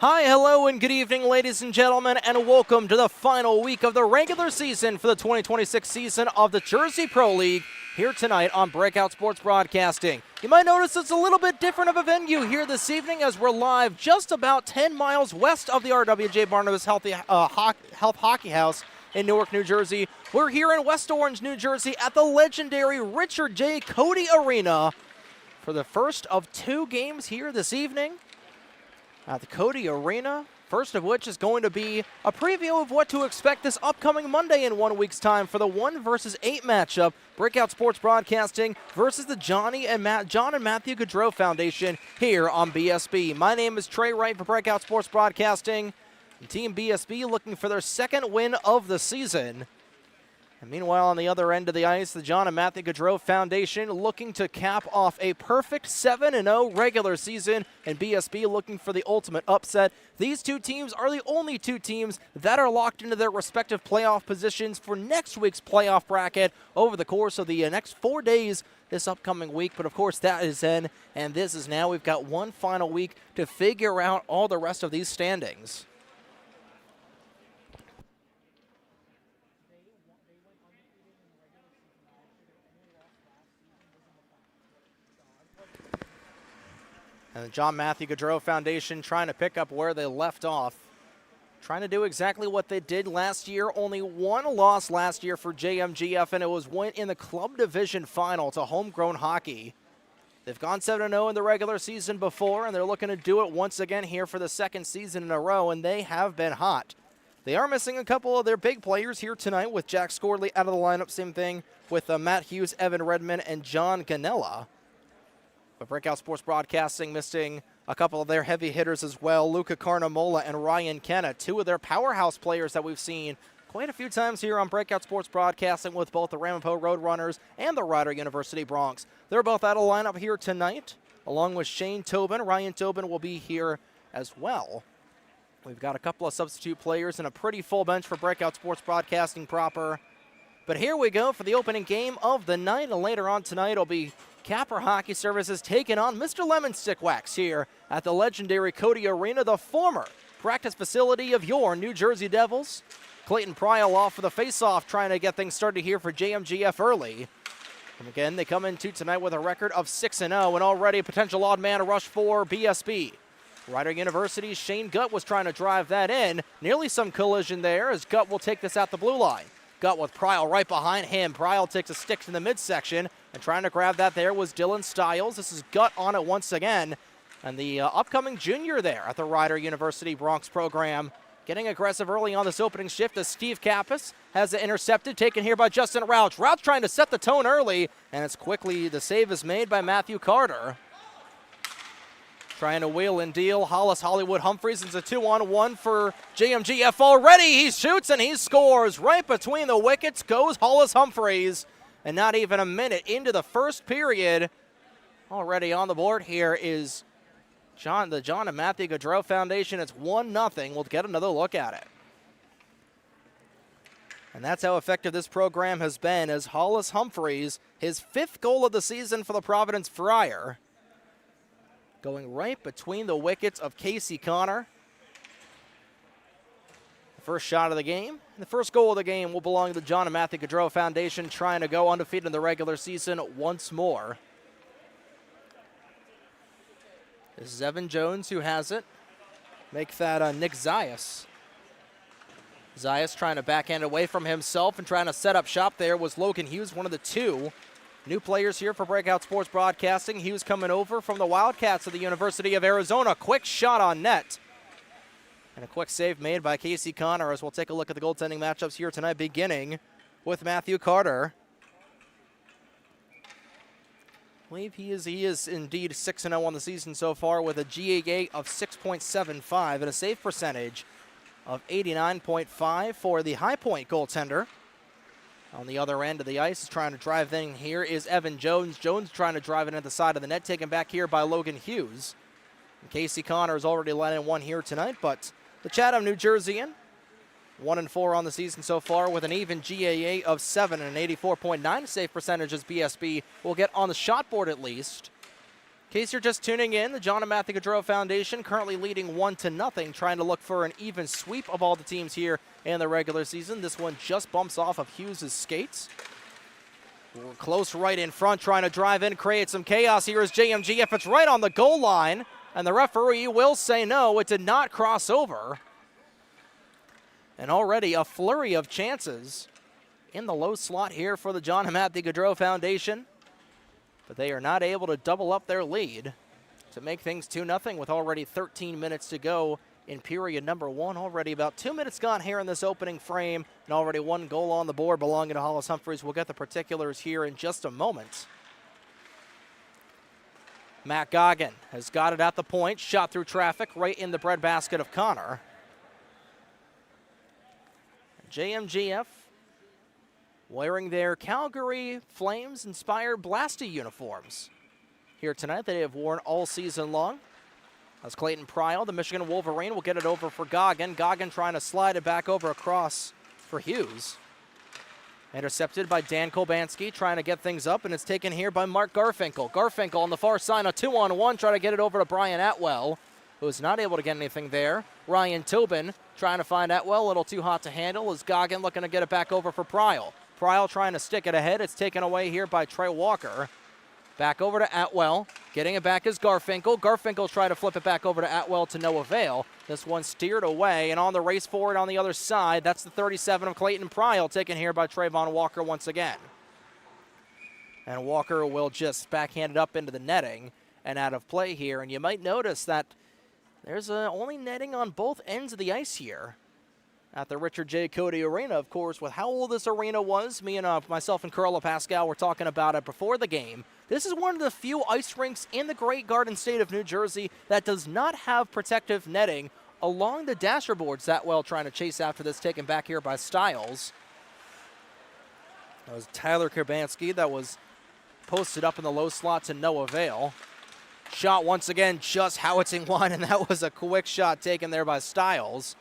Hi, hello, and good evening, ladies and gentlemen, and welcome to the final week of the regular season for the 2026 season of the Jersey Pro League here tonight on Breakout Sports Broadcasting. You might notice it's a little bit different of a venue here this evening as we're live just about 10 miles west of the RWJ Barnabas Health Hockey House in Newark, New Jersey. We're here in West Orange, New Jersey at the legendary Richard J. Cody Arena for the first of two games here this evening at the Cody Arena, first of which is going to be a preview of what to expect this upcoming Monday in 1 week's time for the 1 versus 8 matchup, Breakout Sports Broadcasting versus the John and Matthew Gaudreau Foundation here on BSB. My name is Trey Wright for Breakout Sports Broadcasting, and Team BSB looking for their second win of the season. And meanwhile, on the other end of the ice, the John and Matthew Gaudreau Foundation looking to cap off a perfect 7-0 regular season, and BSB looking for the ultimate upset. These two teams are the only two teams that are locked into their respective playoff positions for next week's playoff bracket over the course of the next 4 days this upcoming week. But of course, that is in, and this is now. We've got one final week to figure out all the rest of these standings. And the John Matthew Gaudreau Foundation trying to pick up where they left off. Trying to do exactly what they did last year. Only one loss last year for JMGF, and it was win in the club division final to homegrown hockey. They've gone 7-0 in the regular season before, and they're looking to do it once again here for the second season in a row, and they have been hot. They are missing a couple of their big players here tonight with Jack Scorley out of the lineup. Same thing with Matt Hughes, Evan Redmond, and John Ganella. But Breakout Sports Broadcasting missing a couple of their heavy hitters as well. Luca Carnamola and Ryan Kenna, two of their powerhouse players that we've seen quite a few times here on Breakout Sports Broadcasting with both the Ramapo Roadrunners and the Rider University Bronx. They're both out of lineup here tonight, along with Shane Tobin. Ryan Tobin will be here as well. We've got a couple of substitute players and a pretty full bench for Breakout Sports Broadcasting proper. But here we go for the opening game of the night, and later on tonight will be Capper Hockey Services taking on Mr. Lemon Stick Wax here at the legendary Cody Arena, the former practice facility of your New Jersey Devils. Clayton Pryal off for the face-off, trying to get things started here for JMGF early. And again, they come into tonight with a record of 6-0 and already a potential odd man rush for BSB. Rider University's Shane Gutt was trying to drive that in. Nearly some collision there as Gutt will take this out the blue line. Gutt with Pryal right behind him. Pryal takes a stick to the midsection, and trying to grab that there was Dylan Stiles. This is Gutt on it once again. And the upcoming junior there at the Rider University Bronx program getting aggressive early on this opening shift as Steve Kappas has it intercepted, taken here by Justin Rauch. Rauch trying to set the tone early, and it's quickly, the save is made by Matthew Carter. Trying to wheel and deal. Hollis Hollywood Humphreys. It's a 2-on-1 for JMGF already. He shoots and he scores. Right between the wickets goes Hollis Humphreys. And not even a minute into the first period, already on the board here is the John and Matthew Gaudreau Foundation. It's 1-0. We'll get another look at it. And that's how effective this program has been as Hollis Humphreys, his 5th goal of the season for the Providence Friar, going right between the wickets of Casey Connor. The first shot of the game. The first goal of the game will belong to the John and Matthew Gaudreau Foundation, trying to go undefeated in the regular season once more. This is Evan Jones who has it. Make that Nick Zayas. Zayas trying to backhand away from himself and trying to set up shop there was Logan Hughes, one of the two new players here for Breakout Sports Broadcasting. Hughes coming over from the Wildcats of the University of Arizona. Quick shot on net. And a quick save made by Casey Connor as we'll take a look at the goaltending matchups here tonight, beginning with Matthew Carter. I believe he is indeed 6-0 on the season so far with a GAA of 6.75 and a save percentage of 89.5 for the High Point goaltender. On the other end of the ice is trying to drive in here is Evan Jones. Jones trying to drive it at the side of the net, taken back here by Logan Hughes. And Casey Connor has already let in one here tonight, but the Chatham, New Jerseyan, 1-4 on the season so far with an even GAA of 7 and an 84.9 save percentage as BSB will get on the shot board at least. In case you're just tuning in, the John Matthew Gaudreau Foundation currently leading 1-0, trying to look for an even sweep of all the teams here in the regular season. This one just bumps off of Hughes' skates. We're close right in front, trying to drive in, create some chaos. Here is JMGF. It's right on the goal line, and the referee will say no. It did not cross over. And already a flurry of chances in the low slot here for the John Matthew Gaudreau Foundation. But they are not able to double up their lead to make things 2-0 with already 13 minutes to go in period number 1. Already about 2 minutes gone here in this opening frame, and already 1 goal on the board belonging to Hollis Humphreys. We'll get the particulars here in just a moment. Matt Goggin has got it at the point, shot through traffic right in the breadbasket of Connor. JMGF wearing their Calgary Flames-inspired Blasty uniforms here tonight. They have worn all season long. As Clayton Pryal, the Michigan Wolverine, will get it over for Goggin. Goggin trying to slide it back over across for Hughes. Intercepted by Dan Kolbanski, trying to get things up, and it's taken here by Mark Garfinkel. Garfinkel on the far side, a 2-on-1, trying to get it over to Brian Atwell, who was not able to get anything there. Ryan Tobin trying to find Atwell, a little too hot to handle, as Goggin looking to get it back over for Pryal. Pryal trying to stick it ahead. It's taken away here by Trey Walker. Back over to Atwell. Getting it back is Garfinkel. Garfinkel trying to flip it back over to Atwell to no avail. This one steered away, and on the race forward on the other side, that's the 37 of Clayton Pryal, taken here by Trayvon Walker once again. And Walker will just backhand it up into the netting and out of play here. And you might notice that there's only netting on both ends of the ice here at the Richard J. Cody Arena. Of course, with how old this arena was, me and myself and Carla Pascal were talking about it before the game. This is one of the few ice rinks in the Great Garden State of New Jersey that does not have protective netting along the dasher boards. That well trying to chase after this, taken back here by Stiles. That was Tyler Kurbanski that was posted up in the low slot to no avail. Shot once again just howitzing one, and that was a quick shot taken there by Stiles.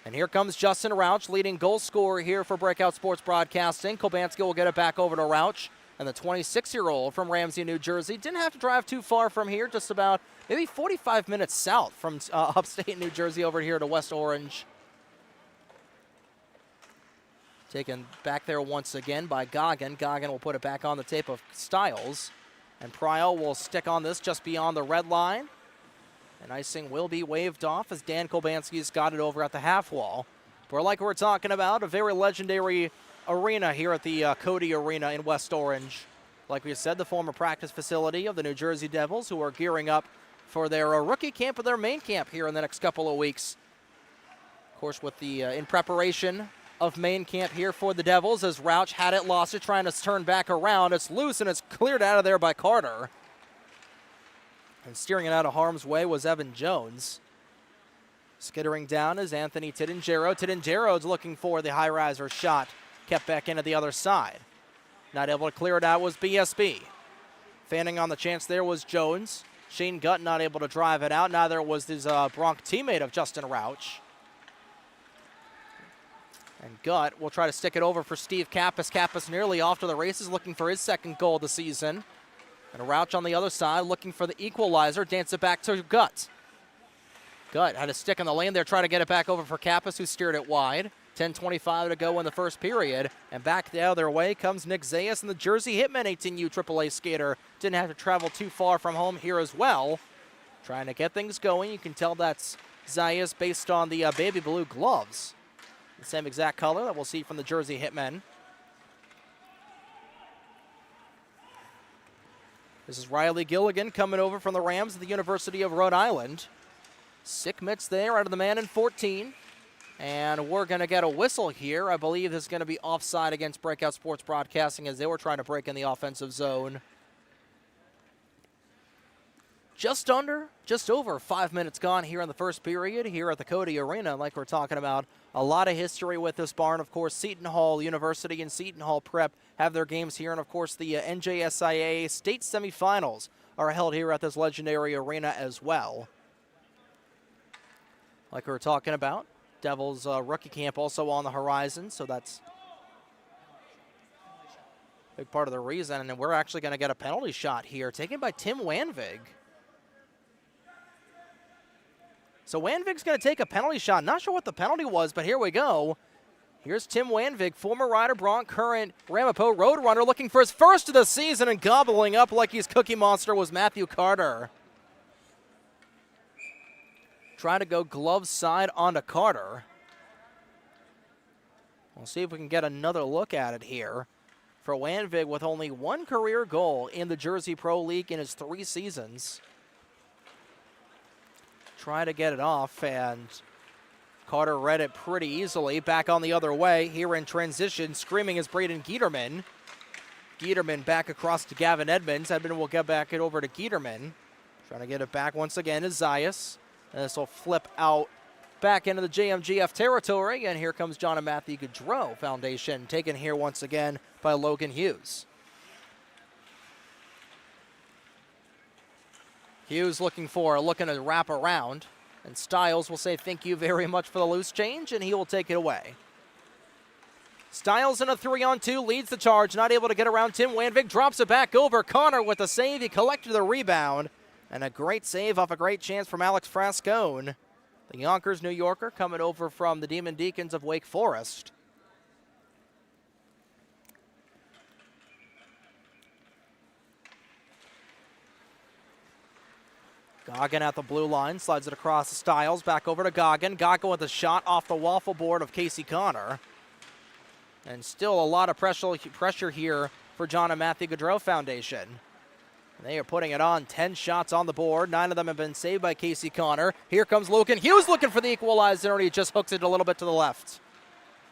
And here comes Justin Rauch, leading goal scorer here for Breakout Sports Broadcasting. Kolbanski will get it back over to Rauch. And the 26-year-old from Ramsey, New Jersey, didn't have to drive too far from here, just about maybe 45 minutes south from upstate New Jersey over here to West Orange. Taken back there once again by Goggin. Goggin will put it back on the tape of Stiles. And Pryal will stick on this just beyond the red line. And icing will be waved off as Dan Kolbanski's got it over at the half wall. But like we're talking about, a very legendary arena here at the Cody Arena in West Orange. Like we said, the former practice facility of the New Jersey Devils, who are gearing up for their rookie camp or their main camp here in the next couple of weeks. Of course, with the in preparation of main camp here for the Devils, as Rauch had it, lost it, trying to turn back around. It's loose, and it's cleared out of there by Carter. And steering it out of harm's way was Evan Jones. Skittering down is Anthony Tittingero. Tittingero's looking for the high riser shot. Kept back into the other side. Not able to clear it out was BSB. Fanning on the chance there was Jones. Shane Gutt not able to drive it out. Neither was his Bronc teammate of Justin Rauch. And Gutt will try to stick it over for Steve Kappas. Kappas nearly off to the races, looking for his second goal of the season. And Rauch on the other side looking for the equalizer. Dance it back to Gutt. Gutt had a stick in the lane there, trying to get it back over for Kappas, who steered it wide. 10:25 to go in the first period. And back the other way comes Nick Zayas and the Jersey Hitmen 18U AAA skater. Didn't have to travel too far from home here as well. Trying to get things going. You can tell that's Zayas based on the baby blue gloves. The same exact color that we'll see from the Jersey Hitmen. This is Riley Gilligan coming over from the Rams at the University of Rhode Island. Sick mitts there out of the man in 14. And we're going to get a whistle here. I believe this is going to be offside against Breakout Sports Broadcasting as they were trying to break in the offensive zone. Just over 5 minutes gone here in the first period here at the Cody Arena. Like we're talking about, a lot of history with this barn. Of course, Seton Hall University and Seton Hall Prep have their games here. And, of course, the NJSIA state semifinals are held here at this legendary arena as well. Like we were talking about, Devils rookie camp also on the horizon, so that's a big part of the reason. And we're actually going to get a penalty shot here taken by Tim Wanvig. So Wanvig's going to take a penalty shot. Not sure what the penalty was, but here we go. Here's Tim Wanvig, former Ryder Bronc, current Ramapo Roadrunner, looking for his first of the season and gobbling up like he's Cookie Monster was Matthew Carter. Try to go glove side onto Carter. We'll see if we can get another look at it here. For Wanvig with only one career goal in the Jersey Pro League in his 3 seasons. Try to get it off, and Carter read it pretty easily. Back on the other way, here in transition, screaming is Braden Giederman. Giederman back across to Gavin Edmonds. Edmonds will get back it over to Giederman. Trying to get it back once again is Zayas. And this will flip out back into the JMGF territory, and here comes John Matthew Gaudreau Foundation, taken here once again by Logan Hughes. Hughes looking to wrap around, and Stiles will say thank you very much for the loose change, and he will take it away. Stiles in a 3-on-2 leads the charge, not able to get around Tim Wanvig, drops it back over. Connor with the save, he collected the rebound, and a great save off a great chance from Alex Frascone. The Yonkers New Yorker coming over from the Demon Deacons of Wake Forest. Goggin at the blue line, slides it across the Stiles, back over to Goggin. Goggin with a shot off the waffle board of Casey Connor. And still a lot of pressure here for John and Matthew Gaudreau Foundation. They are putting it on, 10 shots on the board. 9 of them have been saved by Casey Connor. Here comes Logan Hughes looking for the equalizer, and he just hooks it a little bit to the left.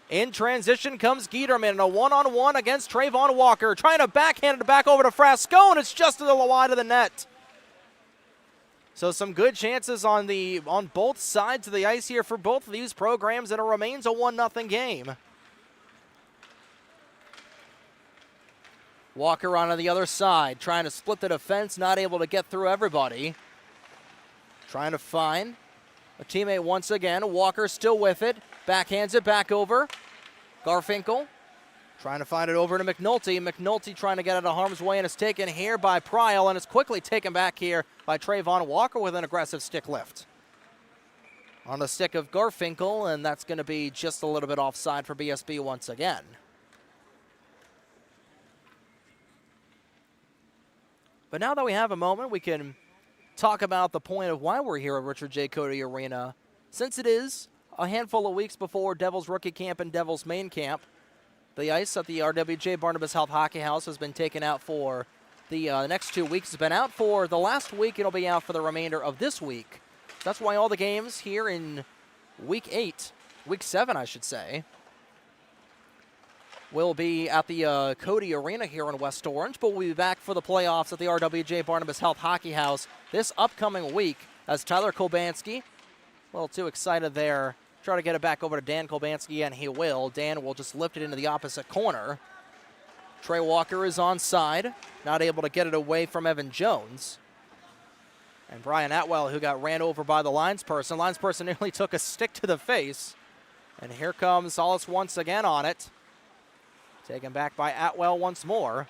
In transition comes Giederman in a one-on-one against Trayvon Walker. Trying to backhand it back over to Frascone. It's just to the wide of the net. So some good chances on both sides of the ice here for both of these programs, and it remains a 1-0 game. Walker on the other side, trying to split the defense, not able to get through everybody. Trying to find a teammate once again. Walker still with it, backhands it back over. Garfinkel trying to find it over to McNulty. McNulty trying to get out of harm's way, and it's taken here by Pryal, and it's quickly taken back here by Trayvon Walker with an aggressive stick lift. On the stick of Garfinkel, and that's going to be just a little bit offside for BSB once again. But now that we have a moment, we can talk about the point of why we're here at Richard J. Cody Arena. Since it is a handful of weeks before Devils rookie camp and Devils main camp, the ice at the RWJ Barnabas Health Hockey House has been taken out for the next 2 weeks. It's been out for the last week. It'll be out for the remainder of this week. That's why all the games here in week 7, I should say, will be at the Cody Arena here in West Orange, but we'll be back for the playoffs at the RWJ Barnabas Health Hockey House this upcoming week as Tyler Kolbanski, a little too excited there, try to get it back over to Dan Kolbanski, and he will. Dan will just lift it into the opposite corner. Trey Walker is onside, not able to get it away from Evan Jones. And Brian Atwell, who got ran over by the linesperson. Linesperson nearly took a stick to the face. And here comes Solis once again on it. Taken back by Atwell once more.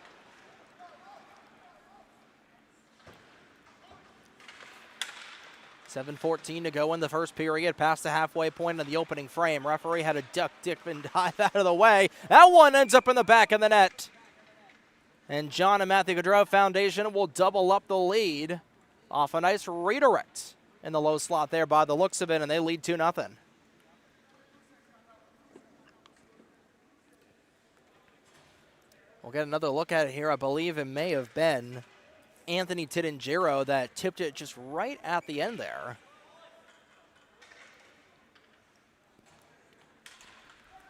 .7:14 to go in the first period, past the halfway point of the opening frame. Referee had a duck, dip, and dive out of the way. That one ends up in the back of the net. And John and Matthew Gaudreau Foundation will double up the lead off a nice redirect in the low slot there by the looks of it, and they lead 2-0. We'll get another look at it here. I believe it may have been Anthony Tidingero that tipped it just right at the end there.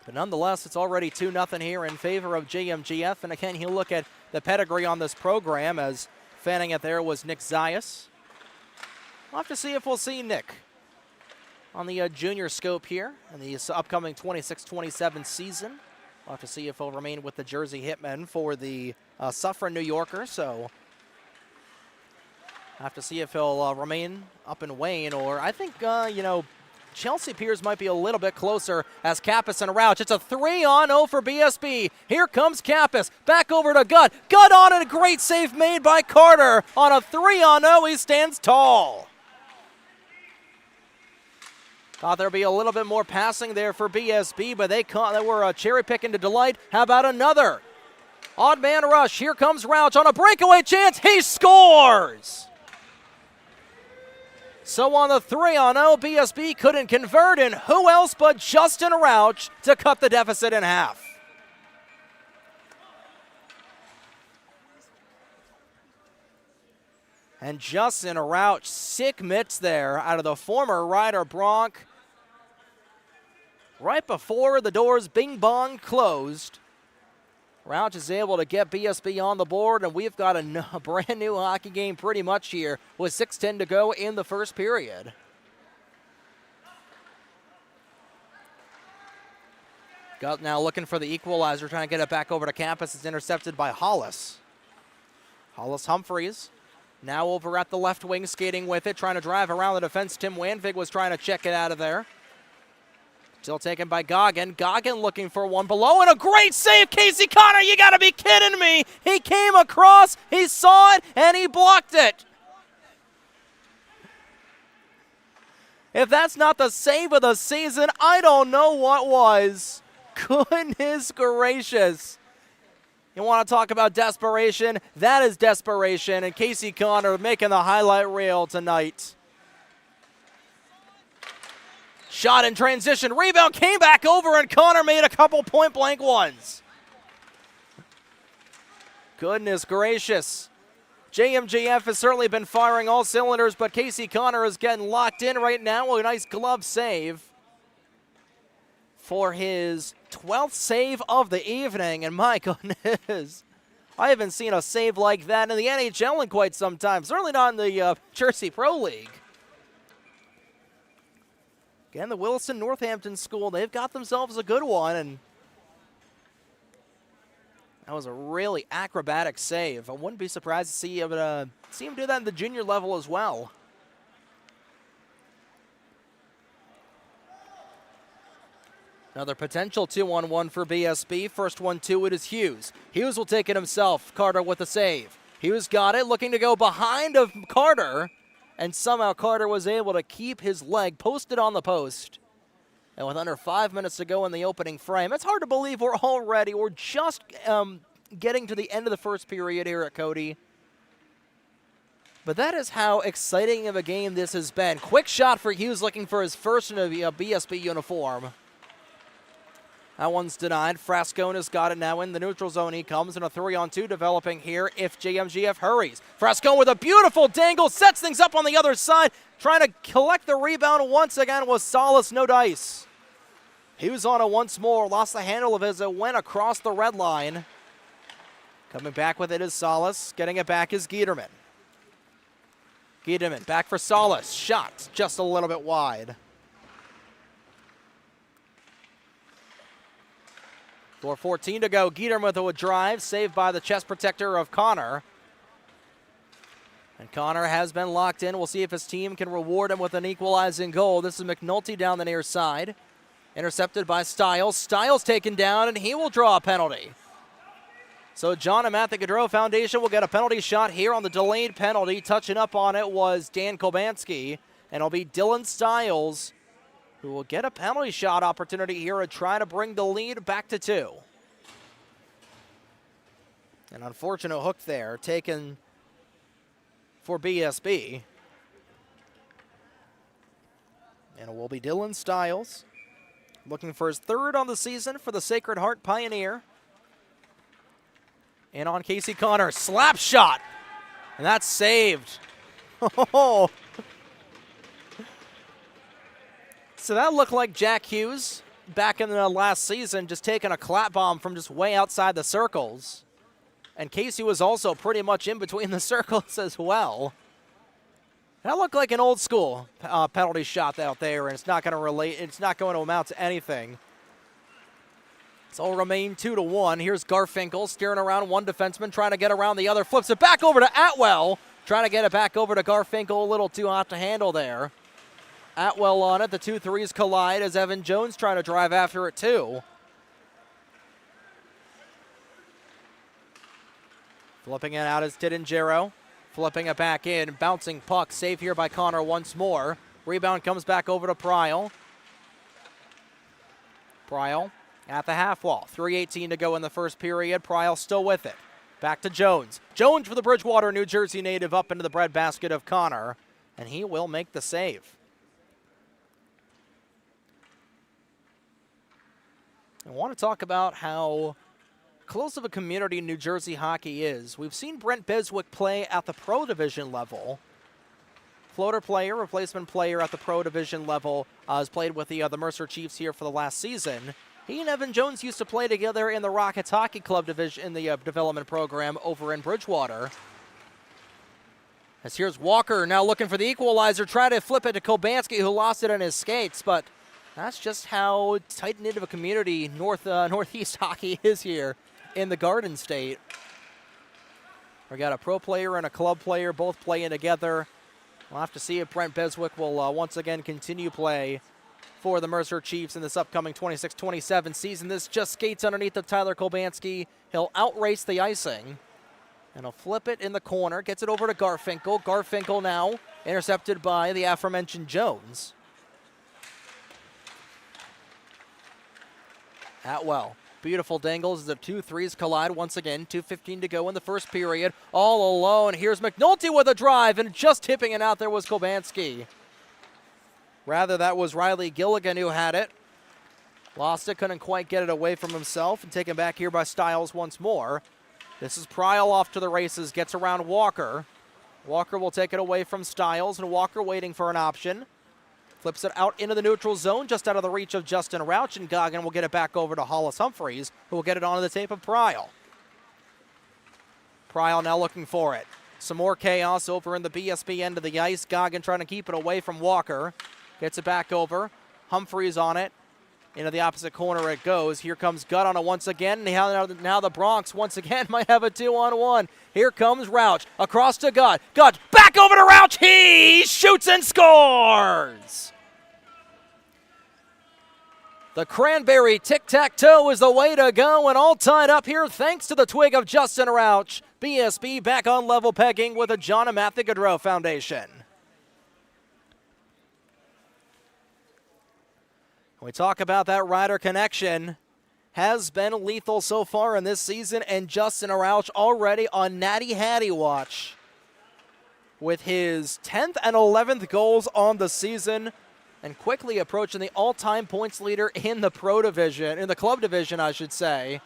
But nonetheless, it's already 2-0 here in favor of JMGF. And again, you look at the pedigree on this program, as fanning it there was Nick Zayas. We'll have to see if we'll see Nick on the junior scope here in the upcoming 26-27 season. We'll have to see if he'll remain with the Jersey Hitmen for the Suffern New Yorker. So have to see if he'll remain up in Wayne, or I think, Chelsea Piers might be a little bit closer as Kappas and Rouch. It's a 3-on-0 for BSB. Here comes Kappas. Back over to Gutt. Gutt on it. A great save made by Carter. On a 3-on-0, he stands tall. Thought there'd be a little bit more passing there for BSB, but they were cherry picking to delight. How about another odd man rush? Here comes Rauch on a breakaway chance. He scores! So on the 3-0, BSB couldn't convert, and who else but Justin Rauch to cut the deficit in half. And Justin Rauch, sick mitts there out of the former Ryder Bronc. Right before the doors bing bong closed, Rauch is able to get BSB on the board, and we've got a brand new hockey game pretty much here with 6:10 to go in the first period. Got now looking for the equalizer, trying to get it back over to campus. It's intercepted by Hollis. Hollis Humphreys now over at the left wing, skating with it, trying to drive around the defense. Tim Wanvig was trying to check it out of there. Still taken by Goggin. Goggin looking for one below, and a great save, Casey Connor. You got to be kidding me. He came across, he saw it, and he blocked it. If that's not the save of the season, I don't know what was. Goodness gracious. You want to talk about desperation? That is desperation, and Casey Connor making the highlight reel tonight. Shot in transition, rebound came back over, and Connor made a couple point-blank ones. Goodness gracious. JMGF has certainly been firing all cylinders, but Casey Connor is getting locked in right now with a nice glove save for his 12th save of the evening, and my goodness, I haven't seen a save like that in the NHL in quite some time, certainly not in the Jersey Pro League. Again, the Wilson Northampton school, they've got themselves a good one, and that was a really acrobatic save. I wouldn't be surprised to see him do that in the junior level as well. Another potential 2-on-1 for BSB. First one to it is Hughes. Hughes will take it himself. Carter with the save. Hughes got it, looking to go behind of Carter, and somehow Carter was able to keep his leg posted on the post. And with under 5 minutes to go in the opening frame, it's hard to believe we're just getting to the end of the first period here at Cody. But that is how exciting of a game this has been. Quick shot for Hughes, looking for his first in a BSB uniform. That one's denied. Frascona's got it now in the neutral zone. He comes in a 3-on-2 developing here if JMGF hurries. Frascona with a beautiful dangle, sets things up on the other side. Trying to collect the rebound once again was Salas, no dice. Hughes on it once more, lost the handle of it as it went across the red line. Coming back with it is Salas, getting it back is Giederman. Giederman back for Salas, shot just a little bit wide. 4:14 to go. Giederman with a drive, saved by the chest protector of Connor. And Connor has been locked in. We'll see if his team can reward him with an equalizing goal. This is McNulty down the near side. Intercepted by Stiles. Stiles taken down, and he will draw a penalty. So John Matthew Gaudreau Foundation will get a penalty shot here on the delayed penalty. Touching up on it was Dan Kobanski, and it'll be Dylan Stiles who will get a penalty shot opportunity here and try to bring the lead back to 2. An unfortunate hook there taken for BSB. And it will be Dylan Stiles looking for his 3rd on the season for the Sacred Heart Pioneer. And on Casey Connor, slap shot. And that's saved. Oh. So that looked like Jack Hughes back in the last season, just taking a clap bomb from just way outside the circles. And Casey was also pretty much in between the circles as well. That looked like an old school penalty shot out there, and it's not going to amount to anything. So it'll remain 2-1. Here's Garfinkel steering around one defenseman, trying to get around the other, flips it back over to Atwell, trying to get it back over to Garfinkel, a little too hot to handle there. Atwell on it, the 2 threes collide as Evan Jones trying to drive after it too. Flipping it out is Tidingero. Flipping it back in, bouncing puck, save here by Connor once more. Rebound comes back over to Pryal. Pryal at the half wall. 3:18 to go in the first period. Pryal still with it. Back to Jones. Jones for the Bridgewater, New Jersey native up into the breadbasket of Connor, and he will make the save. I want to talk about how close of a community New Jersey hockey is. We've seen Brent Biswick play at the pro division level. Floater player, replacement player at the pro division level, has played with the Mercer Chiefs here for the last season. He and Evan Jones used to play together in the Rockets Hockey Club division in the development program over in Bridgewater. As here's Walker now looking for the equalizer, trying to flip it to Kobanski, who lost it on his skates, but that's just how tight-knit of a community Northeast hockey is here in the Garden State. We got a pro player and a club player both playing together. We'll have to see if Brent Biswick will once again continue play for the Mercer Chiefs in this upcoming 26-27 season. This just skates underneath of Tyler Kobanski. He'll outrace the icing, and he'll flip it in the corner, gets it over to Garfinkel. Garfinkel now intercepted by the aforementioned Jones. Atwell, beautiful dangles as the 2-3s collide once again. 2:15 to go in the first period. All alone, here's McNulty with a drive, and just tipping it out there was Kobanski. Rather, that was Riley Gilligan who had it. Lost it, couldn't quite get it away from himself, and taken back here by Stiles once more. This is Pryal off to the races, gets around Walker. Walker will take it away from Stiles, and Walker waiting for an option. Flips it out into the neutral zone, just out of the reach of Justin Rauch, and Goggin will get it back over to Hollis Humphreys, who will get it onto the tape of Pryal. Pryal now looking for it. Some more chaos over in the BSB end of the ice. Goggin trying to keep it away from Walker. Gets it back over. Humphreys on it. Into the opposite corner it goes. Here comes Gutt on it once again. Now the Bronx once again might have a 2-on-1. Here comes Rauch. Across to Gutt. Gutt back over to Rauch. He shoots and scores! The Cranberry tic-tac-toe is the way to go, and all tied up here thanks to the twig of Justin Rauch. BSB back on level pegging with the John Matthew Gaudreau Foundation. We talk about that Rider connection. Has been lethal so far in this season, and Justin Rauch already on Natty Hattie watch with his 10th and 11th goals on the season, and quickly approaching the all-time points leader in the pro division, in the club division, I should say.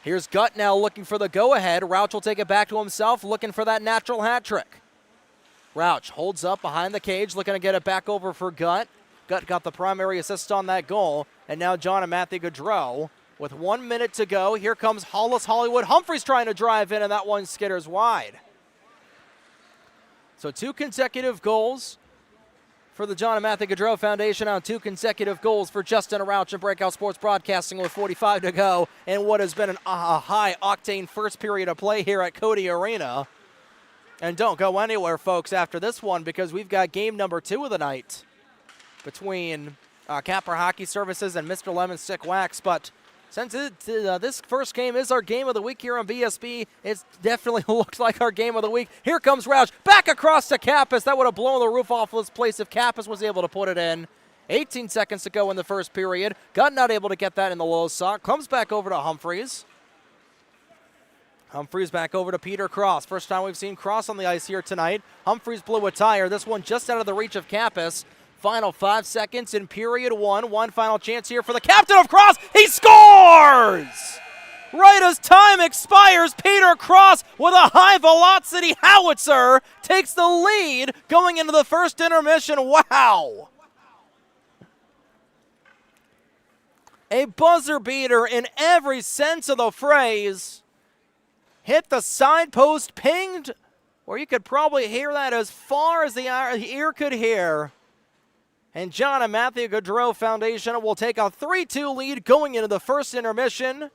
Here's Gutt now looking for the go-ahead. Rauch will take it back to himself, looking for that natural hat trick. Rauch holds up behind the cage, looking to get it back over for Gutt. Gutt got the primary assist on that goal, and now John Matthew Gaudreau with 1 minute to go. Here comes Hollis Hollywood. Humphreys trying to drive in, and that one skitters wide. So 2 consecutive goals for the John Matthew Gaudreau Foundation, on 2 consecutive goals for Justin Rauch and Breakout Sports Broadcasting with 45 to go, and what has been a high-octane first period of play here at Cody Arena. And don't go anywhere, folks, after this one, because we've got game number 2 of the night between Capper Hockey Services and Mr. Lemon Stick Wax. But since this first game is our game of the week here on BSB, it definitely looks like our game of the week. Here comes Rauch, back across to Kappas. That would have blown the roof off this place if Kappas was able to put it in. 18 seconds to go in the first period. Gutt not able to get that in the low sock. Comes back over to Humphreys. Humphreys back over to Peter Cross. First time we've seen Cross on the ice here tonight. Humphreys blew a tire. This one just out of the reach of Kappas. Final 5 seconds in period 1. One final chance here for the captain of Cross. He scores! Right as time expires, Peter Cross with a high-velocity howitzer takes the lead going into the first intermission. Wow! A buzzer beater in every sense of the phrase. Hit the side post, pinged, or you could probably hear that as far as the ear could hear. And John Matthew Gaudreau Foundation will take a 3-2 lead going into the first intermission.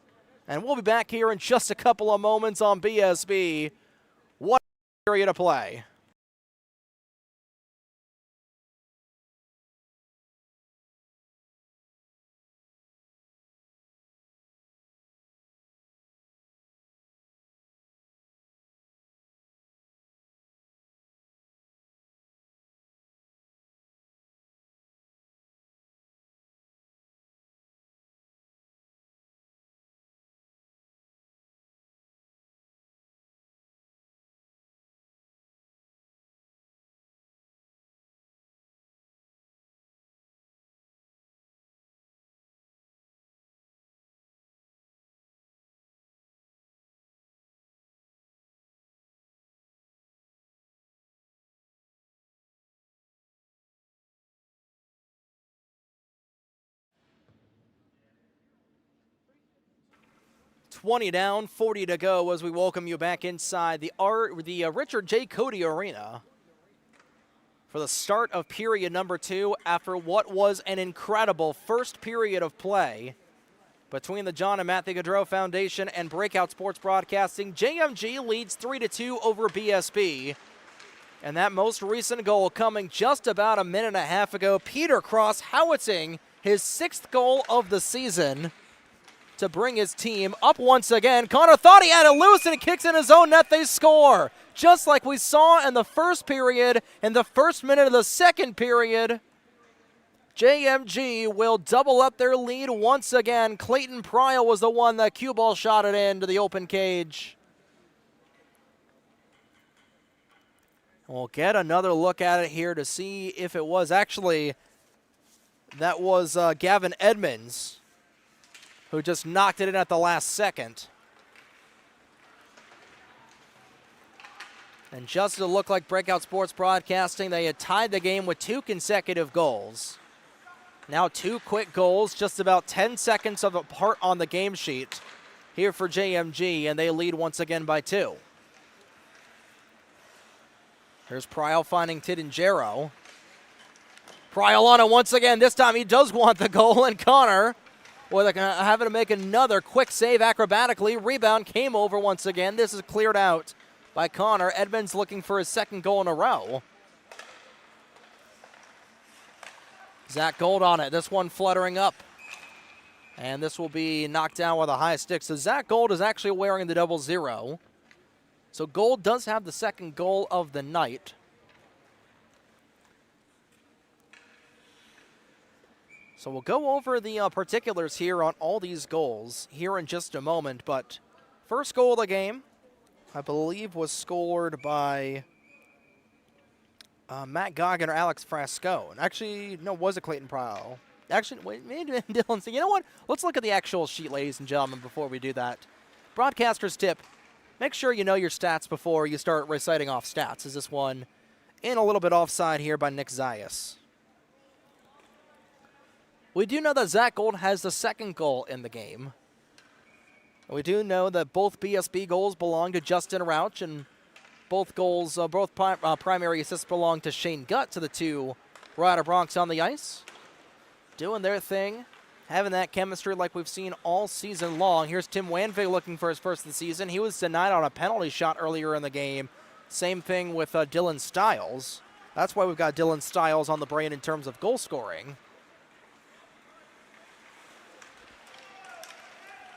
And we'll be back here in just a couple of moments on BSB. What a period of play. 20 down, 40 to go as we welcome you back inside the Richard J. Cody Arena for the start of period number 2 after what was an incredible first period of play between the John and Matthew Gaudreau Foundation and Breakout Sports Broadcasting. JMG leads 3-2 over BSB. And that most recent goal coming just about a minute and a half ago. Peter Cross howitzing his 6th goal of the season to bring his team up once again. Connor thought he had it loose and it kicks in his own net. They score. Just like we saw in the first period, in the first minute of the second period, JMG will double up their lead once again. Clayton Pryor was the one that cue ball shot it into the open cage. We'll get another look at it here to see if it was actually, that was Gavin Edmonds who just knocked it in at the last second. And just to look like Breakout Sports Broadcasting, they had tied the game with 2 consecutive goals. Now 2 quick goals, just about 10 seconds of apart on the game sheet here for JMG, and they lead once again by 2. Here's Pryle finding Tidingero. Pryle on it once again. This time he does want the goal, and Connor, well, they're having to make another quick save acrobatically. Rebound came over once again. This is cleared out by Connor. Edmonds looking for his 2nd goal in a row. Zach Gold on it. This one fluttering up. And this will be knocked down with a high stick. So Zach Gold is actually wearing the 00. So Gold does have the 2nd goal of the night. So we'll go over the particulars here on all these goals here in just a moment. But first goal of the game, I believe, was scored by Matt Goggin or Alex Frasco. Actually, no, was it Clayton Pryle? Actually, wait, maybe Dylan. So you know what? Let's look at the actual sheet, ladies and gentlemen, before we do that. Broadcaster's tip. Make sure you know your stats before you start reciting off stats. Is this one in a little bit offside here by Nick Zayas? We do know that Zach Gold has the 2nd goal in the game. We do know that both BSB goals belong to Justin Rauch, and both goals, primary assists belong to Shane Gutt, to the 2 Rider Bronx on the ice. Doing their thing, having that chemistry like we've seen all season long. Here's Tim Wanvig looking for his first of the season. He was denied on a penalty shot earlier in the game. Same thing with Dylan Stiles. That's why we've got Dylan Stiles on the brain in terms of goal scoring.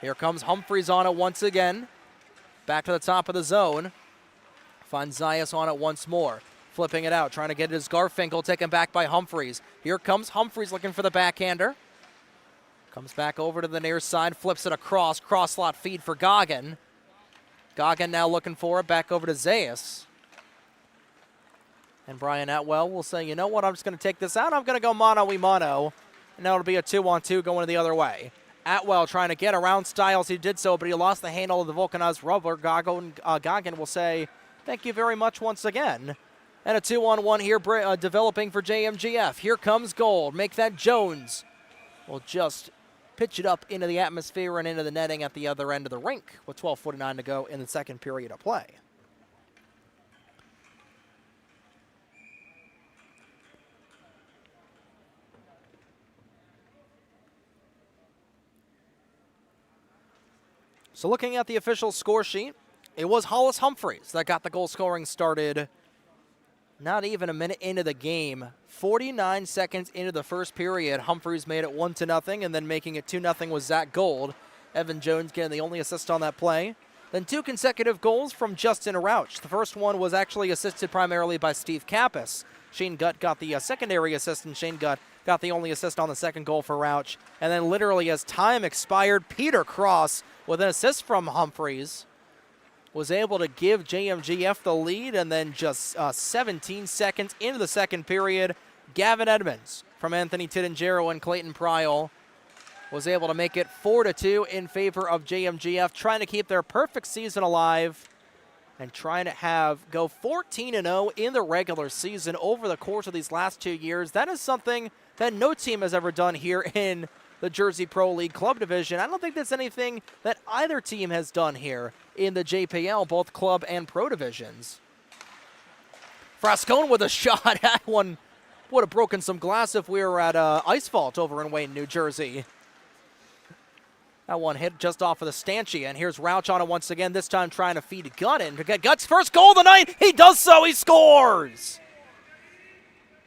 Here comes Humphreys on it once again. Back to the top of the zone. Finds Zayas on it once more. Flipping it out, trying to get it as Garfinkel, taken back by Humphreys. Here comes Humphreys looking for the backhander. Comes back over to the near side, flips it across. Cross slot feed for Goggin. Goggin now looking for it, back over to Zayas. And Brian Atwell will say, you know what, I'm just going to take this out. I'm going to go mano-a-mano. And now it'll be a 2-on-2 going the other way. Atwell trying to get around Stiles. He did so, but he lost the handle of the vulcanized rubber. Goggin will say, thank you very much once again. And a 2-on-1 here developing for JMGF. Here comes Gold. Make that Jones. Will just pitch it up into the atmosphere and into the netting at the other end of the rink with 12:49 to go in the 2nd period of play. So looking at the official score sheet, it was Hollis Humphreys that got the goal scoring started not even a minute into the game. 49 seconds into the first period, Humphreys made it 1-0, and then making it 2-0 was Zach Gold. Evan Jones getting the only assist on that play. Then 2 consecutive goals from Justin Rauch. The first one was actually assisted primarily by Steve Kappas. Shane Gutt got the secondary assist, and Shane Gutt got the only assist on the 2nd goal for Rauch. And then literally as time expired, Peter Cross, with an assist from Humphreys, was able to give JMGF the lead. And then just 17 seconds into the 2nd period, Gavin Edmonds from Anthony Tidingero and Clayton Pryle was able to make it 4-2 in favor of JMGF, trying to keep their perfect season alive and trying to go 14-0 in the regular season over the course of these last 2 years. That is something that no team has ever done here in the Jersey Pro League Club Division. I don't think that's anything that either team has done here in the JPL, both club and pro divisions. Frascone with a shot. That one would have broken some glass if we were at Ice Vault over in Wayne, New Jersey. That one hit just off of the stanchion, and here's Rauch on it once again, this time trying to feed Gut in to get Gut's first goal of the night. He does so. He scores.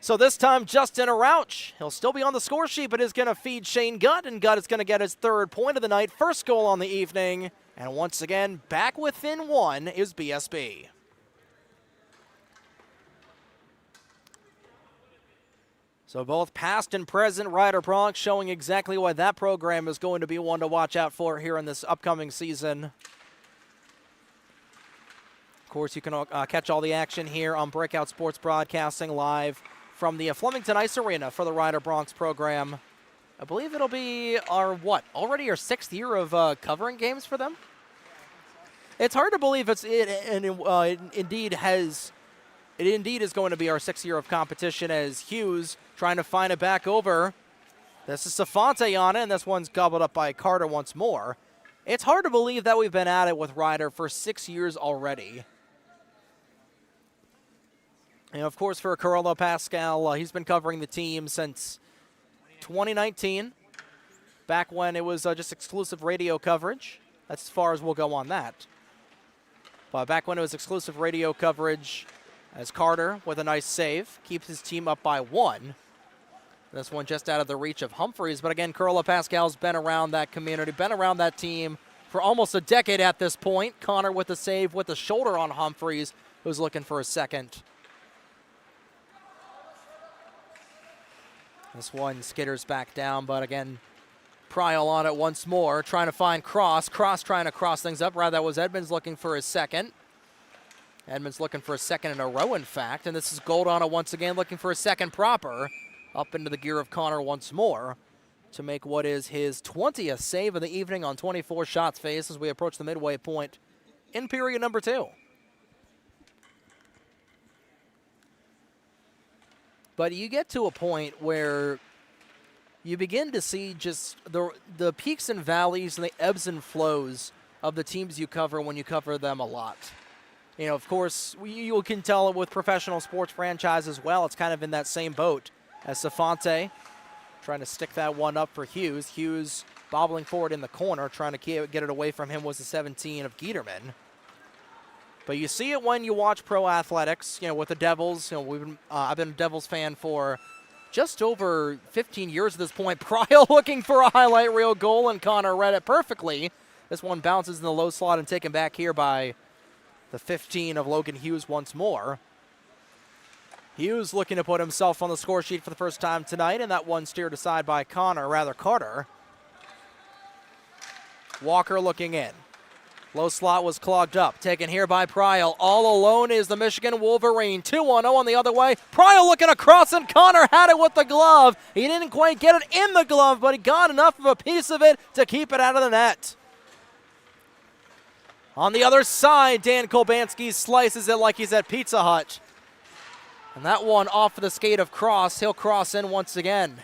So this time, Justin Rauch, he'll still be on the score sheet, but is going to feed Shane Gut, and Gut is going to get his third point of the night, first goal on the evening. And once again, back within one is BSB. So both past and present Rider Bronx showing exactly why that program is going to be one to watch out for here in this upcoming season. Of course, you can catch all the action here on Breakout Sports Broadcasting live from the Flemington Ice Arena for the Rider Bronx program. I believe it'll be already our 6th year of covering games for them? It's hard to believe it indeed is going to be our 6th year of competition, as Hughes trying to find it back over. This is Safante on it, and this one's gobbled up by Carter once more. It's hard to believe that we've been at it with Rider for 6 years already. And of course, for Carlo Pascal, he's been covering the team since 2019, back when it was just exclusive radio coverage. That's as far as we'll go on that. But back when it was exclusive radio coverage, as Carter, with a nice save, keeps his team up by 1. This one just out of the reach of Humphreys. But again, Carlo Pascal's been around that community, been around that team for almost a decade at this point. Connor with the save with the shoulder on Humphreys, who's looking for a second. This one skitters back down, but again, Pryal on it once more, trying to find Cross. Cross trying to cross things up. Rather, that was Edmonds looking for his second. Edmonds looking for a second in a row, in fact. And this is Goldana once again looking for a second proper. Up into the gear of Connor once more to make what is his 20th save of the evening on 24 shots faced as we approach the midway point in period number 2. But you get to a point where you begin to see just the peaks and valleys and the ebbs and flows of the teams you cover when you cover them a lot. You know, of course, you can tell it with professional sports franchises as well. It's kind of in that same boat as Safante trying to stick that one up for Hughes. Hughes bobbling forward in the corner, trying to get it away from him was the 17 of Giederman. But you see it when you watch pro athletics, you know, with the Devils. You know, I've been a Devils fan for just over 15 years at this point. Pryal looking for a highlight reel goal, and Connor read it perfectly. This one bounces in the low slot and taken back here by the 15 of Logan Hughes once more. Hughes looking to put himself on the score sheet for the first time tonight, and that one steered aside by Carter. Walker looking in. Low slot was clogged up. Taken here by Pryal. All alone is the Michigan Wolverine. 2-1-0 on the other way. Pryal looking across, and Connor had it with the glove. He didn't quite get it in the glove, but he got enough of a piece of it to keep it out of the net. On the other side, Dan Kolbanski slices it like he's at Pizza Hut. And that one off of the skate of Cross. He'll cross in once again.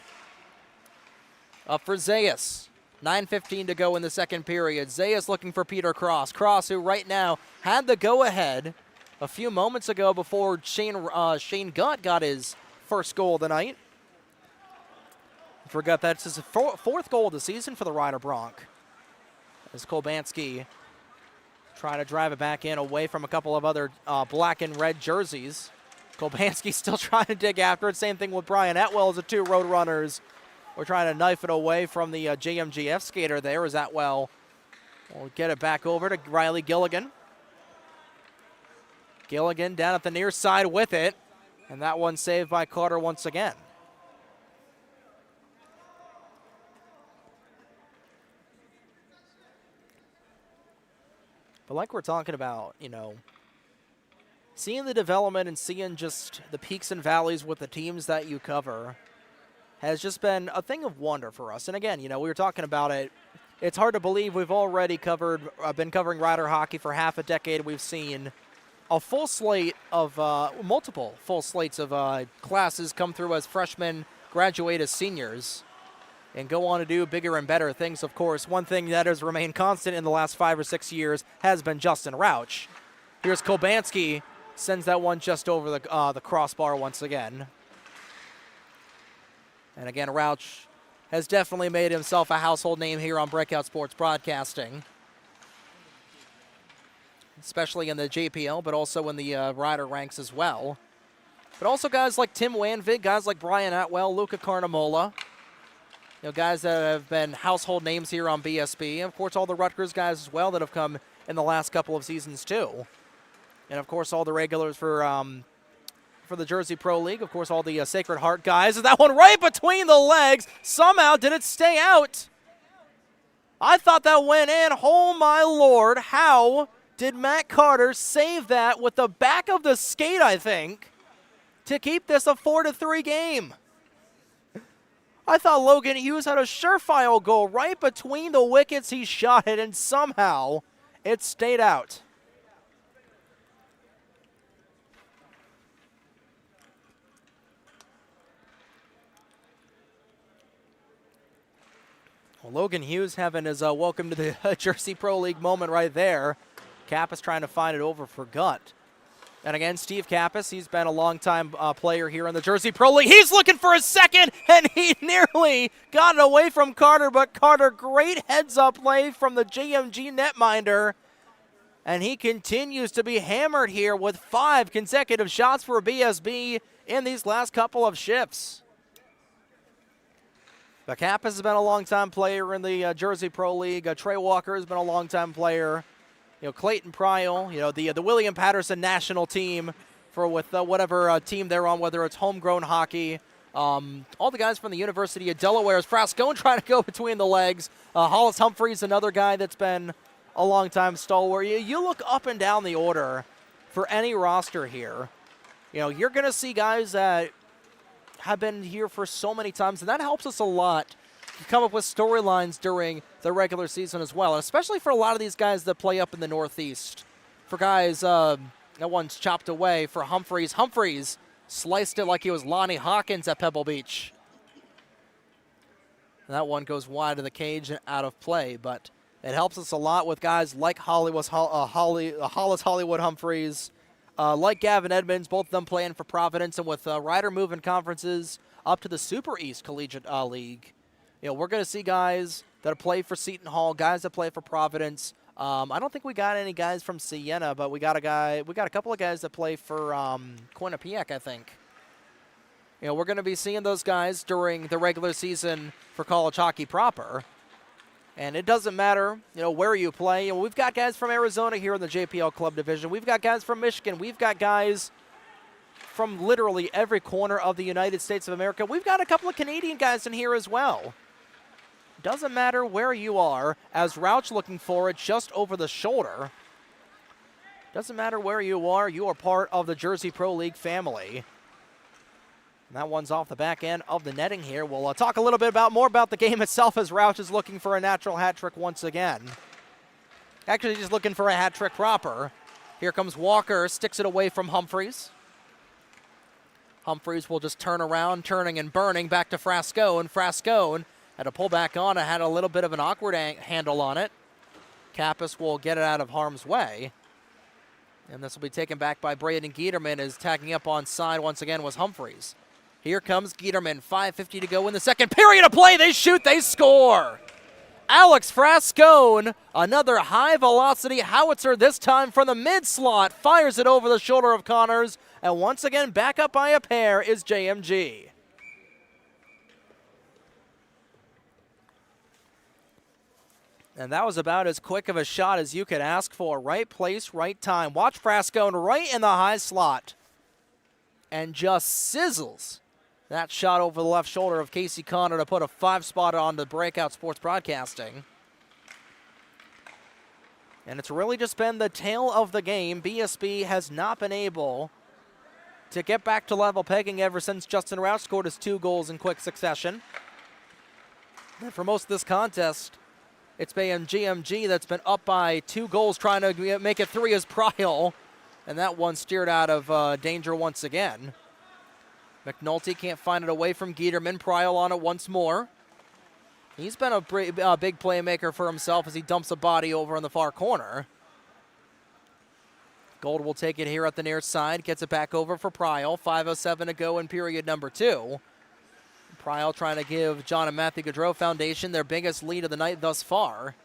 Up for Zayas. 9:15 to go in the second period. Zayas looking for Peter Cross. Cross, who right now had the go-ahead a few moments ago before Shane Gutt got his first goal of the night. Forgot that's his fourth goal of the season for the Rider Bronx. As Kolbanski trying to drive it back in away from a couple of other black and red jerseys. Kolbanski still trying to dig after it. Same thing with Brian Atwell as the two road runners. We're trying to knife it away from the JMGF skater there as Atwell will get it back over to Riley Gilligan. Gilligan down at the near side with it. And that one saved by Carter once again. But like we're talking about, you know, seeing the development and seeing just the peaks and valleys with the teams that you cover has just been a thing of wonder for us. And again, you know, we were talking about it. It's hard to believe we've already been covering Rider hockey for half a decade. We've seen a full slate of, multiple full slates of classes come through as freshmen, graduate as seniors. and go on to do bigger and better things, of course. One thing that has remained constant in the last 5 or 6 years has been Justin Rauch. Here's Kobanski, sends that one just over the crossbar once again. And again, Rauch has definitely made himself a household name here on Breakout Sports Broadcasting, especially in the JPL, but also in the rider ranks as well. But also guys like Tim Wanvig, guys like Brian Atwell, Luca Carnamola, guys that have been household names here on BSB. And of course, all the Rutgers guys as well that have come in the last couple of seasons too. And of course, all the regulars for the Jersey Pro League. Of course, all the Sacred Heart guys. That one right between the legs. Somehow did it stay out? I thought that went in. Oh my Lord. How did Matt Carter save that with the back of the skate, I think, to keep this a 4-3 game? I thought Logan Hughes had a surefire goal right between the wickets. He shot it, and somehow it stayed out. Well, Logan Hughes having his welcome to the Jersey Pro League moment right there. Kappas trying to find it over for Gutt. And again, Steve Kappas, he's been a long-time player here in the Jersey Pro League. He's looking for a second, and he nearly got it away from Carter, but Carter, great heads-up play from the JMG netminder. And he continues to be hammered here with 5 consecutive shots for BSB in these last couple of shifts. But Kappas has been a long-time player in the Jersey Pro League. Trey Walker has been a long-time player. Clayton Pryal, the William Patterson national team for whatever team they're on, whether it's homegrown hockey. All the guys from the University of Delaware's Frascone trying to go between the legs. Hollis Humphreys, another guy that's been a long-time stalwart. You look up and down the order for any roster here. You're going to see guys that have been here for so many times, and that helps us a lot to come up with storylines during the regular season as well, and especially for a lot of these guys that play up in the Northeast. For guys, that one's chopped away for Humphreys. Humphreys sliced it like he was Lonnie Hawkins at Pebble Beach. And that one goes wide of the cage and out of play, but it helps us a lot with guys like Hollis Hollywood Humphreys, like Gavin Edmonds, both of them playing for Providence, and with rider moving conferences up to the Super East Collegiate League. We're going to see guys that play for Seton Hall, guys that play for Providence. I don't think we got any guys from Siena, but we got a couple of guys that play for Quinnipiac, I think. We're going to be seeing those guys during the regular season for college hockey proper. And it doesn't matter, where you play. We've got guys from Arizona here in the JPL Club Division. We've got guys from Michigan. We've got guys from literally every corner of the United States of America. We've got a couple of Canadian guys in here as well. Doesn't matter where you are, as Rauch looking for it just over the shoulder. Doesn't matter where you are part of the Jersey Pro League family. And that one's off the back end of the netting here. We'll talk a little bit more about the game itself as Rauch is looking for a natural hat trick once again. Actually, just looking for a hat trick proper. Here comes Walker, sticks it away from Humphreys. Humphreys will just turn around, turning and burning back to Frascone. Frascone had to pull back on it, had a little bit of an awkward handle on it. Kappas will get it out of harm's way. And this will be taken back by Braden Giederman, as tagging up on side once again was Humphreys. Here comes Giederman, 5:50 to go in the second period of play. They shoot, they score. Alex Frascone, another high-velocity howitzer, this time from the mid-slot, fires it over the shoulder of Connors, and once again, back up by a pair is JMG. And that was about as quick of a shot as you could ask for. Right place, right time. Watch Frascone right in the high slot. And just sizzles that shot over the left shoulder of Casey Connor to put a 5-spotter on the Breakout Sports Broadcasting. And it's really just been the tail of the game. BSB has not been able to get back to level pegging ever since Justin Rauch scored his 2 goals in quick succession. And for most of this contest, it's been JMG that's been up by 2 goals, trying to make it 3 as Pryal. And that one steered out of danger once again. McNulty can't find it away from Giederman. Pryal on it once more. He's been a big playmaker for himself as he dumps a body over in the far corner. Gold will take it here at the near side, gets it back over for Pryal. 5:07 to go in period number 2. Pryal trying to give John and Matthew Gaudreau Foundation their biggest lead of the night thus far.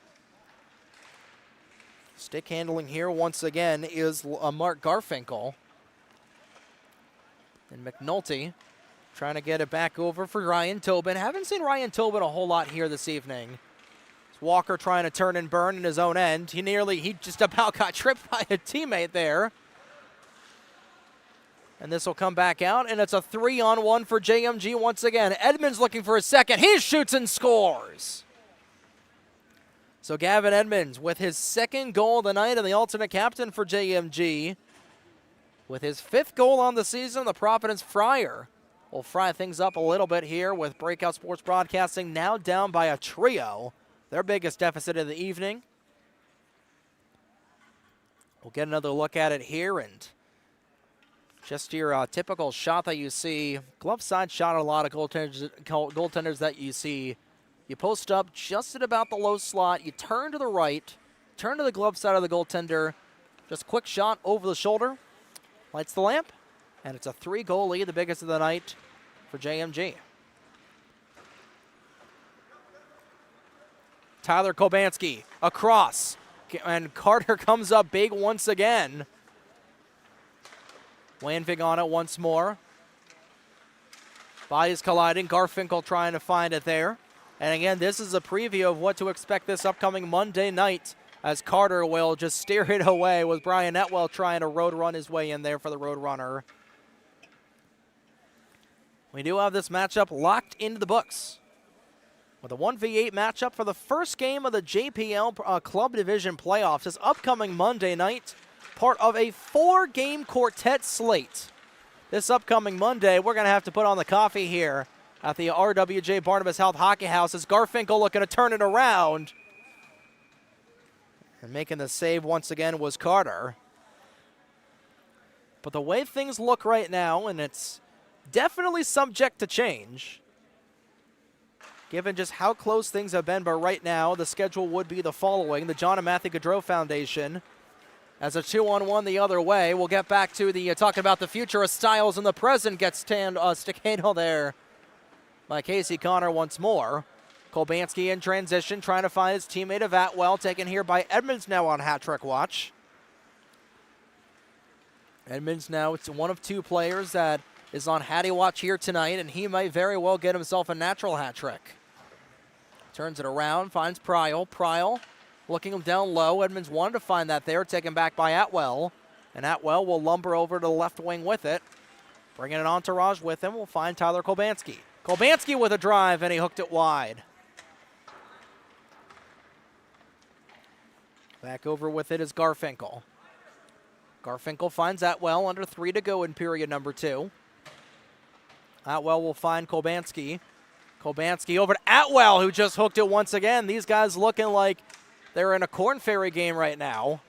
Stick handling here once again is Mark Garfinkel. And McNulty trying to get it back over for Ryan Tobin. Haven't seen Ryan Tobin a whole lot here this evening. Walker trying to turn and burn in his own end. He just about got tripped by a teammate there. And this will come back out, and it's a 3-on-1 for JMG once again. Edmonds looking for a second. He shoots and scores. So Gavin Edmonds with his second goal of the night and the alternate captain for JMG. With his 5th goal on the season, the Providence Friar will fry things up a little bit here with Breakout Sports Broadcasting now down by a trio. Their biggest deficit of the evening. We'll get another look at it here, and just your typical shot that you see. Glove side shot on a lot of goaltenders that you see. You post up just at about the low slot. You turn to the right, turn to the glove side of the goaltender. Just quick shot over the shoulder. Lights the lamp, and it's a 3-goal lead, the biggest of the night for JMG. Tyler Kobanski across, and Carter comes up big once again. Landvig on it once more. Bodies colliding, Garfinkel trying to find it there. And again, this is a preview of what to expect this upcoming Monday night as Carter will just steer it away with Brian Etwell trying to road run his way in there for the road runner. We do have this matchup locked into the books with a 1v8 matchup for the first game of the JPL Club Division playoffs this upcoming Monday night, part of a 4-game quartet slate. This upcoming Monday, we're going to have to put on the coffee here at the RWJ Barnabas Health Hockey House as Garfinkel looking to turn it around. And making the save once again was Carter. But the way things look right now, and it's definitely subject to change, given just how close things have been, but right now the schedule would be the following. The John and Matthew Gaudreau Foundation as a 2-on-1 the other way. We'll get back to the talking about the future of Styles in the present. Gets stick handle there by Casey Connor once more. Kolbanski in transition, trying to find his teammate of Atwell, taken here by Edmonds now on hat-trick watch. Edmonds now, it's one of 2 players that is on Hattie watch here tonight, and he might very well get himself a natural hat-trick. Turns it around, finds Pryal. Pryal looking him down low. Edmonds wanted to find that there, taken back by Atwell. And Atwell will lumber over to the left wing with it. Bringing an entourage with him, we'll find Tyler Kolbanski. Kolbanski with a drive, and he hooked it wide. Back over with it is Garfinkel. Garfinkel finds Atwell, under 3 to go in period number 2. Atwell will find Kolbanski. Kolbanski over to Atwell, who just hooked it once again. These guys looking like they're in a Corn Ferry game right now.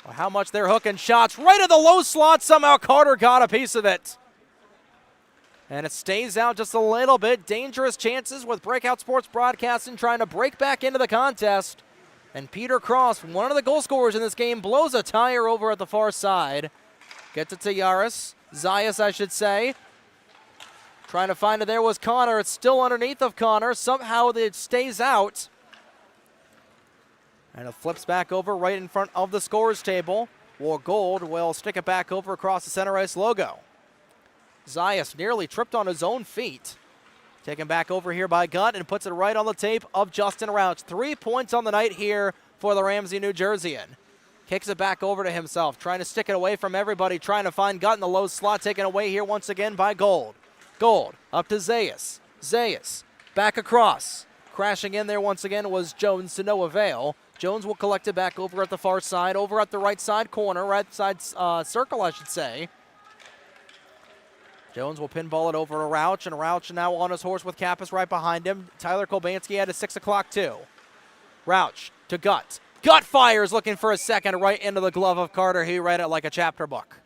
Well, how much they're hooking shots right at the low slot. Somehow Carter got a piece of it. And it stays out just a little bit. Dangerous chances with Breakout Sports Broadcasting trying to break back into the contest. And Peter Cross, one of the goal scorers in this game, blows a tire over at the far side. Gets it to Yaris. Zayas, I should say. Trying to find it there was Connor. It's still underneath of Connor. Somehow it stays out. And it flips back over right in front of the scorer's table. War Gold will stick it back over across the center ice logo. Zayas nearly tripped on his own feet. Taken back over here by Gutt and puts it right on the tape of Justin Rouch. 3 points on the night here for the Ramsey, New Jerseyan. Kicks it back over to himself, trying to stick it away from everybody, trying to find Gutt in the low slot, taken away here once again by Gold. Gold up to Zayas. Zayas back across. Crashing in there once again was Jones to no avail. Jones will collect it back over at the far side, over at the right side corner, right side circle, I should say. Jones will pinball it over to Rouch, and Rouch now on his horse with Kappas right behind him. Tyler Kolbanski at a 6 o'clock too. Rouch to Gutt. Gutt fires, looking for a second right into the glove of Carter. He read it like a chapter book.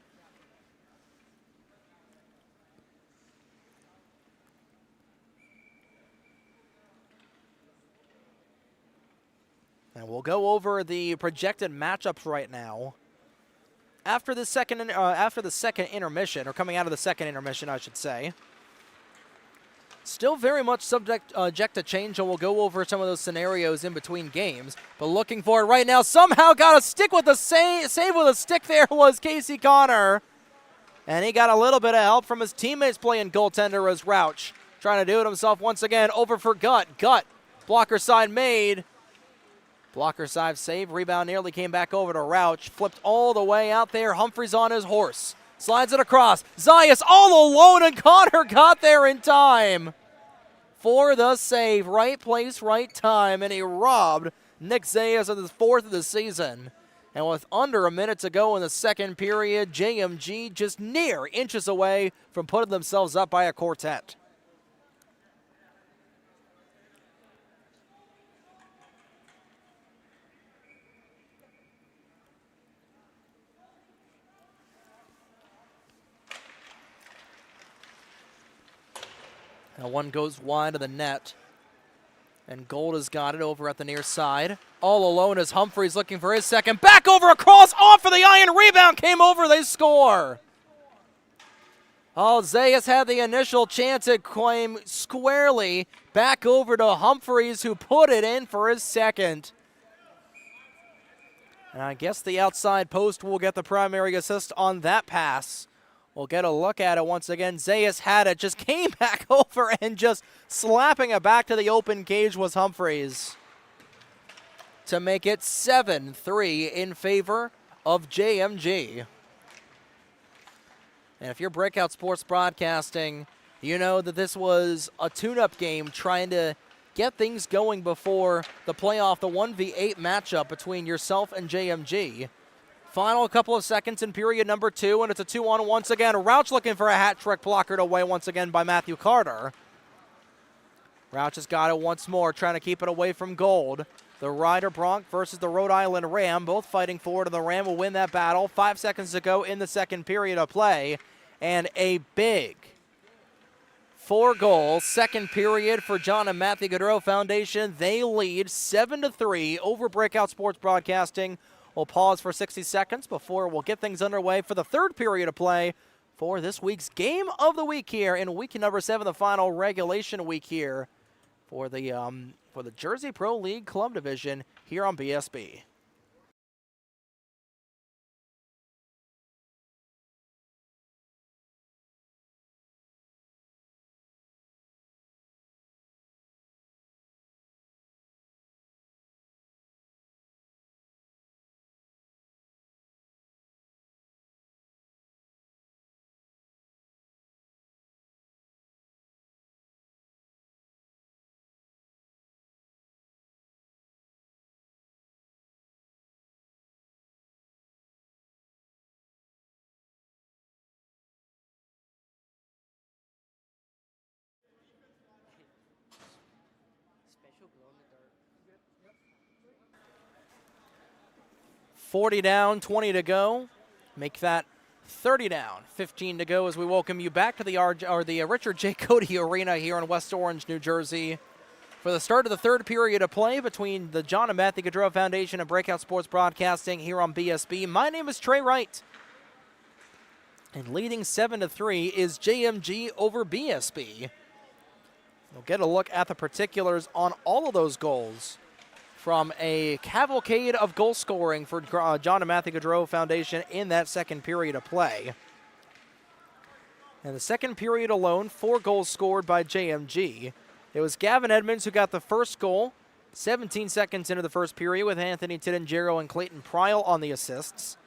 And we'll go over the projected matchups right now. After the second intermission, or coming out of the second intermission, I should say. Still very much subject to change, and we'll go over some of those scenarios in between games. But looking for it right now, somehow got a stick with the save with a stick there was Casey Connor. And he got a little bit of help from his teammates playing goaltender as Rauch. Trying to do it himself once again, over for Gut. Gut, blocker side made. Blocker side save, rebound nearly came back over to Rauch. Flipped all the way out there, Humphreys on his horse. Slides it across, Zayas all alone, and Connor got there in time for the save. Right place, right time, and he robbed Nick Zayas of the 4th of the season. And with under a minute to go in the second period, JMG just near inches away from putting themselves up by a quartet. Now one goes wide of the net. And Gold has got it over at the near side. All alone as Humphreys looking for his second. Back over across, off for the iron. Rebound came over, they score. Oh, Zayas had the initial chance at claim squarely. Back over to Humphreys, who put it in for his second. And I guess the outside post will get the primary assist on that pass. We'll get a look at it once again. Zayas had it, just came back over, and just slapping it back to the open cage was Humphreys to make it 7-3 in favor of JMG. And if you're Breakout Sports Broadcasting, you know that this was a tune-up game trying to get things going before the playoff, the 1v8 matchup between yourself and JMG. Final couple of seconds in period number 2, and it's a 2-on once again. Rauch looking for a hat trick, blockered away once again by Matthew Carter. Rauch has got it once more, trying to keep it away from Gold. The Ryder Bronc versus the Rhode Island Ram, both fighting for it, and the Ram will win that battle. 5 seconds to go in the second period of play, and a big 4-goal second period for John and Matthew Gaudreau Foundation. They lead 7-3 over Breakout Sports Broadcasting. We'll pause for 60 seconds before we'll get things underway for the third period of play for this week's game of the week here in week number 7, the final regulation week here for the Jersey Pro League Club Division here on BSB. $40 down, 20 to go. Make that 30 down, 15 to go as we welcome you back to the Richard J. Cody Arena here in West Orange, New Jersey, for the start of the third period of play between the John and Matthew Gaudreau Foundation and Breakout Sports Broadcasting here on BSB. My name is Trey Wright, and leading 7-3 is JMG over BSB. We'll get a look at the particulars on all of those goals from a cavalcade of goal scoring for John and Matthew Gaudreau Foundation in that second period of play. In the second period alone, 4 goals scored by JMG. It was Gavin Edmonds who got the first goal, 17 seconds into the first period, with Anthony Tidengero and Clayton Pryal on the assists.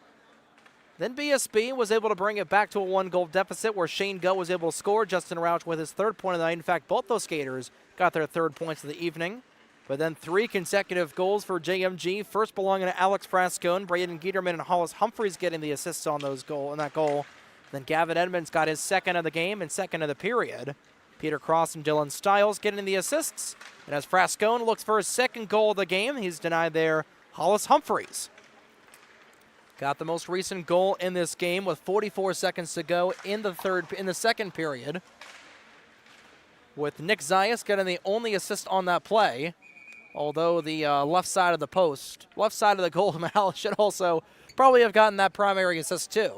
Then BSB was able to bring it back to a 1-goal deficit where Shane Gutt was able to score. Justin Rauch with his third point of the night. In fact, both those skaters got their third points of the evening. But then 3 consecutive goals for JMG, first belonging to Alex Frascone, Braden Giederman, and Hollis Humphreys getting the assists on that goal. Then Gavin Edmonds got his second of the game and second of the period. Peter Cross and Dylan Stiles getting the assists. And as Frascone looks for his second goal of the game, he's denied there Hollis Humphreys. Got the most recent goal in this game with 44 seconds to go in the second period, with Nick Zayas getting the only assist on that play, Although the left side of the post, left side of the goal, Mal should also probably have gotten that primary assist too.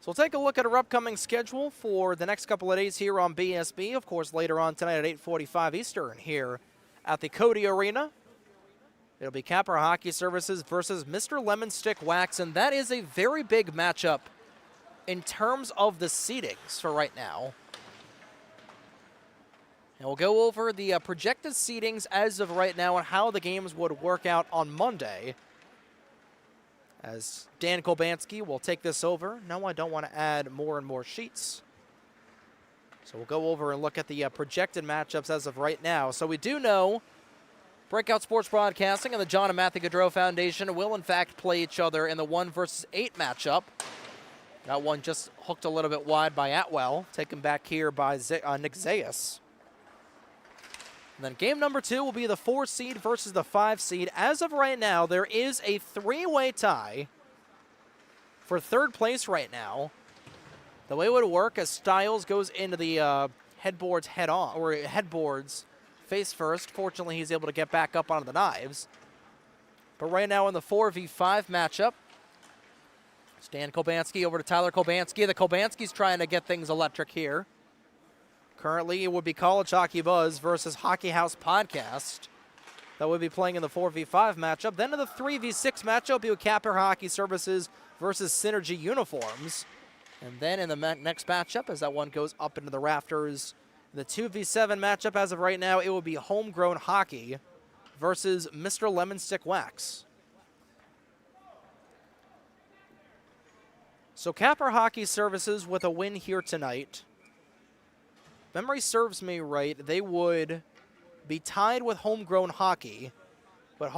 So we'll take a look at our upcoming schedule for the next couple of days here on BSB. Of course, later on tonight at 8:45 Eastern here at the Cody Arena. It'll be Capper Hockey Services versus Mr. Lemon Stick Wax, and that is a very big matchup in terms of the seedings for right now. And we'll go over the projected seedings as of right now and how the games would work out on Monday. As Dan Kolbansky will take this over. No, I don't want to add more and more sheets. So we'll go over and look at the projected matchups as of right now. So we do know Breakout Sports Broadcasting and the John Matthew Gaudreau Foundation will in fact play each other in the 1 versus 8 matchup. That one just hooked a little bit wide by Atwell, taken back here by Nick Zayas. And then game number 2 will be the 4 seed versus the 5 seed. As of right now, there is a 3-way tie for 3rd place right now. The way it would work as Styles goes into the headboards head-on, or headboards face first. Fortunately, he's able to get back up onto the knives. But right now in the 4v5 matchup, Stan Kolbansky over to Tyler Kolbansky. The Kolbansky's trying to get things electric here. Currently, it would be College Hockey Buzz versus Hockey House Podcast. That would be playing in the 4v5 matchup. Then in the 3v6 matchup, you have Capper Hockey Services versus Synergy Uniforms. And then in the next matchup, as that one goes up into the rafters, the 2v7 matchup as of right now, it will be Homegrown Hockey versus Mr. Lemon Stick Wax. So Capper Hockey Services with a win here tonight. Memory serves me right, they would be tied with Homegrown Hockey, but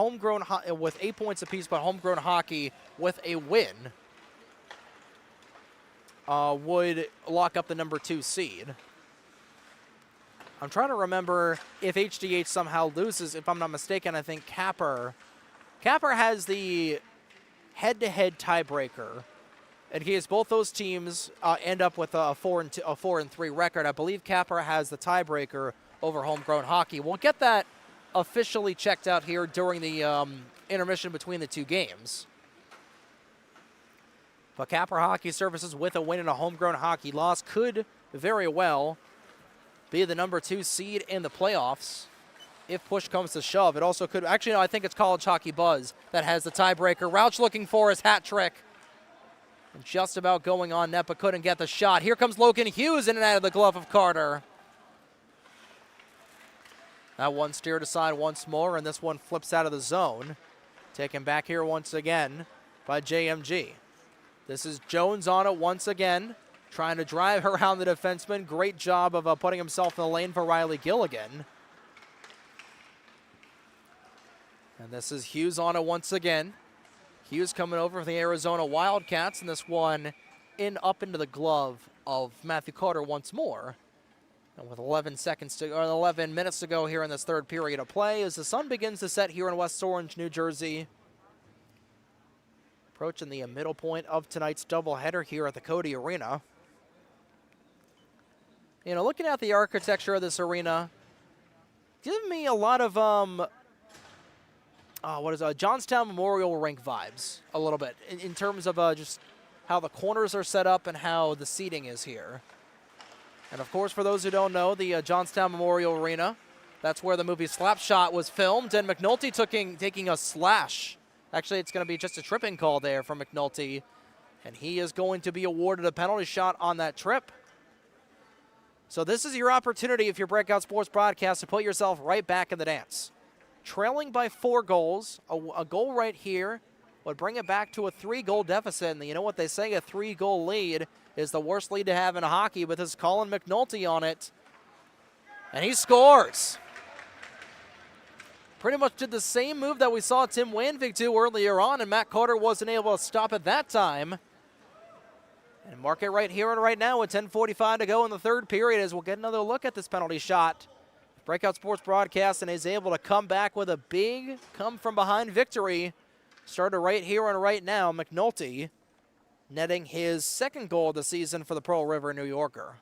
with 8 points apiece, but Homegrown Hockey with a win would lock up the number 2 seed. I'm trying to remember if HDH somehow loses. If I'm not mistaken, I think Capper has the head-to-head tiebreaker. In case both those teams end up with a 4-3 record, I believe Capper has the tiebreaker over Homegrown Hockey. We'll get that officially checked out here during the intermission between the 2 games. But Capper Hockey Services with a win and a Homegrown Hockey loss could very well be the number 2 seed in the playoffs if push comes to shove. It also could, actually no, I think it's College Hockey Buzz that has the tiebreaker. Rauch looking for his hat trick. And just about going on net, but couldn't get the shot. Here comes Logan Hughes in and out of the glove of Carter. That one steered aside once more, and this one flips out of the zone. Taken back here once again by JMG. This is Jones on it once again, trying to drive around the defenseman. Great job of putting himself in the lane for Riley Gilligan. And this is Hughes on it once again. Hughes coming over for the Arizona Wildcats, and this one up into the glove of Matthew Carter once more. And with 11 minutes to go here in this 3rd period of play, as the sun begins to set here in West Orange, New Jersey. Approaching the middle point of tonight's doubleheader here at the Cody Arena. You know, looking at the architecture of this arena, giving me a lot of Johnstown Memorial Rink vibes a little bit in terms of just how the corners are set up and how the seating is here. And of course, for those who don't know, the Johnstown Memorial Arena, that's where the movie Slapshot was filmed, and McNulty taking a slash. Actually, it's going to be just a tripping call there from McNulty, and he is going to be awarded a penalty shot on that trip. So this is your opportunity, if you're Breakout Sports Broadcast, to put yourself right back in the dance. Trailing by 4 goals, a goal right here would bring it back to a 3-goal deficit. And you know what they say, a 3-goal lead is the worst lead to have in hockey, with this Colin McNulty on it. And he scores. Pretty much did the same move that we saw Tim Wanvig do earlier on, and Matt Carter wasn't able to stop it that time. And mark it right here and right now with 10:45 to go in the 3rd period, as we'll get another look at this penalty shot. Breakout Sports Broadcasting is able to come back with a big come-from-behind victory. Started right here and right now, McNulty netting his second goal of the season for the Pearl River New Yorker.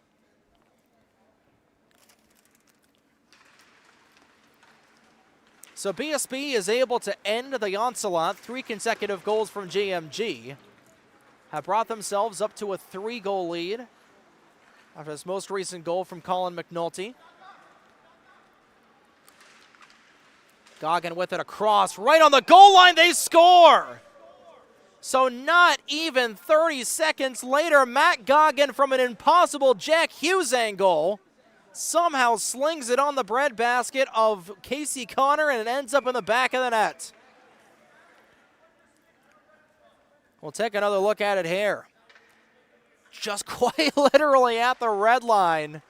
So BSB is able to end the onslaught. 3 consecutive goals from JMG have brought themselves up to a 3-goal lead after this most recent goal from Colin McNulty. Goggin with it across, right on the goal line, they score! So not even 30 seconds later, Matt Goggin from an impossible Jack Hughes angle somehow slings it on the breadbasket of Casey Connor, and it ends up in the back of the net. We'll take another look at it here. Just quite literally at the red line.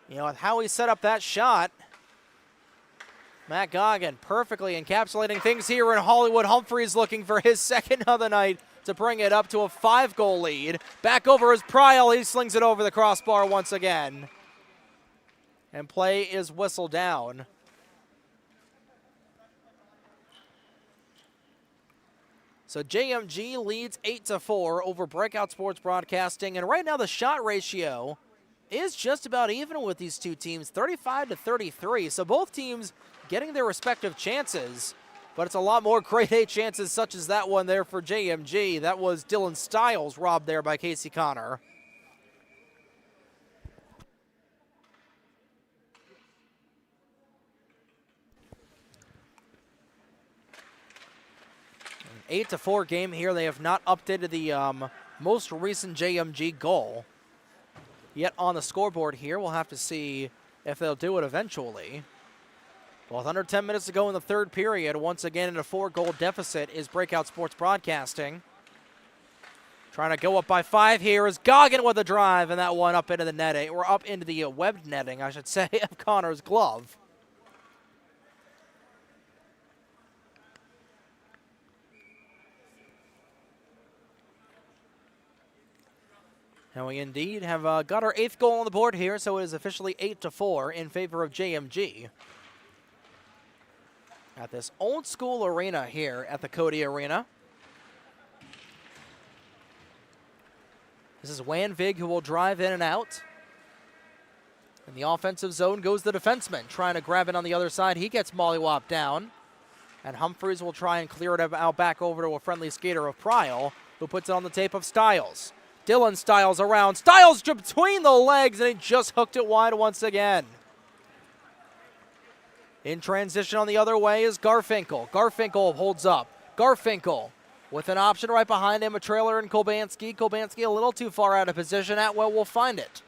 You know, with how he set up that shot, Matt Goggin perfectly encapsulating things here in Hollywood. Humphreys looking for his second of the night to bring it up to a 5-goal lead. Back over is Pryal. He slings it over the crossbar once again. And play is whistled down. So JMG leads 8-4 over Breakout Sports Broadcasting. And right now the shot ratio is just about even with these two teams, 35-33. So both teams getting their respective chances. But it's a lot more grade A chances such as that one there for JMG. That was Dylan Stiles robbed there by Casey Connor. An 8-4 game here. They have not updated the most recent JMG goal yet on the scoreboard here. We'll have to see if they'll do it eventually. Well, with under 10 minutes to go in the third period, once again in a 4-goal deficit is Breakout Sports Broadcasting. Trying to go up by 5 here is Goggin with a drive, and that one up into the netting, or up into the webbed netting, I should say, of Connor's glove. And we indeed have got our 8th goal on the board here, so it is officially 8-4 in favor of JMG. At this old school arena here at the Cody Arena. This is Wanvig who will drive in and out. In the offensive zone goes the defenseman, trying to grab it on the other side. He gets mollywopped down. And Humphreys will try and clear it out back over to a friendly skater of Pryal, who puts it on the tape of Stiles. Dylan Stiles around. Stiles between the legs, and he just hooked it wide once again. In transition on the other way is Garfinkel. Garfinkel holds up. Garfinkel with an option right behind him, a trailer in Kolbanski. Kolbanski a little too far out of position. Atwell will find it.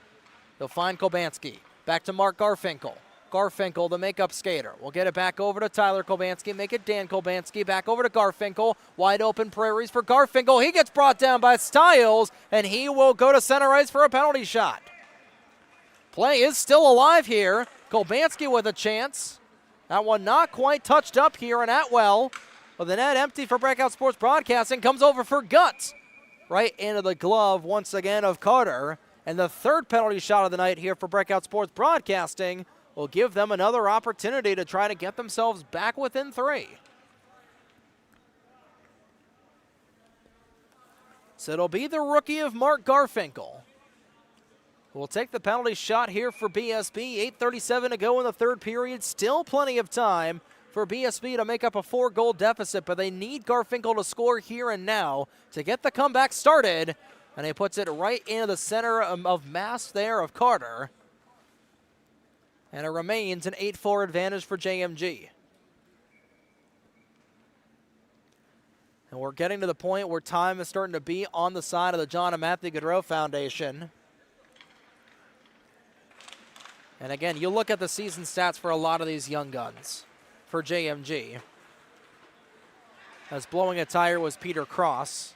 He'll find Kolbanski. Back to Mark Garfinkel. Garfinkel, the makeup skater. We'll get it back over to Tyler Kolbanski. Make it Dan Kolbanski. Back over to Garfinkel. Wide open prairies for Garfinkel. He gets brought down by Stiles, and he will go to center ice for a penalty shot. Play is still alive here. Kolbanski with a chance. That one not quite touched up here, and Atwell, with the net empty for Breakout Sports Broadcasting, comes over for Guts. Right into the glove once again of Carter. And the third penalty shot of the night here for Breakout Sports Broadcasting will give them another opportunity to try to get themselves back within 3. So it'll be the rookie of Mark Garfinkel. We'll take the penalty shot here for BSB. 8:37 to go in the third period. Still plenty of time for BSB to make up a 4-goal deficit, but they need Garfinkel to score here and now to get the comeback started. And he puts it right into the center of mass there of Carter. And it remains an 8-4 advantage for JMG. And we're getting to the point where time is starting to be on the side of the John Matthew Gaudreau Foundation. And again, you look at the season stats for a lot of these young guns for JMG. As blowing a tire was Peter Cross.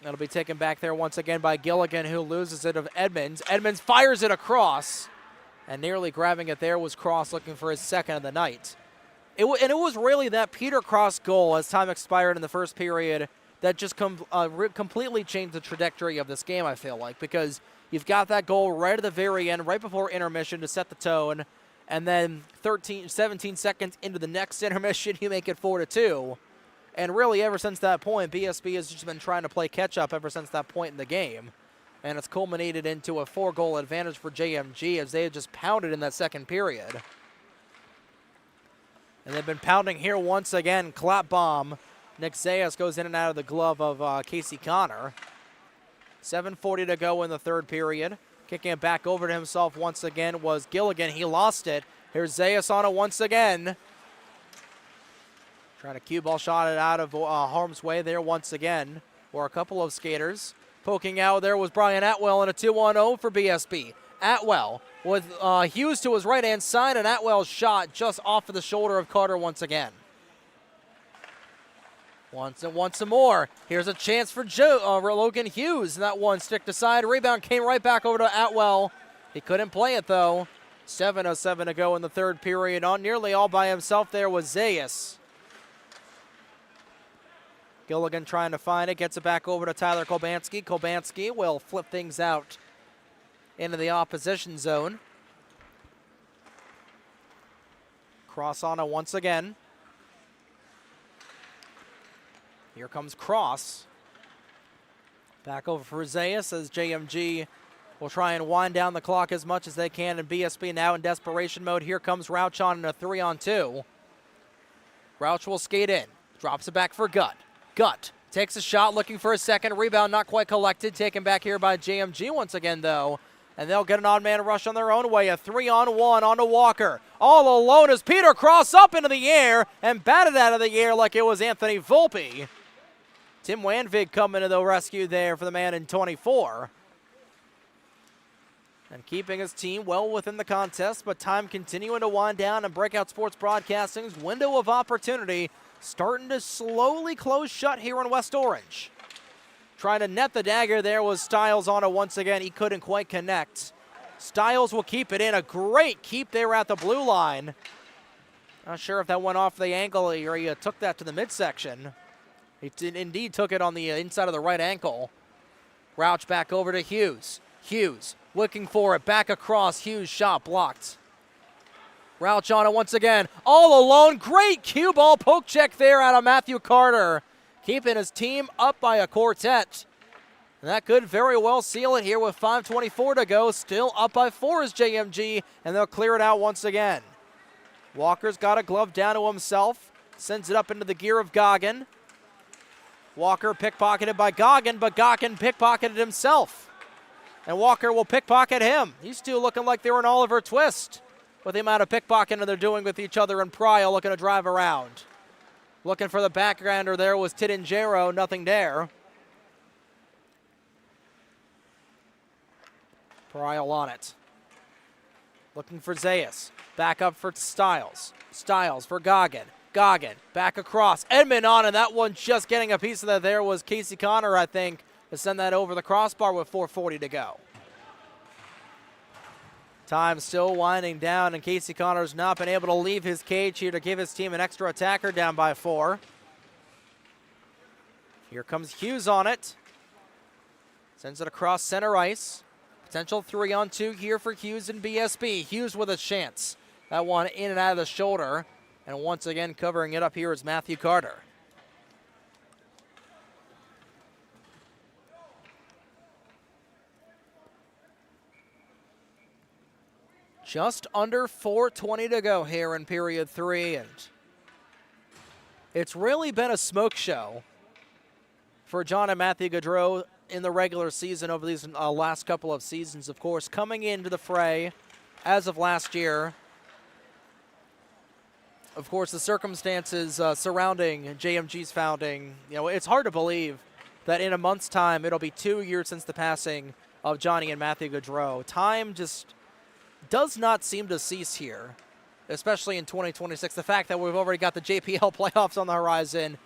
That'll be taken back there once again by Gilligan, who loses it of Edmonds. Edmonds fires it across, and nearly grabbing it there was Cross looking for his second of the night. And it was really that Peter Cross goal as time expired in the first period that just completely changed the trajectory of this game, I feel like, because you've got that goal right at the very end, right before intermission to set the tone, and then 17 seconds into the next intermission, you make it 4-2. And really, ever since that point, BSB has just been trying to play catch-up ever since that point in the game. And it's culminated into a 4-goal advantage for JMG as they had just pounded in that second period. And they've been pounding here once again. Clap bomb. Nick Zayas goes in and out of the glove of Casey Connor. 7:40 to go in the third period. Kicking it back over to himself once again was Gilligan. He lost it. Here's Zayas on it once again. Trying to cue ball shot it out of harm's way there once again. Or a couple of skaters. Poking out there was Brian Atwell and a 2-1-0 for BSB. Atwell with Hughes to his right-hand side, and Atwell's shot just off of the shoulder of Carter once again. Once some more. Here's a chance for Logan Hughes. And that one sticked aside. Rebound came right back over to Atwell. He couldn't play it, though. 7:07 to go in the third period. On nearly all by himself there was Zayas. Gilligan trying to find it. Gets it back over to Tyler Kolbansky. Kolbansky will flip things out into the opposition zone. Cross on it once again. Here comes Cross. Back over for Zayas as JMG will try and wind down the clock as much as they can, and BSB now in desperation mode. Here comes Rouch on in a 3-on-2. Rouch will skate in. Drops it back for Gutt. Gutt takes a shot, looking for a second. Rebound not quite collected. Taken back here by JMG once again, though. And they'll get an odd man rush on their own way. A 3-on-1 onto Walker. All alone as Peter Cross up into the air and batted out of the air like it was Anthony Volpe. Tim Wanvig coming to the rescue there for the man in 24. And keeping his team well within the contest, but time continuing to wind down, and Breakout Sports Broadcasting's window of opportunity starting to slowly close shut here in West Orange. Trying to net the dagger there was Stiles on it once again. He couldn't quite connect. Stiles will keep it in. A great keep there at the blue line. Not sure if that went off the ankle or he took that to the midsection. He indeed took it on the inside of the right ankle. Rouch back over to Hughes. Hughes looking for it. Back across. Hughes shot blocked. Rouch on it once again. All alone. Great cue ball poke check there out of Matthew Carter. Keeping his team up by a quartet. And that could very well seal it here with 5:24 to go. Still up by 4 is JMG, and they'll clear it out once again. Walker's got a glove down to himself. Sends it up into the gear of Goggin. Walker pickpocketed by Goggin, but Goggin pickpocketed himself. And Walker will pickpocket him. These two looking like they were an Oliver Twist with the amount of pickpocketing they're doing with each other, and Pryor looking to drive around. Looking for the backgrounder there was Tidingero, nothing there. Pryor on it. Looking for Zayas. Back up for Stiles. Stiles for Goggin. Goggin back across. Edmond on, and that one just getting a piece of that there was Casey Connor, I think, to send that over the crossbar with 4:40 to go. Time still winding down, and Casey Connor's not been able to leave his cage here to give his team an extra attacker down by 4. Here comes Hughes on it. Sends it across center ice. Potential 3-on-2 here for Hughes and BSB. Hughes with a chance. That one in and out of the shoulder. And once again covering it up here is Matthew Carter. Just under 4:20 to go here in period 3, and it's really been a smoke show for John and Matthew Gaudreau in the regular season over these last couple of seasons. Of course, coming into the fray as of last year, of course, the circumstances surrounding JMG's founding, it's hard to believe that in a month's time it'll be 2 years since the passing of Johnny and Matthew Gaudreau. Time just does not seem to cease here, especially in 2026. The fact that we've already got the JPL playoffs on the horizon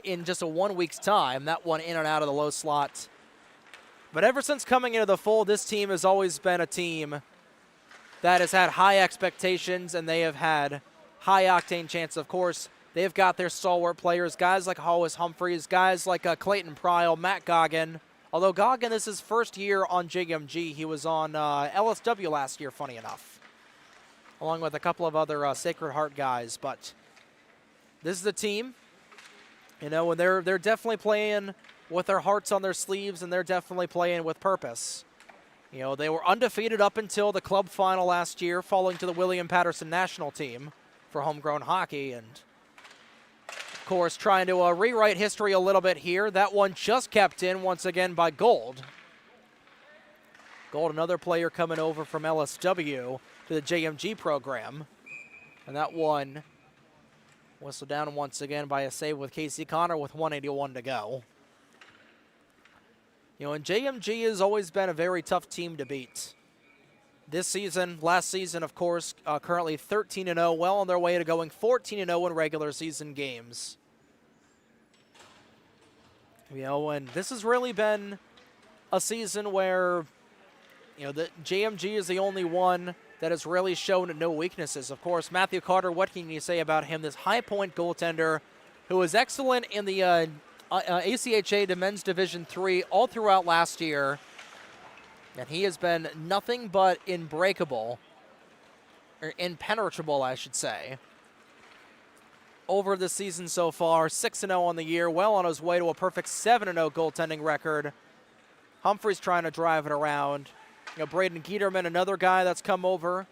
in just a 1 week's time, that one in and out of the low slot. But ever since coming into the fold, this team has always been a team that has had high expectations, and they have had high-octane chance. Of course, they've got their stalwart players, guys like Hollis Humphreys, guys like Clayton Pryle, Matt Goggin. Although Goggin, this is his first year on JMG. He was on LSW last year, funny enough, along with a couple of other Sacred Heart guys. But this is the team You know, and they're definitely playing with their hearts on their sleeves, and they're definitely playing with purpose. You know, they were undefeated up until the club final last year, falling to the William Patterson national team for homegrown hockey, and of course trying to rewrite history a little bit here. That one just kept in once again by Gold. Gold, another player coming over from LSW to the JMG program, and that one whistled down once again by a save with Casey Connor with 181 to go. You know, and JMG has always been a very tough team to beat. This season, last season, of course, currently 13-0, well on their way to going 14-0 in regular season games. You know, and this has really been a season where, you know, the JMG is the only one that has really shown no weaknesses. Of course, Matthew Carter, what can you say about him? This high-point goaltender who was excellent in the ACHA to Men's Division III all throughout last year. And he has been nothing but unbreakable, or impenetrable, I should say, over the season so far. 6-0 on the year, well on his way to a perfect 7-0 goaltending record. Humphrey's trying to drive it around. You know, Braden Giederman, another guy that's come over,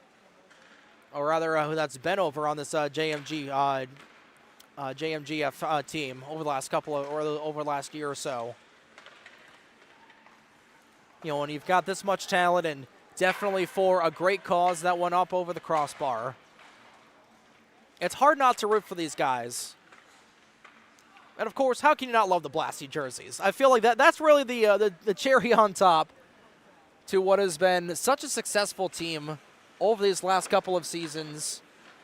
or rather who that's been over on this JMGF team over the last over the last year or so. You know, and you've got this much talent, and definitely for a great cause that went up over the crossbar. It's hard not to root for these guys. And of course, how can you not love the Blasty jerseys? I feel like that's really the cherry on top to what has been such a successful team over these last couple of seasons,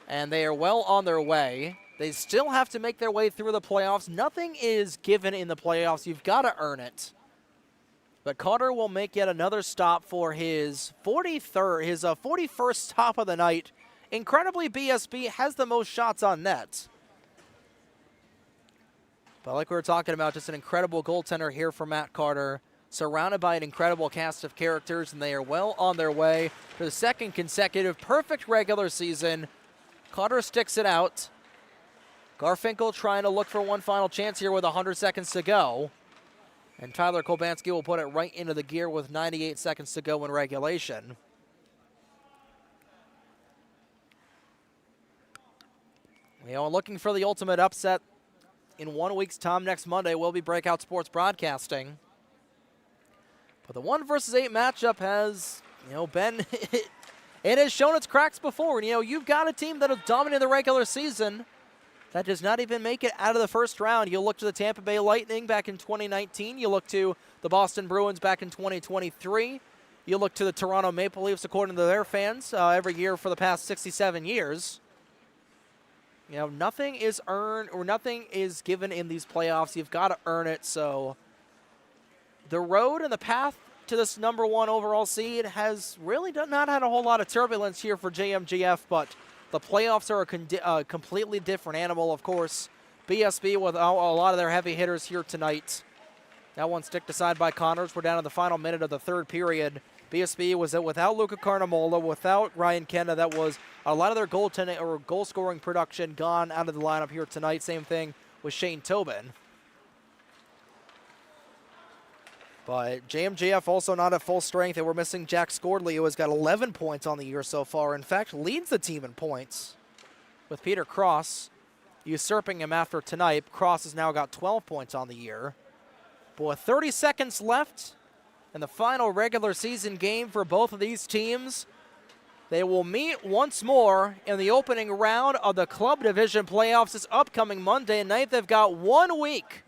and they are well on their way. They still have to make their way through the playoffs. Nothing is given in the playoffs. You've got to earn it. But Carter will make yet another stop for his 41st stop of the night. Incredibly, BSB has the most shots on net. But like we were talking about, just an incredible goaltender here for Matt Carter, surrounded by an incredible cast of characters, and they are well on their way to the second consecutive perfect regular season. Carter sticks it out. Garfinkel trying to look for one final chance here with 100 seconds to go. And Tyler Kolbansky will put it right into the gear with 98 seconds to go in regulation. You know, looking for the ultimate upset in 1 week's time next Monday will be Breakout Sports Broadcasting. But the 1-versus-8 matchup has, you know, been, it has shown its cracks before. And, you know, you've got a team that has dominated the regular season that does not even make it out of the first round. You look to the Tampa Bay Lightning back in 2019. You look to the Boston Bruins back in 2023. You look to the Toronto Maple Leafs, according to their fans, every year for the past 67 years. You know, nothing is earned or nothing is given in these playoffs. You've got to earn it. So the road and the path to this #1 overall seed has really not had a whole lot of turbulence here for JMGF, but the playoffs are a completely different animal, of course. BSB with a lot of their heavy hitters here tonight. That one sticked aside by Connors. We're down to the final minute of the third period. BSB was without Luca Carnamola, without Ryan Kenna. That was a lot of their goaltending or goal-scoring production gone out of the lineup here tonight. Same thing with Shane Tobin. But JMGF also not at full strength, and we're missing Jack Scordley, who has got 11 points on the year so far. In fact, leads the team in points, with Peter Cross usurping him after tonight. Cross has now got 12 points on the year. But with 30 seconds left in the final regular season game for both of these teams, they will meet once more in the opening round of the Club Division playoffs this upcoming Monday night. They've got 1 week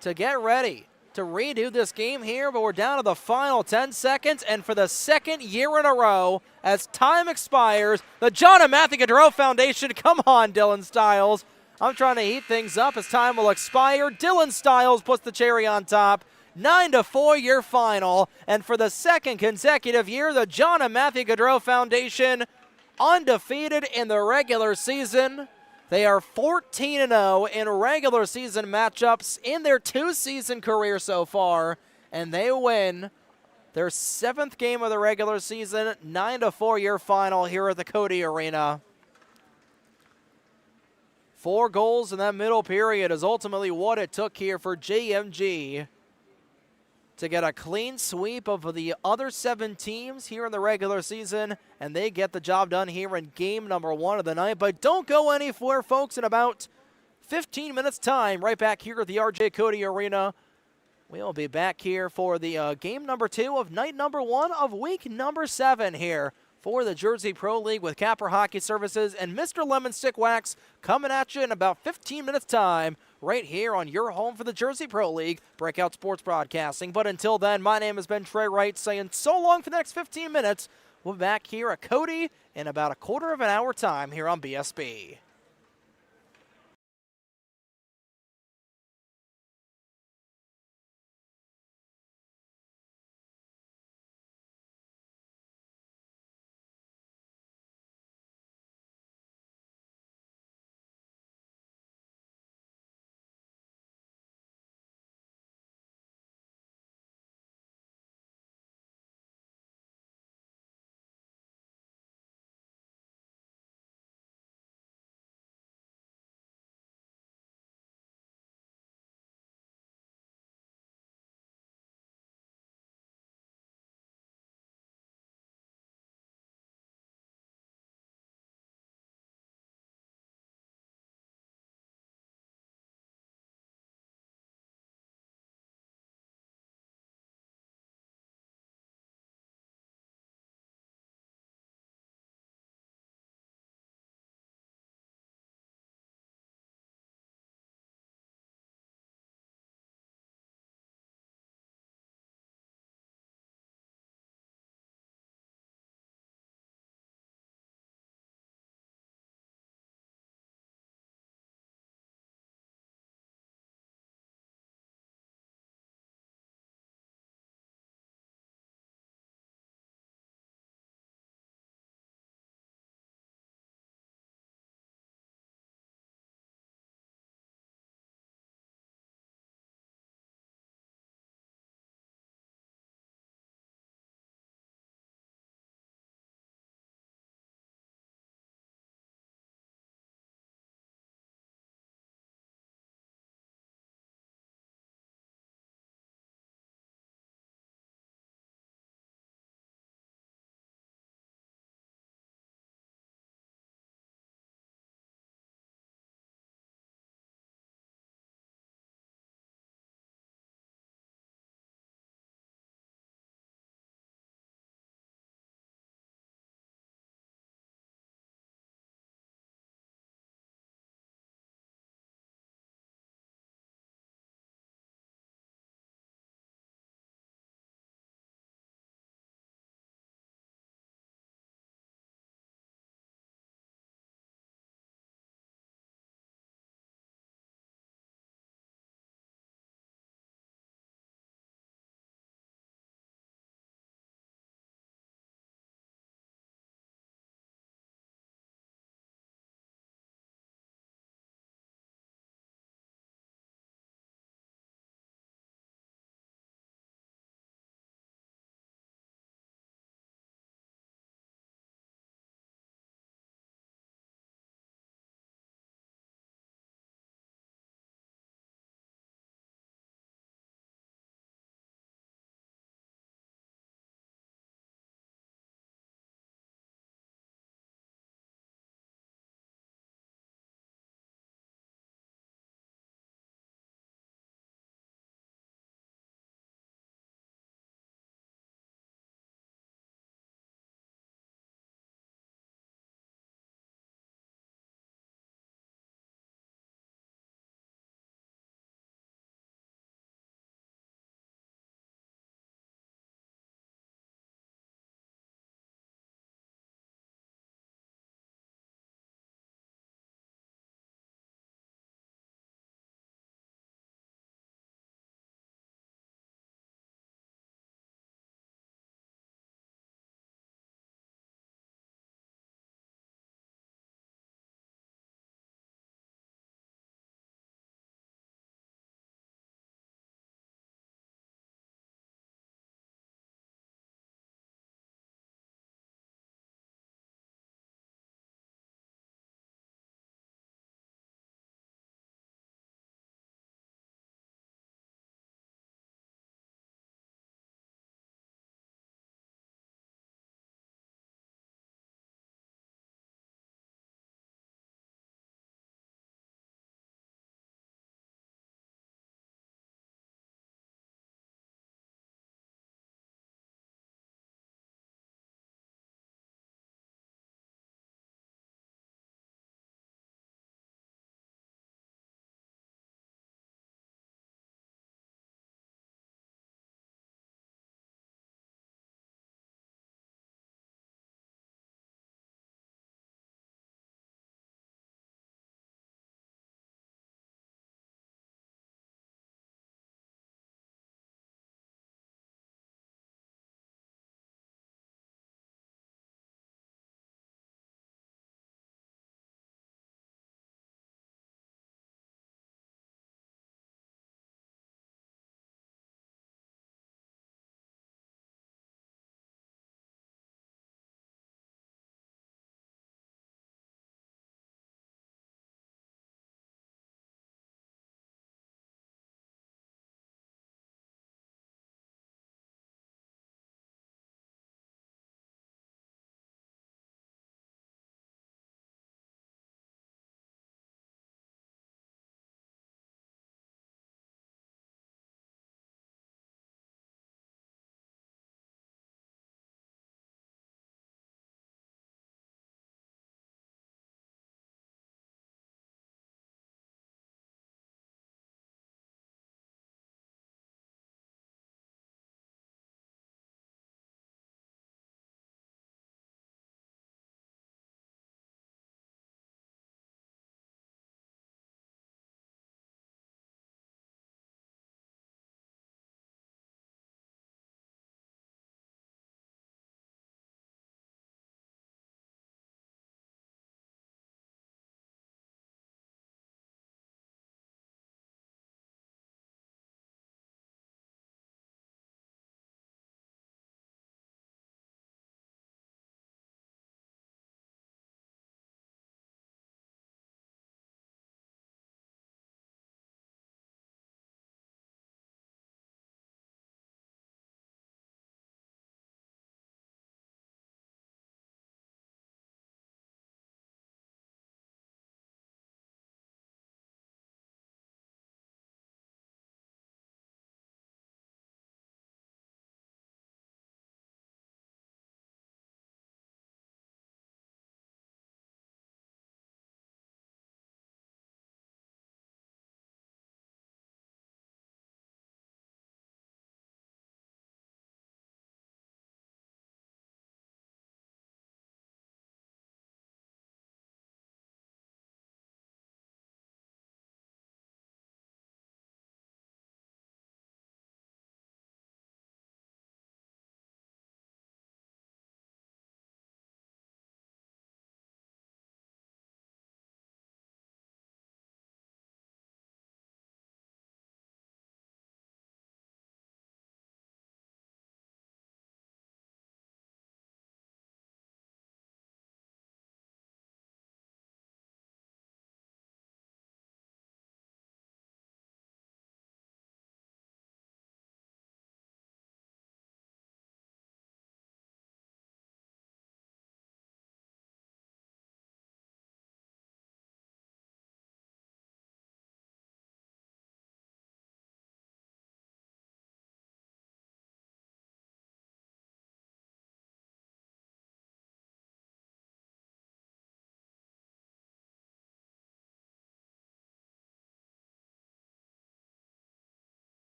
to get ready to redo this game here, but we're down to the final 10 seconds, and for the second year in a row, as time expires, the John Matthew Gaudreau Foundation, come on, Dylan Stiles. I'm trying to heat things up as time will expire. Dylan Stiles puts the cherry on top. 9-4 your final, and for the second consecutive year, the John Matthew Gaudreau Foundation undefeated in the regular season. They are 14-0 in regular season matchups in their 2-season career so far, and they win their 7th game of the regular season, 9-4 your final here at the Cody Arena. 4 goals in that middle period is ultimately what it took here for JMG to get a clean sweep of the other 7 teams here in the regular season, and they get the job done here in game number 1 of the night. But don't go anywhere, folks. In about 15 minutes time, right back here at the RJ Cody Arena, we'll be back here for the game number 2 of night number 1 of week number 7 here for the Jersey Pro League with Capper Hockey Services and Mr. Lemon Stick Wax coming at you in about 15 minutes time right here on your home for the Jersey Pro League, Breakout Sports Broadcasting. But until then, my name has been Trey Wright saying so long for the next 15 minutes. We'll be back here at Cody in about a quarter of an hour time here on BSB.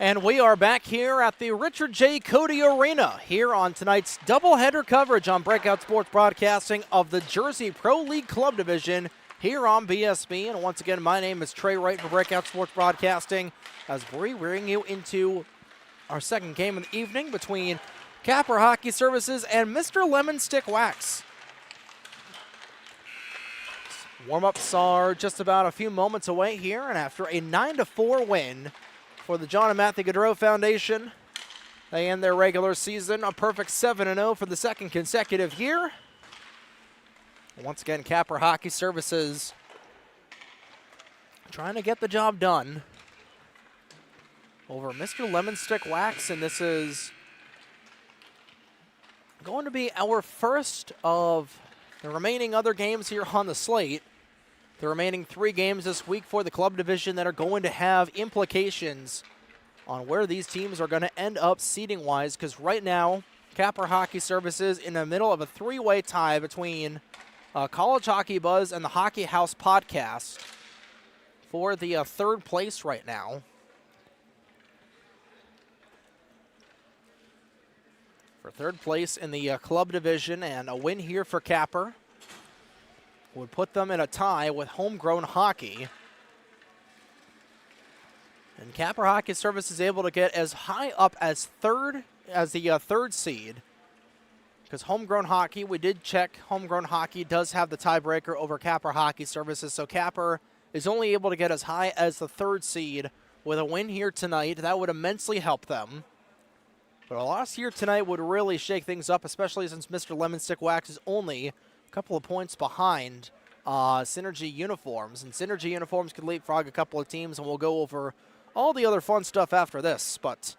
And we are back here at the Richard J. Cody Arena here on tonight's doubleheader coverage on Breakout Sports Broadcasting of the Jersey Pro League Club Division here on BSB. And once again, my name is Trey Wright for Breakout Sports Broadcasting as we bring you into our second game of the evening between Capper Hockey Services and Mr. Lemon Stick Wax. Warm-ups are just about a few moments away here, and after a 9-4 win for the John Matthew Gaudreau Foundation, they end their regular season a perfect 7-0 for the second consecutive year. Once again, Capper Hockey Services trying to get the job done over Mr. Lemon Stick Wax, and this is going to be our first of the remaining other games here on the slate. The remaining 3 games this week for the club division that are going to have implications on where these teams are going to end up seeding-wise, because right now, Capper Hockey Services in the middle of a 3-way tie between College Hockey Buzz and the Hockey House Podcast for the third place right now. For third place in the club division, and a win here for Capper would put them in a tie with Homegrown Hockey. And Capper Hockey Service is able to get as high up as the third seed. Because Homegrown Hockey, we did check, Homegrown Hockey does have the tiebreaker over Capper Hockey Services. So Capper is only able to get as high as the third seed with a win here tonight. That would immensely help them. But a loss here tonight would really shake things up, especially since Mr. Lemon Stick Wax is only couple of points behind Synergy Uniforms, and Synergy Uniforms could leapfrog a couple of teams, and we'll go over all the other fun stuff after this. But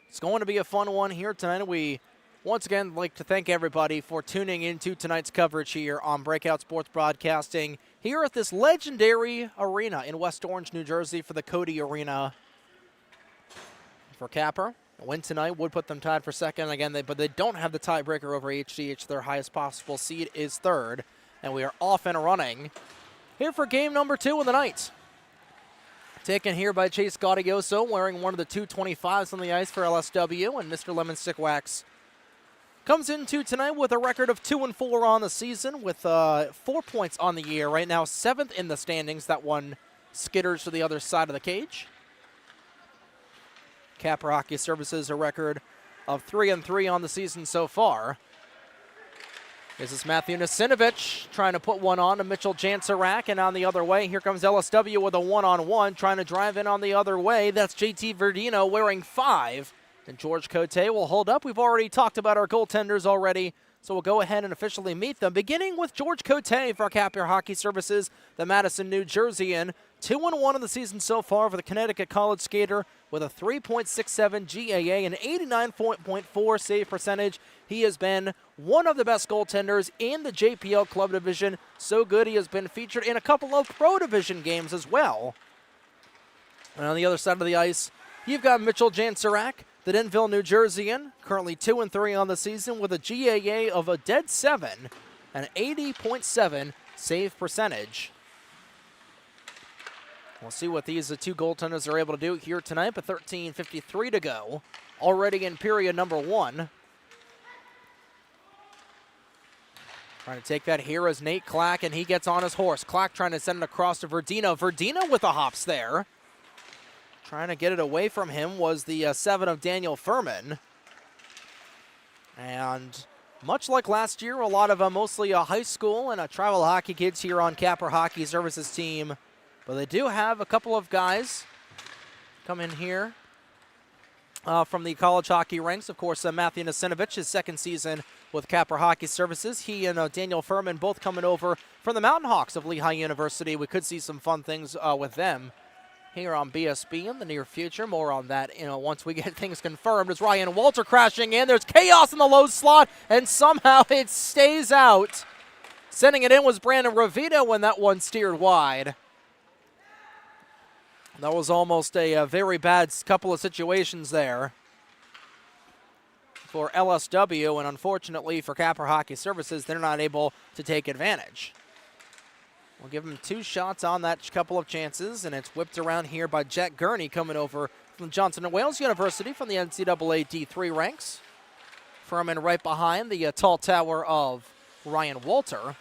it's going to be a fun one here tonight. We once again like to thank everybody for tuning into tonight's coverage here on Breakout Sports Broadcasting here at this legendary arena in West Orange, New Jersey for the Cody Arena. For Capper, a win tonight would put them tied for second again, but they don't have the tiebreaker over HDH. Their highest possible seed is third, and we are off and running here for game number 2 of the night. Taken here by Chase Gaudioso, wearing one of the 225s on the ice for LSW, and Mr. Lemon Stick Wax comes into tonight with a record of 2-4 on the season, with 4 points on the year. Right now, 7th in the standings. That one skitters to the other side of the cage. Capper Hockey Services a record of 3-3 on the season so far. This is Matthew Nasinovich trying to put one on to Mitchell Jansarak, and on the other way, here comes LSW with a one-on-one, trying to drive in on the other way. That's JT Verdino wearing 5, and George Cote will hold up. We've already talked about our goaltenders already, so we'll go ahead and officially meet them, beginning with George Cote for Capper Hockey Services, the Madison, New Jerseyan. 2-1 in the season so far for the Connecticut College skater with a 3.67 GAA and 89.4 save percentage. He has been one of the best goaltenders in the JPL club division. So good he has been featured in a couple of pro division games as well. And on the other side of the ice, you've got Mitchell Jansarak, the Denville, New Jerseyan, currently 2-3 on the season with a GAA of a dead 7 and 80.7 save percentage. We'll see what these 2 goaltenders are able to do here tonight, but 13:53 to go. Already in period number 1. Trying to take that here is Nate Clack, and he gets on his horse. Clack trying to send it across to Verdino. Verdino with the hops there. Trying to get it away from him was the 7 of Daniel Furman. And much like last year, a lot of mostly high school and travel hockey kids here on Capper Hockey Services team. But they do have a couple of guys come in here from the college hockey ranks. Of course, Matthew Nasinovich, his second season with Capper Hockey Services. He and Daniel Furman both coming over from the Mountain Hawks of Lehigh University. We could see some fun things with them here on BSB in the near future. More on that, once we get things confirmed. As Ryan Walter crashing in, there's chaos in the low slot, and somehow it stays out. Sending it in was Brandon Ravito when that one steered wide. That was almost a very bad couple of situations there for LSW, and unfortunately for Capper Hockey Services, they're not able to take advantage. We'll give him 2 shots on that couple of chances, and it's whipped around here by Jack Gurney coming over from Johnson & Wales University from the NCAA D3 ranks. Furman right behind the tall tower of Ryan Walter.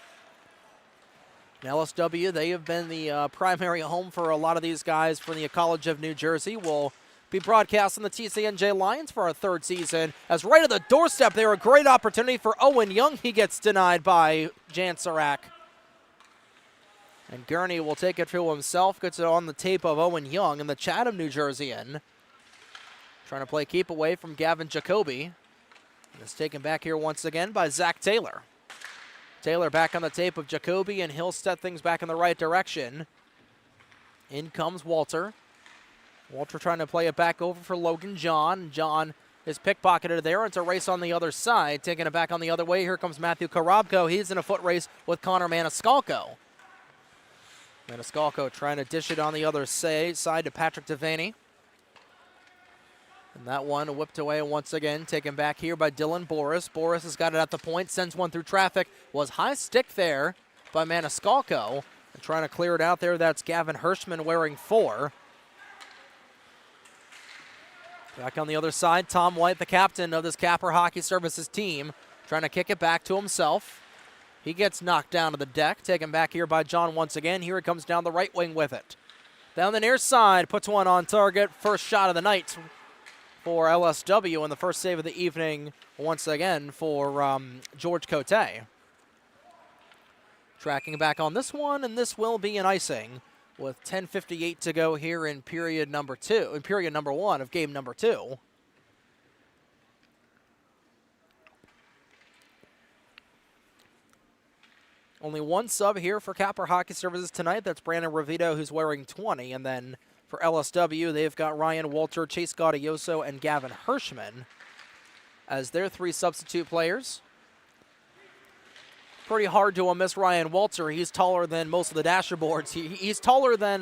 And LSW, they have been the primary home for a lot of these guys from the College of New Jersey. We'll be broadcasting the TCNJ Lions for our 3rd season. As right at the doorstep there, a great opportunity for Owen Young. He gets denied by Jansarak. And Gurney will take it to himself, gets it on the tape of Owen Young and the Chatham, New Jerseyan. Trying to play keep away from Gavin Jacoby. And it's taken back here once again by Zach Taylor. Taylor back on the tape of Jacoby, and he'll set things back in the right direction. In comes Walter. Walter trying to play it back over for Logan John. John is pickpocketed there. It's a race on the other side. Taking it back on the other way. Here comes Matthew Karabko. He's in a foot race with Connor Maniscalco. Maniscalco trying to dish it on the other side to Patrick Devaney. And that one whipped away once again, taken back here by Dylan Boris. Boris has got it at the point, sends one through traffic. Was high stick there by Maniscalco. And trying to clear it out there, that's Gavin Hirschman wearing 4. Back on the other side, Tom White, the captain of this Capper Hockey Services team, trying to kick it back to himself. He gets knocked down to the deck, taken back here by John once again. Here it comes down the right wing with it. Down the near side, puts one on target. First shot of the night for LSW, and the first save of the evening once again for George Cote. Tracking back on this one, and this will be an icing with 10:58 to go here in period number 1 of game number 2. Only one sub here for Capper Hockey Services tonight. That's Brandon Ravito, who's wearing 20. And then for LSW, they've got Ryan Walter, Chase Gaudioso, and Gavin Hirschman as their 3 substitute players. Pretty hard to miss Ryan Walter. He's taller than most of the dasher boards. He's taller than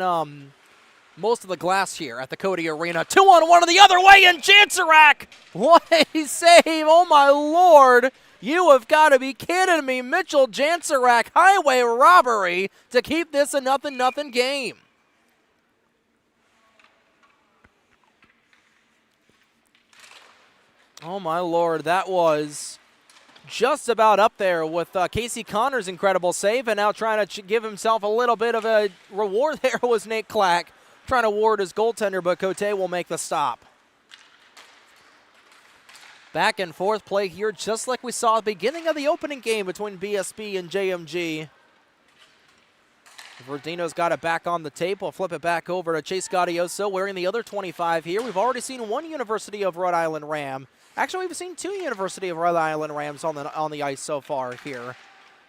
most of the glass here at the Cody Arena. 2-on-1 to the other way, and Jansarak! What a save! Oh, my Lord! You have got to be kidding me. Mitchell Jansarak, highway robbery to keep this a 0-0 game. Oh, my Lord, that was just about up there with Casey Connor's incredible save, and now trying to give himself a little bit of a reward there was Nate Clack, trying to ward his goaltender, but Cote will make the stop. Back and forth play here, just like we saw at the beginning of the opening game between BSB and JMG. Verdino's got it back on the tape. We'll flip it back over to Chase Gaudioso wearing the other 25 here. We've already seen 1 University of Rhode Island Ram. Actually, we've seen 2 University of Rhode Island Rams on the ice so far here.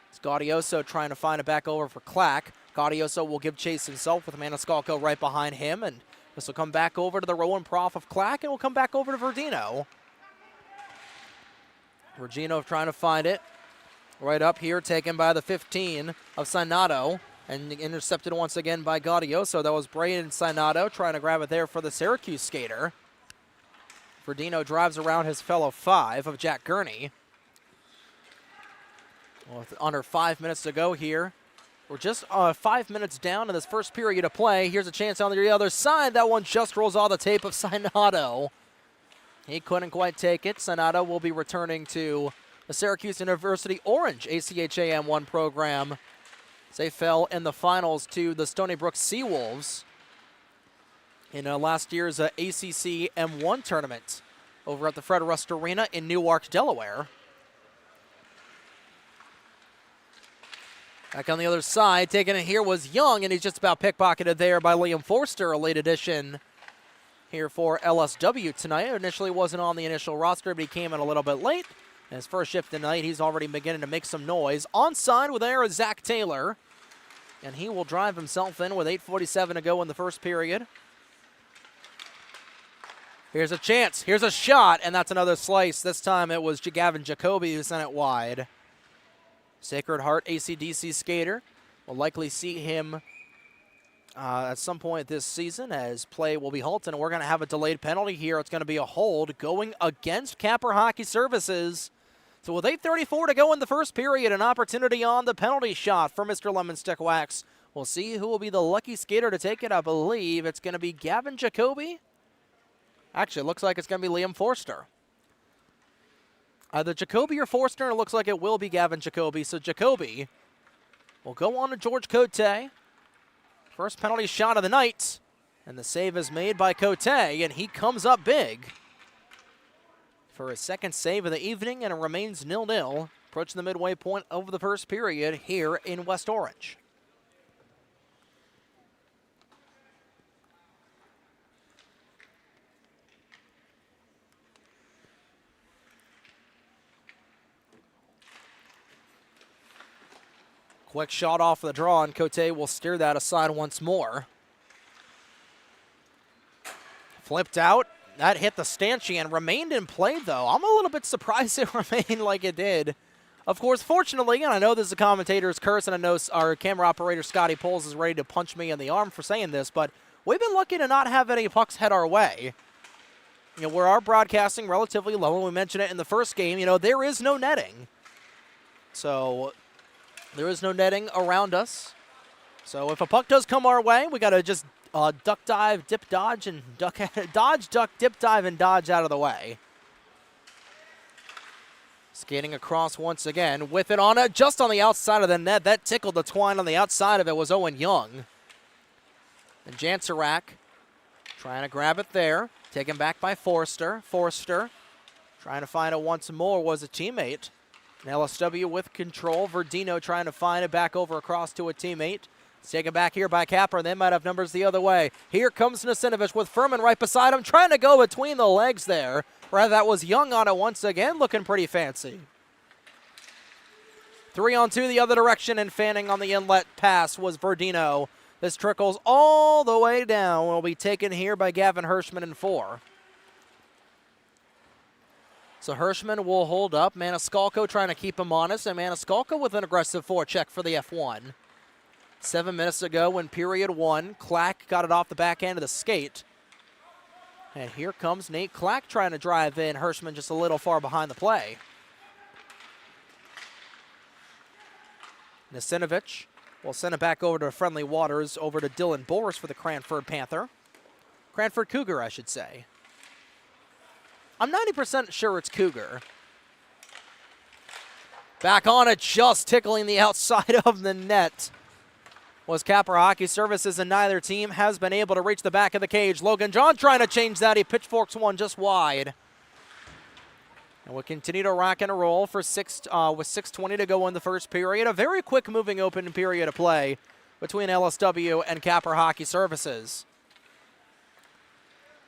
It's Gaudioso trying to find it back over for Clack. Gaudioso will give chase himself with Maniscalco right behind him, and this will come back over to the Rowan Prof of Clack, and will come back over to Verdino. Regino trying to find it. Right up here, taken by the 15 of Sinato, and intercepted once again by Gaudioso. That was Braden Sinato trying to grab it there for the Syracuse skater. Verdino drives around his fellow 5 of Jack Gurney. With under 5 minutes to go here. We're just 5 minutes down in this first period of play. Here's a chance on the other side. That one just rolls off the tape of Sinato. He couldn't quite take it. Sinato will be returning to the Syracuse University Orange ACHA M1 program. They fell in the finals to the Stony Brook Seawolves in last year's ACC M1 tournament over at the Fred Rust Arena in Newark, Delaware. Back on the other side, taking it here was Young, and he's just about pickpocketed there by Liam Forster, a late addition here for LSW tonight. Initially wasn't on the initial roster, but he came in a little bit late. In his first shift tonight, he's already beginning to make some noise. Onside with there is Zach Taylor, and he will drive himself in with 8:47 to go in the first period. Here's a chance. Here's a shot, and that's another slice. This time it was Gavin Jacoby who sent it wide. Sacred Heart AC/DC skater. We'll likely see him at some point this season as play will be halted, and we're going to have a delayed penalty here. It's going to be a hold going against Capper Hockey Services. So with 8:34 to go in the first period, an opportunity on the penalty shot for Mr. Lemon Stick Wax We'll see who will be the lucky skater to take it. I believe it's going to be Gavin Jacoby. Actually, it looks like it's going to be Liam Forster. Either Jacoby or Forster, it looks like it will be Gavin Jacoby. So Jacoby will go on to George Cote. First penalty shot of the night. And the save is made by Cote, and he comes up big for his second save of the evening, and it remains 0-0, approaching the midway point of the first period here in West Orange. Quick shot off the draw, and Cote will steer that aside once more. Flipped out. That hit the stanchion, remained in play, though. I'm a little bit surprised it remained like it did. Of course, fortunately, and I know this is a commentator's curse, and I know our camera operator, Scotty Poles, is ready to punch me in the arm for saying this, but we've been lucky to not have any pucks head our way. You know, where our broadcasting relatively low, and we mentioned it in the first game, you know, there is no netting. So there is no netting around us. So if a puck does come our way, we got to just duck, dive, dip, dodge, and dodge, duck, dip, dive, and dodge out of the way. Skating across once again with it on it, just on the outside of the net. That tickled the twine. On the outside of it was Owen Young. And Jansarak trying to grab it there. Taken back by Forster. Forster trying to find it once more was a teammate. And LSW with control. Verdino trying to find it back over across to a teammate. It's taken back here by Capper. They might have numbers the other way. Here comes Nasinovich with Furman right beside him, trying to go between the legs there. Rather, that was Young on it once again, looking pretty fancy. 3-on-2 the other direction, and fanning on the inlet pass was Verdino. This trickles all the way down. Will be taken here by Gavin Hirschman in 4. So Hirschman will hold up. Maniscalco trying to keep him honest, and Maniscalco with an aggressive forecheck for the F1. 7 minutes ago in period 1, Clack got it off the back end of the skate. And here comes Nate Clack trying to drive in. Hirschman just a little far behind the play. Nasinovich will send it back over to friendly waters, over to Dylan Boris for the Cranford Panther. Cranford Cougar, I should say. I'm 90% sure it's Cougar. Back on it, just tickling the outside of the net was Capper Hockey Services, and neither team has been able to reach the back of the cage. Logan John trying to change that. He pitchforks one just wide. And we'll continue to rock and roll for with 6:20 to go in the first period. A very quick moving open period of play between LSW and Capper Hockey Services.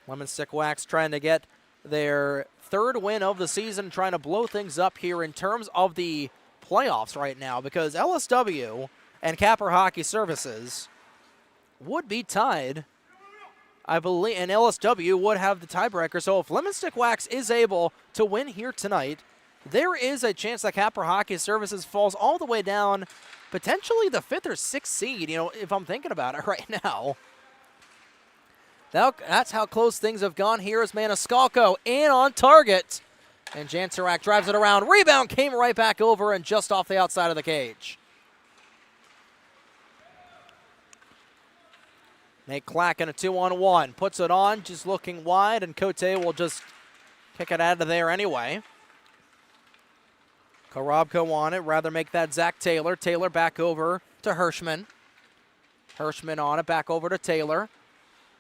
Lemon Stick Wax trying to get their third win of the season, trying to blow things up here in terms of the playoffs right now, because LSW and Capper Hockey Services would be tied, I believe, and LSW would have the tiebreaker. So if Lemon Stick Wax is able to win here tonight, there is a chance that Capper Hockey Services falls all the way down, potentially the 5th or 6th seed, you know, if I'm thinking about it right now. That's how close things have gone. Here is Maniscalco in on target. And Jansarak drives it around. Rebound came right back over and just off the outside of the cage. Nate Clack in a 2-on-1. Puts it on, just looking wide, and Cote will just kick it out of there anyway. Korobko on it. Rather make that Zach Taylor. Taylor back over to Hirschman. Hirschman on it, back over to Taylor.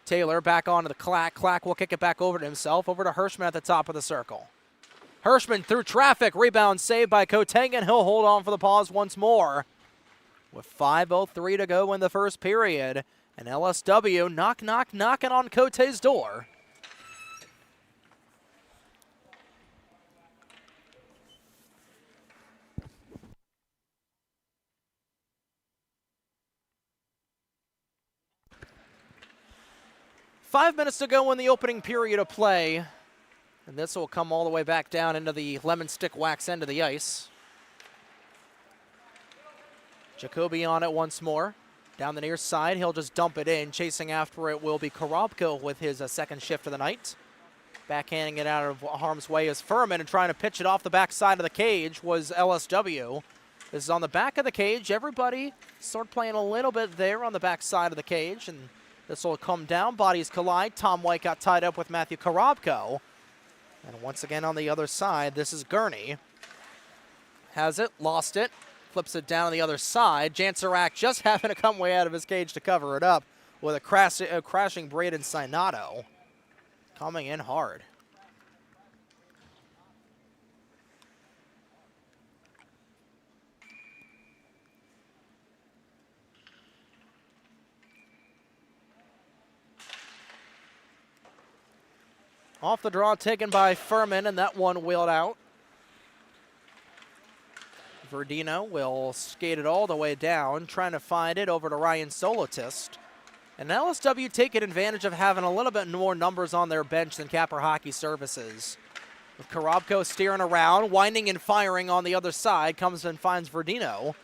Taylor back onto the Clack. Clack will kick it back over to himself, over to Hirschman at the top of the circle. Hirschman through traffic. Rebound saved by Kotangan. He'll hold on for the pause once more. With 5:03 to go in the first period. And LSW knocking on Cote's door. Five minutes to go in the opening period of play. And this will come all the way back down into the Lemon Stick Wax end of the ice. Jacoby on it once more. Down the near side, he'll just dump it in. Chasing after it will be Korobko with his second shift of the night. Backhanding it out of harm's way is Furman, and trying to pitch it off the backside of the cage was LSW. This is on the back of the cage. Everybody start playing a little bit there on the back side of the cage, and this will come down. Bodies collide. Tom White got tied up with Matthew Karobko. And once again on the other side, this is Gurney. Has it, lost it, flips it down on the other side. Jansarak just having to come way out of his cage to cover it up with a crashing Braden Sinato coming in hard. Off the draw taken by Furman, and that one wheeled out. Verdino will skate it all the way down, trying to find it over to Ryan Solotist. And LSW taking advantage of having a little bit more numbers on their bench than Capper Hockey Services. With Karobko steering around, winding and firing on the other side, comes and finds Verdino.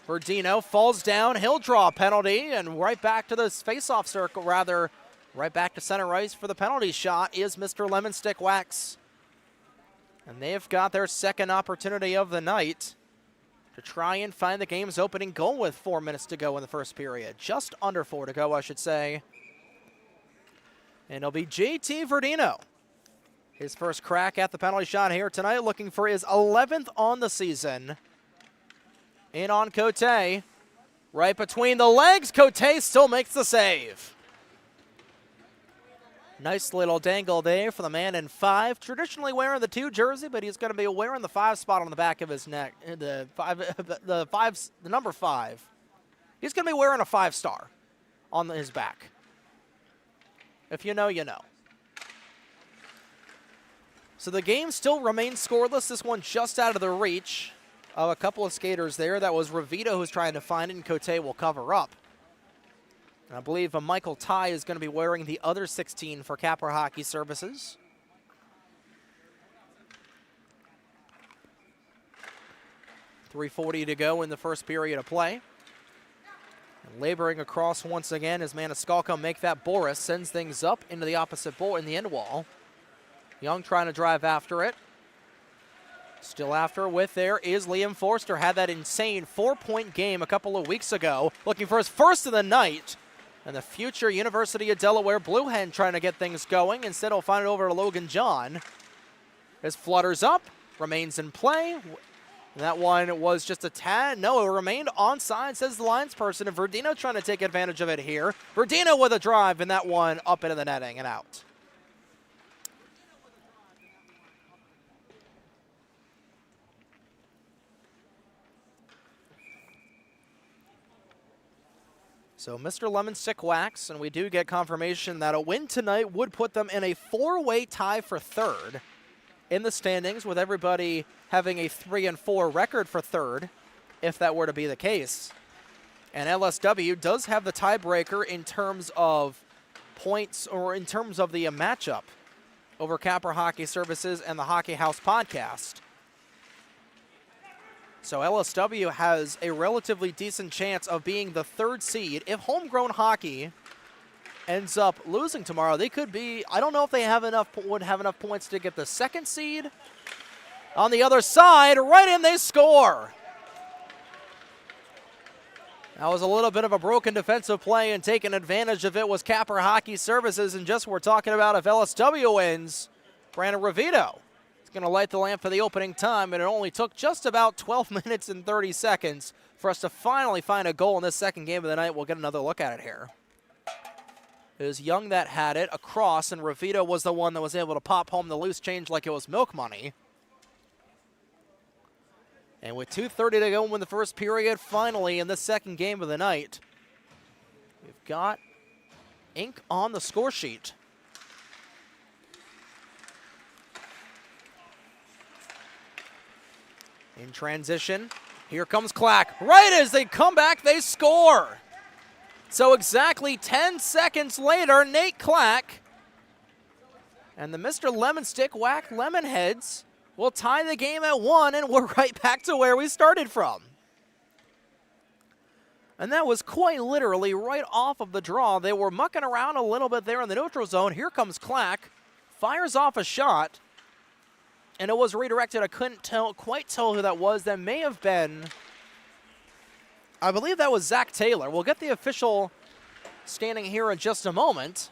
Verdino falls down, he'll draw a penalty, and right back to the face-off circle, rather, right back to center ice for the penalty shot is Mr. Lemon Stick Wax. And they've got their second opportunity of the night to try and find the game's opening goal with 4 minutes to go in the first period. Just under 4 to go, I should say. And it'll be JT Verdino. His first crack at the penalty shot here tonight, looking for his 11th on the season. In on Cote. Right between the legs, Cote still makes the save. Nice little dangle there for the man in 5. Traditionally wearing the 2 jersey, but he's going to be wearing the 5 spot on the back of his neck. The number 5. He's going to be wearing a 5-star on his back. If you know, you know. So the game still remains scoreless. This one just out of the reach of a couple of skaters there. That was Ravito who's trying to find it, and Cote will cover up. And I believe Michael Ty is going to be wearing the other 16 for Capper Hockey Services. .340 to go in the first period of play. And laboring across once again is Maniscalco make that Boris, sends things up into the opposite bowl in the end wall. Young trying to drive after it. Still after with there is Liam Forster. Had that insane 4-point game a couple of weeks ago. Looking for his first of the night. And the future University of Delaware Blue Hen trying to get things going. Instead, he'll find it over to Logan John. His flutters up, remains in play. That one was just a tad. No, it remained onside, says the linesperson. And Verdino trying to take advantage of it here. Verdino with a drive, and that one up into the netting and out. So Mr. Lemon Stick Wax, and we do get confirmation that a win tonight would put them in a 4-way tie for 3rd in the standings, with everybody having a 3-4 record for 3rd, if that were to be the case. And LSW does have the tiebreaker in terms of points, or in terms of the matchup over Capper Hockey Services and the Hockey House podcast. So LSW has a relatively decent chance of being the 3rd seed. If Homegrown Hockey ends up losing tomorrow, they could be, I don't know if they would have enough points to get the 2nd seed. On the other side, right in, they score. That was a little bit of a broken defensive play, and taking advantage of it was Capper Hockey Services. And just we're talking about if LSW wins, Brandon Ravito going to light the lamp for the opening time, and it only took just about 12 minutes and 30 seconds for us to finally find a goal in this second game of the night. We'll get another look at it here. It was Young that had it across, and Ravito was the one that was able to pop home the loose change like it was milk money. And with 2:30 to go in the first period, finally in the second game of the night, we've got ink on the score sheet. In transition, here comes Clack. Right as they come back, they score. So exactly 10 seconds later, Nate Clack and the Mr. Lemon Stick Whack Lemonheads will tie the game at 1, and we're right back to where we started from. And that was quite literally right off of the draw. They were mucking around a little bit there in the neutral zone. Here comes Clack, fires off a shot. and it was redirected. I couldn't quite tell who that was. That may have been, I believe that was Zach Taylor. We'll get the official standing here in just a moment.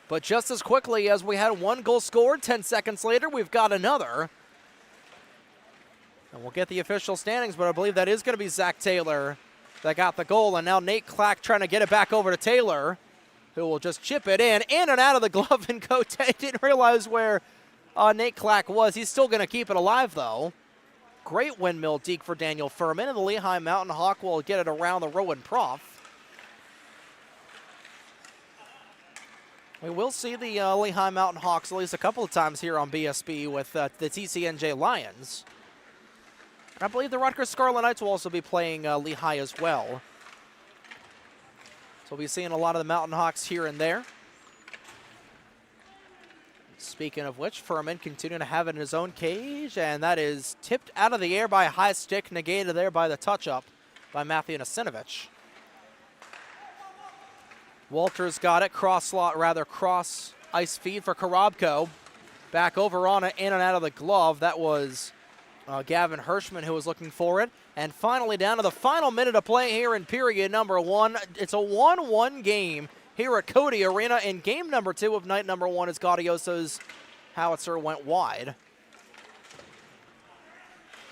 But just as quickly as we had one goal scored, 10 seconds later, we've got another. And we'll get the official standings, but I believe that is going to be Zach Taylor that got the goal. And now Nate Clack trying to get it back over to Taylor, who will just chip it in and out of the glove. And Cote didn't realize where Nate Clack was. He's still going to keep it alive, though. Great windmill deke for Daniel Furman, and the Lehigh Mountain Hawk will get it around the Rowan Prof. We will see the Lehigh Mountain Hawks at least a couple of times here on BSB with the TCNJ Lions. And I believe the Rutgers Scarlet Knights will also be playing Lehigh as well. So we'll be seeing a lot of the Mountain Hawks here and there. Speaking of which, Furman continuing to have it in his own cage, and that is tipped out of the air by a high stick, negated there by the touch-up by Matthew Nasinovich. Walters got it, cross ice feed for Korobko. Back over on it, in and out of the glove. That was Gavin Hirschman who was looking for it. And finally down to the final minute of play here in period number 1. It's a 1-1 game here at Cody Arena in game number 2 of night number 1 as Gaudioso's howitzer went wide.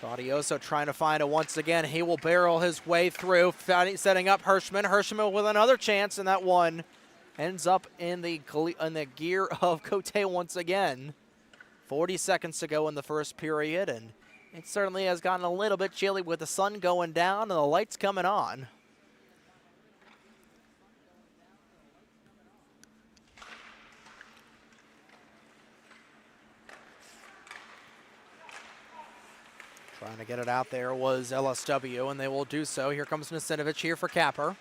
Gaudioso trying to find it once again. He will barrel his way through, setting up Hirschman. Hirschman with another chance, and that one ends up in the gear of Cote once again. 40 seconds to go in the first period, and it certainly has gotten a little bit chilly with the sun going down and the lights coming on. Trying to get it out there was LSW, and they will do so. Here comes Nasinovich here for Capper.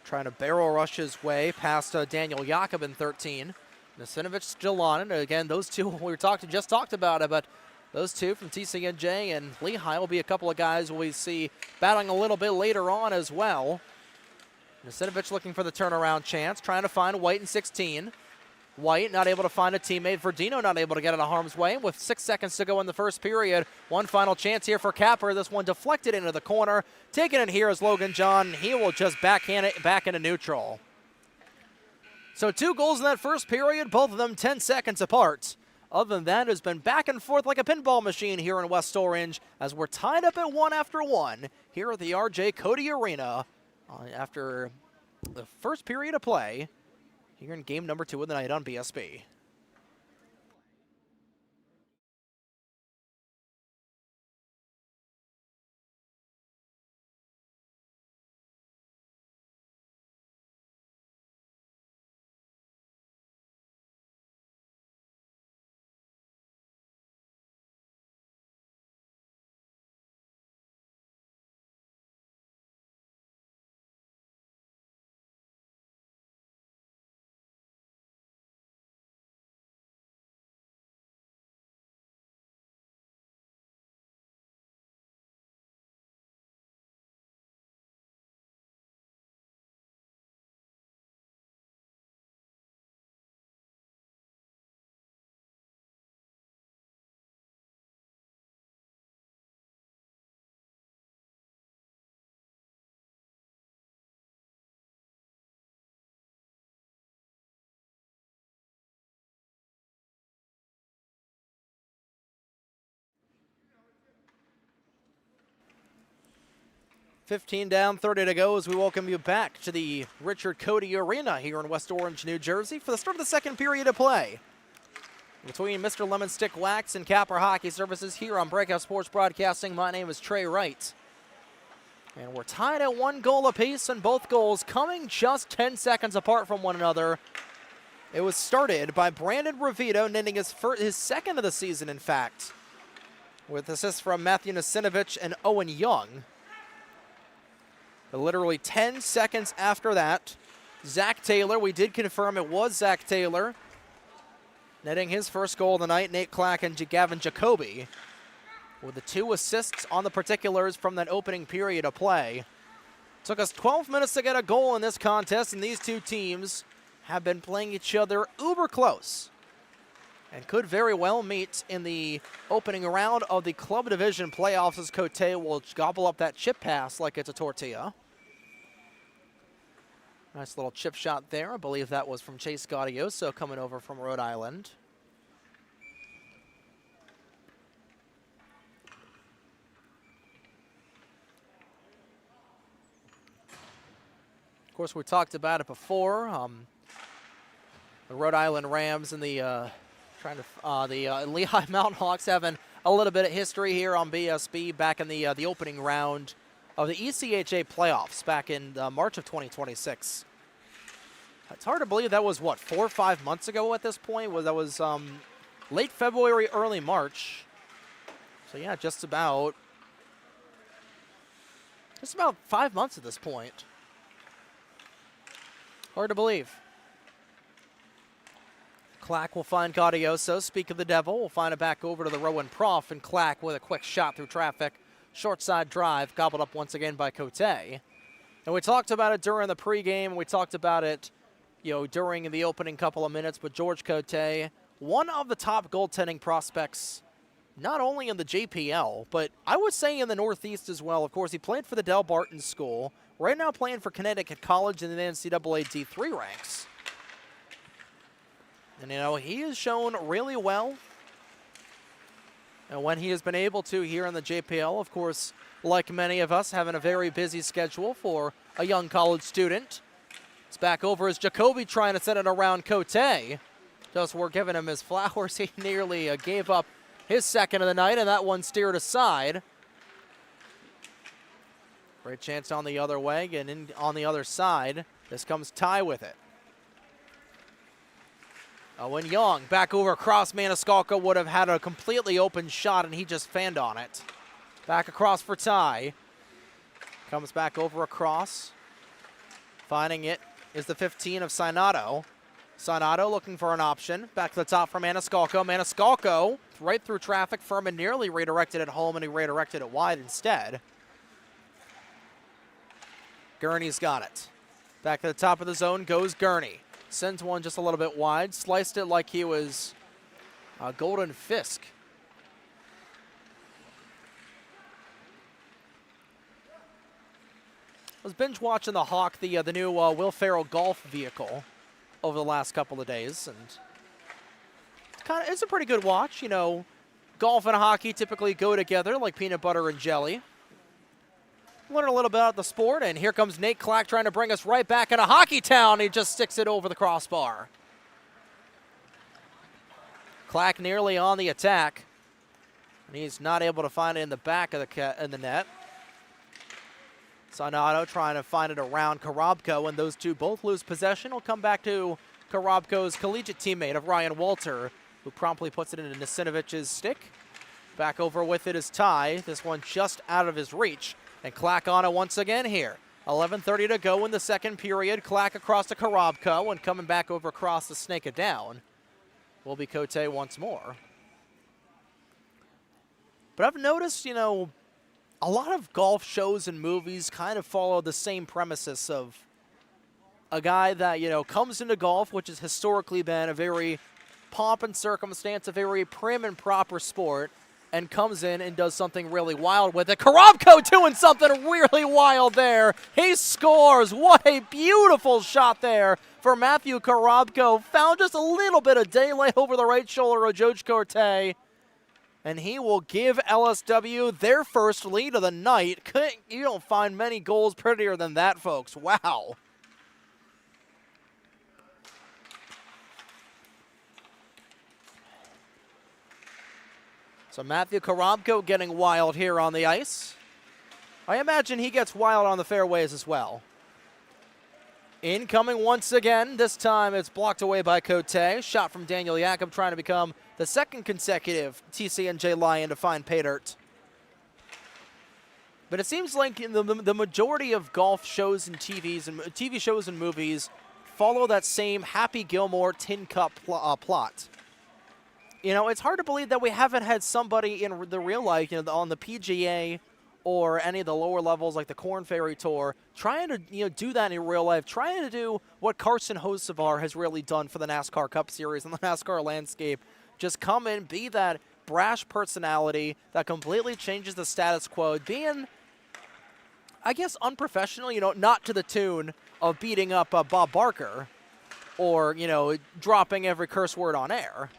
Trying to barrel rush his way past Daniel Jakob in 13. Nasinovich still on it. Again, those two we just talked about it, but those two from TCNJ and Lehigh will be a couple of guys we see battling a little bit later on as well. Nasinovich looking for the turnaround chance, trying to find White in 16. White not able to find a teammate. Verdino not able to get out of harm's way. With 6 seconds to go in the first period, one final chance here for Capper. This one deflected into the corner. Taking it here is Logan John. He will just backhand it back into neutral. So 2 goals in that first period, both of them 10 seconds apart. Other than that, it's been back and forth like a pinball machine here in West Orange as we're tied up at 1 after 1 here at the RJ Cody Arena after the first period of play here in game number 2 of the night on BSB. $15 down, 30 to go as we welcome you back to the Richard Cody Arena here in West Orange, New Jersey for the start of the second period of play between Mr. Lemon Stick Wax and Capper Hockey Services here on Breakout Sports Broadcasting. My name is Trey Wright. And we're tied at 1 goal apiece, and both goals coming just 10 seconds apart from one another. It was started by Brandon Ravito, netting his second of the season, in fact, with assists from Matthew Nasinovich and Owen Young. But literally 10 seconds after that, Zach Taylor, we did confirm it was Zach Taylor, netting his first goal of the night. Nate Clack and Gavin Jacoby with the 2 assists on the particulars from that opening period of play. Took us 12 minutes to get a goal in this contest, and these two teams have been playing each other uber close. and could very well meet in the opening round of the Club Division playoffs as Cote will gobble up that chip pass like it's a tortilla. Nice little chip shot there. I believe that was from Chase Gaudioso coming over from Rhode Island. Of course, we talked about it before. The Rhode Island Rams and the Lehigh Mountain Hawks having a little bit of history here on BSB back in the opening round of the ECHA playoffs back in March of 2026. It's hard to believe that was, what, 4 or 5 months ago at this point? That was late February, early March. So, yeah, just about 5 months at this point. Hard to believe. Clack will find Gaudioso. Speak of the devil, we'll find it back over to the Rowan Prof, and Clack with a quick shot through traffic. Short side drive, gobbled up once again by Cote. And we talked about it during the pregame. We talked about it, during the opening couple of minutes. But George Cote, one of the top goaltending prospects, not only in the JPL, but I would say in the Northeast as well. Of course, he played for the Del Barton School. Right now playing for Connecticut College in the NCAA D3 ranks. And, he has shown really well. And when he has been able to here in the JPL, of course, like many of us, having a very busy schedule for a young college student. It's back over as Jacoby trying to send it around Cote. Just we're giving him his flowers. He nearly gave up his second of the night, and that one steered aside. Great chance on the other way, and on the other side, this comes Ty with it. Owen Young back over across. Maniscalco would have had a completely open shot, and he just fanned on it. Back across for Ty. Comes back over across. Finding it is the 15 of Sinato. Sinato looking for an option. Back to the top for Maniscalco. Maniscalco right through traffic. Furman nearly redirected it home, and he redirected it wide instead. Gurney's got it. Back to the top of the zone goes Gurney. Sends one just a little bit wide. Sliced it like he was a golden fisk. I was binge watching the Hawk, the new Will Ferrell golf vehicle over the last couple of days, and it's a pretty good watch. Golf and hockey typically go together like peanut butter and jelly. Learn a little bit about the sport, and here comes Nate Clack trying to bring us right back into Hockey Town. He just sticks it over the crossbar. Clack nearly on the attack, and he's not able to find it in the back of the net. Sinato trying to find it around Korobko, and those two both lose possession. Will come back to Korobko's collegiate teammate of Ryan Walter, who promptly puts it into Nasinovic's stick. Back over with it is Ty. This one just out of his reach. And Clack on it once again here. 11:30 to go in the second period. Clack across to Korobko, and coming back over across to snake it down will be Cote once more. But I've noticed, a lot of golf shows and movies kind of follow the same premises of a guy that, comes into golf, which has historically been a very pomp and circumstance, a very prim and proper sport, and comes in and does something really wild with it. Korobko doing something really wild there. He scores. What a beautiful shot there for Matthew Korobko. Found just a little bit of daylight over the right shoulder of George Cote, and he will give LSW their first lead of the night. You don't find many goals prettier than that, folks. Wow. So Matthew Korobko getting wild here on the ice. I imagine he gets wild on the fairways as well. Incoming once again. This time it's blocked away by Cote. Shot from Daniel Jakob trying to become the second consecutive TCNJ Lion to find pay dirt. But it seems like in the majority of golf shows and TV shows and movies follow that same Happy Gilmore Tin Cup plot. It's hard to believe that we haven't had somebody in the real life, on the PGA or any of the lower levels like the Korn Ferry Tour, trying to, do that in real life, trying to do what Carson Hocevar has really done for the NASCAR Cup Series and the NASCAR landscape. Just come in, be that brash personality that completely changes the status quo, being, I guess, unprofessional, not to the tune of beating up Bob Barker or, dropping every curse word on air.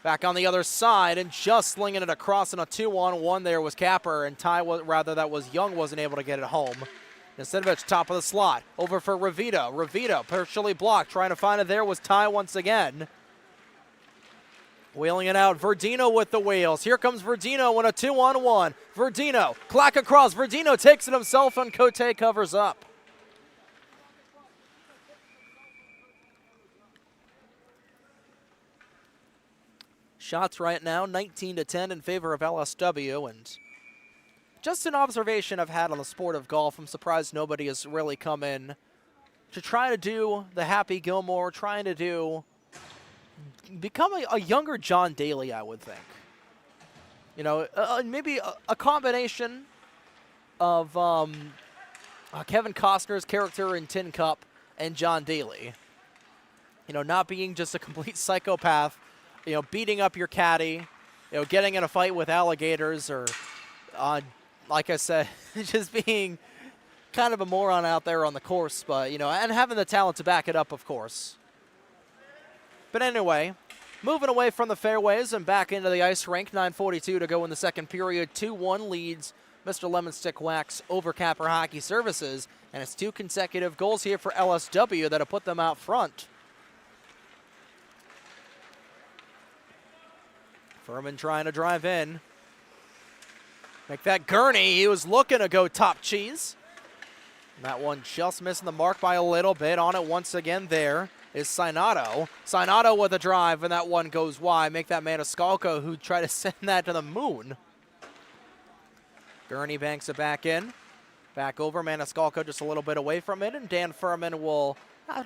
Back on the other side and just slinging it across in a 2-on-1 there was Capper, and that was Young wasn't able to get it home. Nasinovich, top of the slot, over for Ravito. Ravito, partially blocked, trying to find it there was Ty once again. Wheeling it out, Verdino with the wheels. Here comes Verdino in a 2-on-1. Verdino, clack across, Verdino takes it himself and Cote covers up. Shots right now, 19-10 in favor of LSW, and just an observation I've had on the sport of golf. I'm surprised nobody has really come in to try to do the Happy Gilmore, trying to become a younger John Daly, I would think. Maybe a combination of Kevin Costner's character in Tin Cup and John Daly. Not being just a complete psychopath, beating up your caddy, getting in a fight with alligators, or, like I said, just being kind of a moron out there on the course, but, and having the talent to back it up, of course. But anyway, moving away from the fairways and back into the ice rink, 9:42 to go in the second period. 2-1 leads Mr. Lemon Stick Wax over Capper Hockey Services, and it's 2 consecutive goals here for LSW that have put them out front. Furman trying to drive in. Make that gurney. He was looking to go top cheese. And that one just missing the mark by a little bit. On it once again there is Sinato. Sinato with a drive, and that one goes wide. Make that Maniscalco, who tried to send that to the moon. Gurney banks it back in. Back over. Maniscalco just a little bit away from it, and Dan Furman will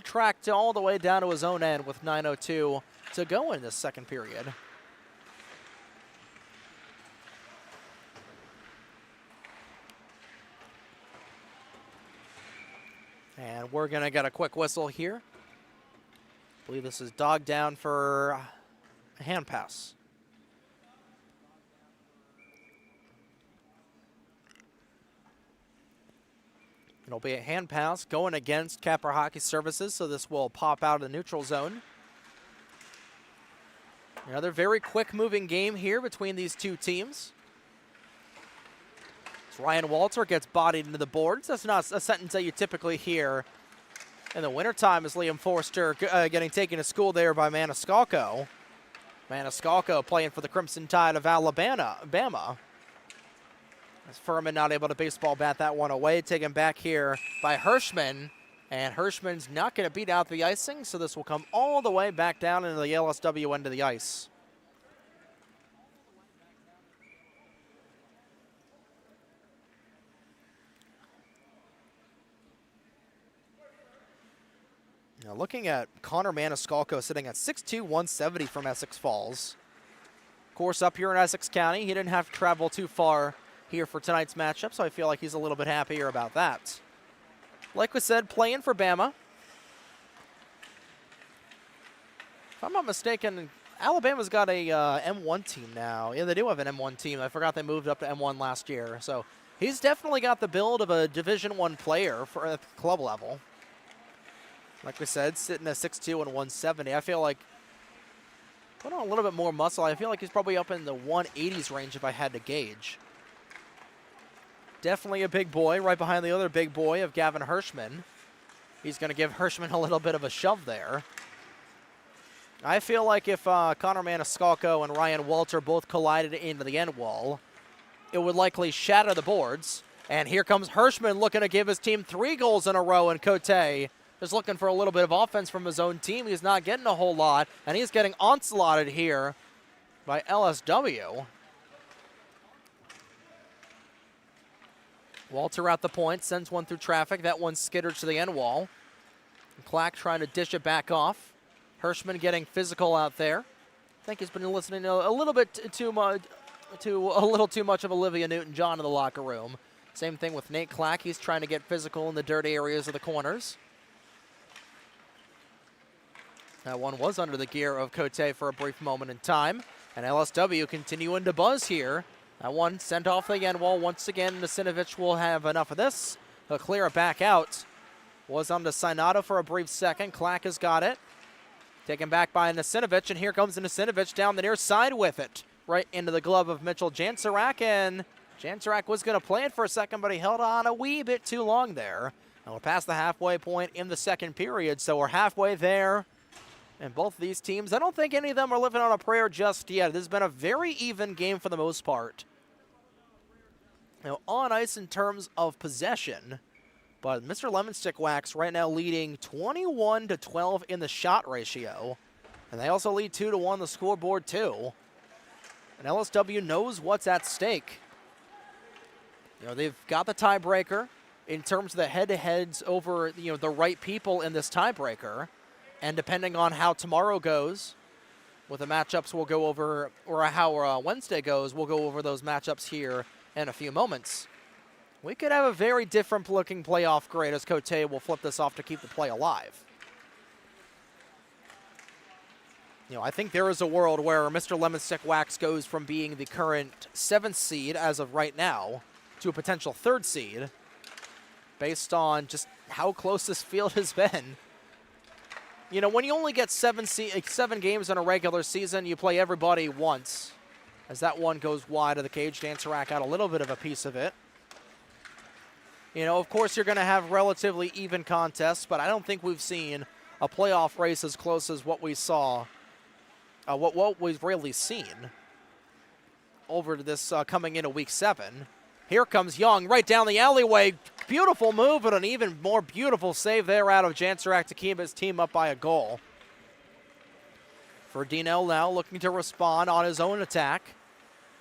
track all the way down to his own end with 9:02 to go in this second period. And we're going to get a quick whistle here. I believe this is dog down for a hand pass. It'll be a hand pass going against Capper Hockey Services, so this will pop out of the neutral zone. Another very quick-moving game here between these two teams. Ryan Walter gets bodied into the boards. That's not a sentence that you typically hear in the wintertime, as Liam Forster getting taken to school there by Maniscalco. Maniscalco playing for the Crimson Tide of Alabama. As Furman not able to baseball bat that one away. Taken back here by Hirschman. And Hirschman's not going to beat out the icing, so this will come all the way back down into the LSW end of the ice. Now looking at Connor Maniscalco sitting at 6'2", 170 from Essex Falls. Of course, up here in Essex County, he didn't have to travel too far here for tonight's matchup, so I feel like he's a little bit happier about that. Like we said, playing for Bama. If I'm not mistaken, Alabama's got a M1 team now. Yeah, they do have an M1 team. I forgot they moved up to M1 last year. So he's definitely got the build of a Division I player for at the club level. Like we said, sitting at 6'2" and 170. I feel like, put on a little bit more muscle, I feel like he's probably up in the 180s range if I had to gauge. Definitely a big boy, right behind the other big boy of Gavin Hirschman. He's going to give Hirschman a little bit of a shove there. I feel like if Connor Maniscalco and Ryan Walter both collided into the end wall, it would likely shatter the boards. And here comes Hirschman looking to give his team 3 goals in a row, and Cote is looking for a little bit of offense from his own team. He's not getting a whole lot, and he's getting onslaughted here by LSW. Walter at the point, sends one through traffic. That one skittered to the end wall. Clack trying to dish it back off. Hirschman getting physical out there. I think he's been listening to a little bit too much of Olivia Newton-John in the locker room. Same thing with Nate Clack. He's trying to get physical in the dirty areas of the corners. That one was under the gear of Cote for a brief moment in time. And LSW continuing to buzz here. That one sent off the end wall once again. Nasinovich will have enough of this. He'll clear it back out. Was on to Sinata for a brief second. Clack has got it. Taken back by Nasinovich, and here comes Nasinovich down the near side with it. Right into the glove of Mitchell Jansarak, and Jansarak was going to play it for a second, but he held on a wee bit too long there. And we're past the halfway point in the second period, so we're halfway there. And both of these teams, I don't think any of them are living on a prayer just yet. This has been a very even game for the most part. Now, on ice in terms of possession, but Mr. Lemonstick Wax right now leading 21-12 in the shot ratio. And they also lead 2-1 the scoreboard too. And LSW knows what's at stake. You know, they've got the tiebreaker in terms of the head-to-heads over, you know, the right people in this tiebreaker. And depending on how tomorrow goes, with the matchups we'll go over, or how Wednesday goes, we'll go over those matchups here in a few moments. We could have a very different looking playoff grade as Cote will flip this off to keep the play alive. You know, I think there is a world where Mr. Lemonstick Wax goes from being the current 7th seed as of right now to a potential 3rd seed based on just how close this field has been. You know, when you only get 7 games in a regular season, you play everybody once. As that one goes wide of the cage, Jansarak got a little bit of a piece of it. You know, of course, you're going to have relatively even contests, but I don't think we've seen a playoff race as close as what we saw, what we've really seen over to this coming into Week 7. Here comes Young right down the alleyway. Beautiful move, and an even more beautiful save there out of Jansarak to keep his team up by a goal. Verdino now looking to respond on his own attack.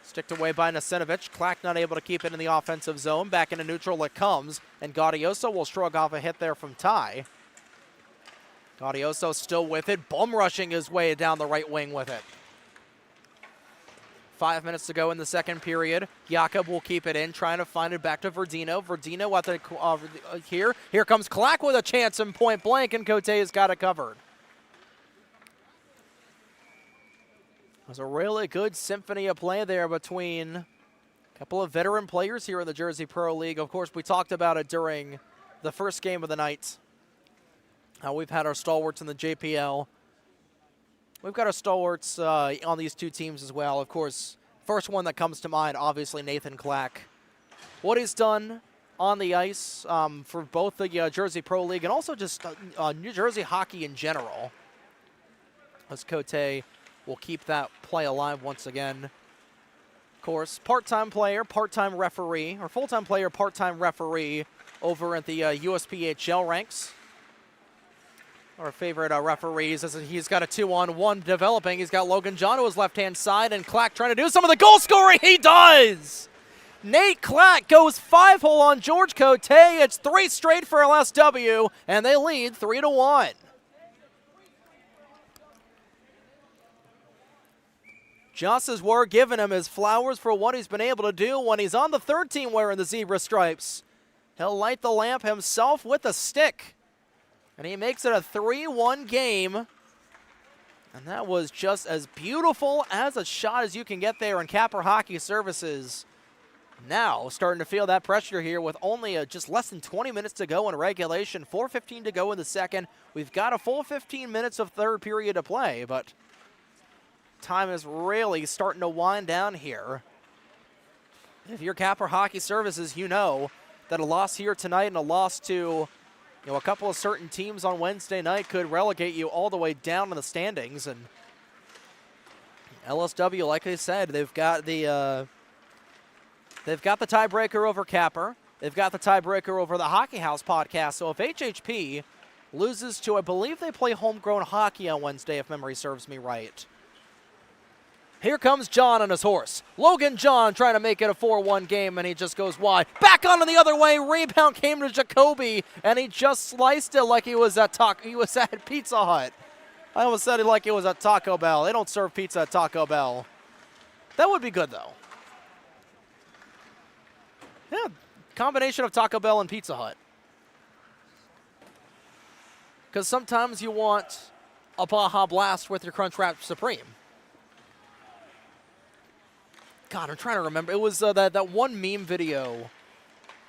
Sticked away by Nasinovich. Clack not able to keep it in the offensive zone. Back into neutral it comes, and Gaudioso will shrug off a hit there from Ty. Gaudioso still with it, bum rushing his way down the right wing with it. 5 minutes to go in the second period. Jakob will keep it in, trying to find it back to Verdino. Verdino at the Here comes Clack with a chance in point blank, and Cote has got it covered. It was a really good symphony of play there between a couple of veteran players here in the Jersey Pro League. Of course, we talked about it during the first game of the night. We've had our stalwarts in the JPL. We've got our stalwarts on these two teams as well. Of course, first one that comes to mind, obviously Nathan Clack. What he's done on the ice for both the Jersey Pro League and also just New Jersey hockey in general. As Cote will keep that play alive once again. Of course, part-time player, part-time referee, or full-time player, part-time referee over at the USPHL ranks. Our favorite referees, as he's got a 2-on-1 developing. He's got Logan John to his left-hand side, and Clack trying to do some of the goal scoring. He does! Nate Clack goes 5-hole on George Cote. It's 3 straight for LSW, and they lead 3-1. Just as we're giving him his flowers for what he's been able to do when he's on the third team wearing the zebra stripes. He'll light the lamp himself with a stick. And he makes it a 3-1 game. And that was just as beautiful as a shot as you can get there in Capper Hockey Services. Now starting to feel that pressure here with only just less than 20 minutes to go in regulation. 4:15 to go in the second. We've got a full 15 minutes of third period to play, but time is really starting to wind down here. If you're Capper Hockey Services, you know that a loss here tonight and a loss to a couple of certain teams on Wednesday night could relegate you all the way down in the standings. And LSW, like I said, they've got the tiebreaker over Capper. They've got the tiebreaker over the Hockey House podcast. So if HHP loses to, I believe they play Homegrown Hockey on Wednesday, if memory serves me right. Here comes John on his horse. Logan John trying to make it a 4-1 game, and he just goes wide. Back on the other way. Rebound came to Jacoby, and he just sliced it like he was at Pizza Hut. I almost said it like it was at Taco Bell. They don't serve pizza at Taco Bell. That would be good, though. Yeah, combination of Taco Bell and Pizza Hut. Because sometimes you want a Baja Blast with your Crunchwrap Supreme. God, I'm trying to remember. It was that one meme video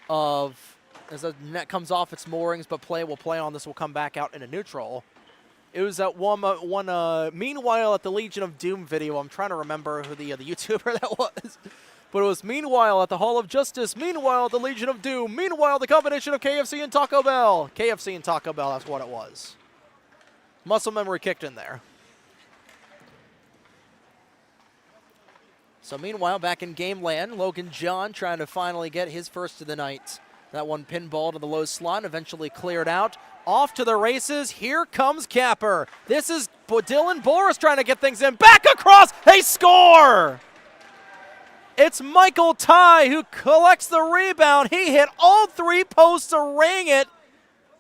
of as the net comes off its moorings, but play on this will come back out in a neutral. It was that one Meanwhile at the Legion of Doom video. I'm trying to remember who the YouTuber that was. But it was Meanwhile at the Hall of Justice, Meanwhile at the Legion of Doom, Meanwhile the combination of KFC and Taco Bell. KFC and Taco Bell, that's what it was. Muscle memory kicked in there. So meanwhile, back in game land, Logan John trying to finally get his first of the night. That one pinball to the low slot, eventually cleared out. Off to the races, here comes Capper. This is Dylan Boris trying to get things in. Back across, they score! It's Michael Ty who collects the rebound. He hit all three posts to ring it.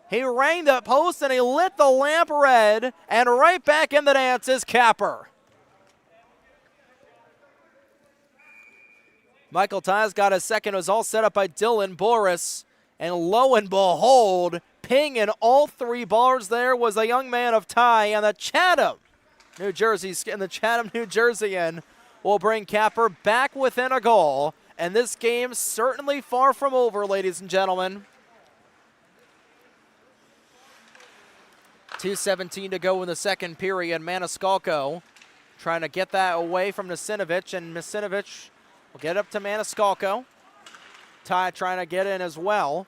He rang the post and he lit the lamp red. And right back in the dance is Capper. Michael Ty's got his second. It was all set up by Dylan Boris. And lo and behold, pinging all three bars there was the young man of Ty. And the Chatham, New Jerseyan will bring Capper back within a goal. And this game's certainly far from over, ladies and gentlemen. 2:17 to go in the second period. Maniscalco trying to get that away from Nasinovic, and Nasinovic will get up to Maniscalco. Ty trying to get in as well.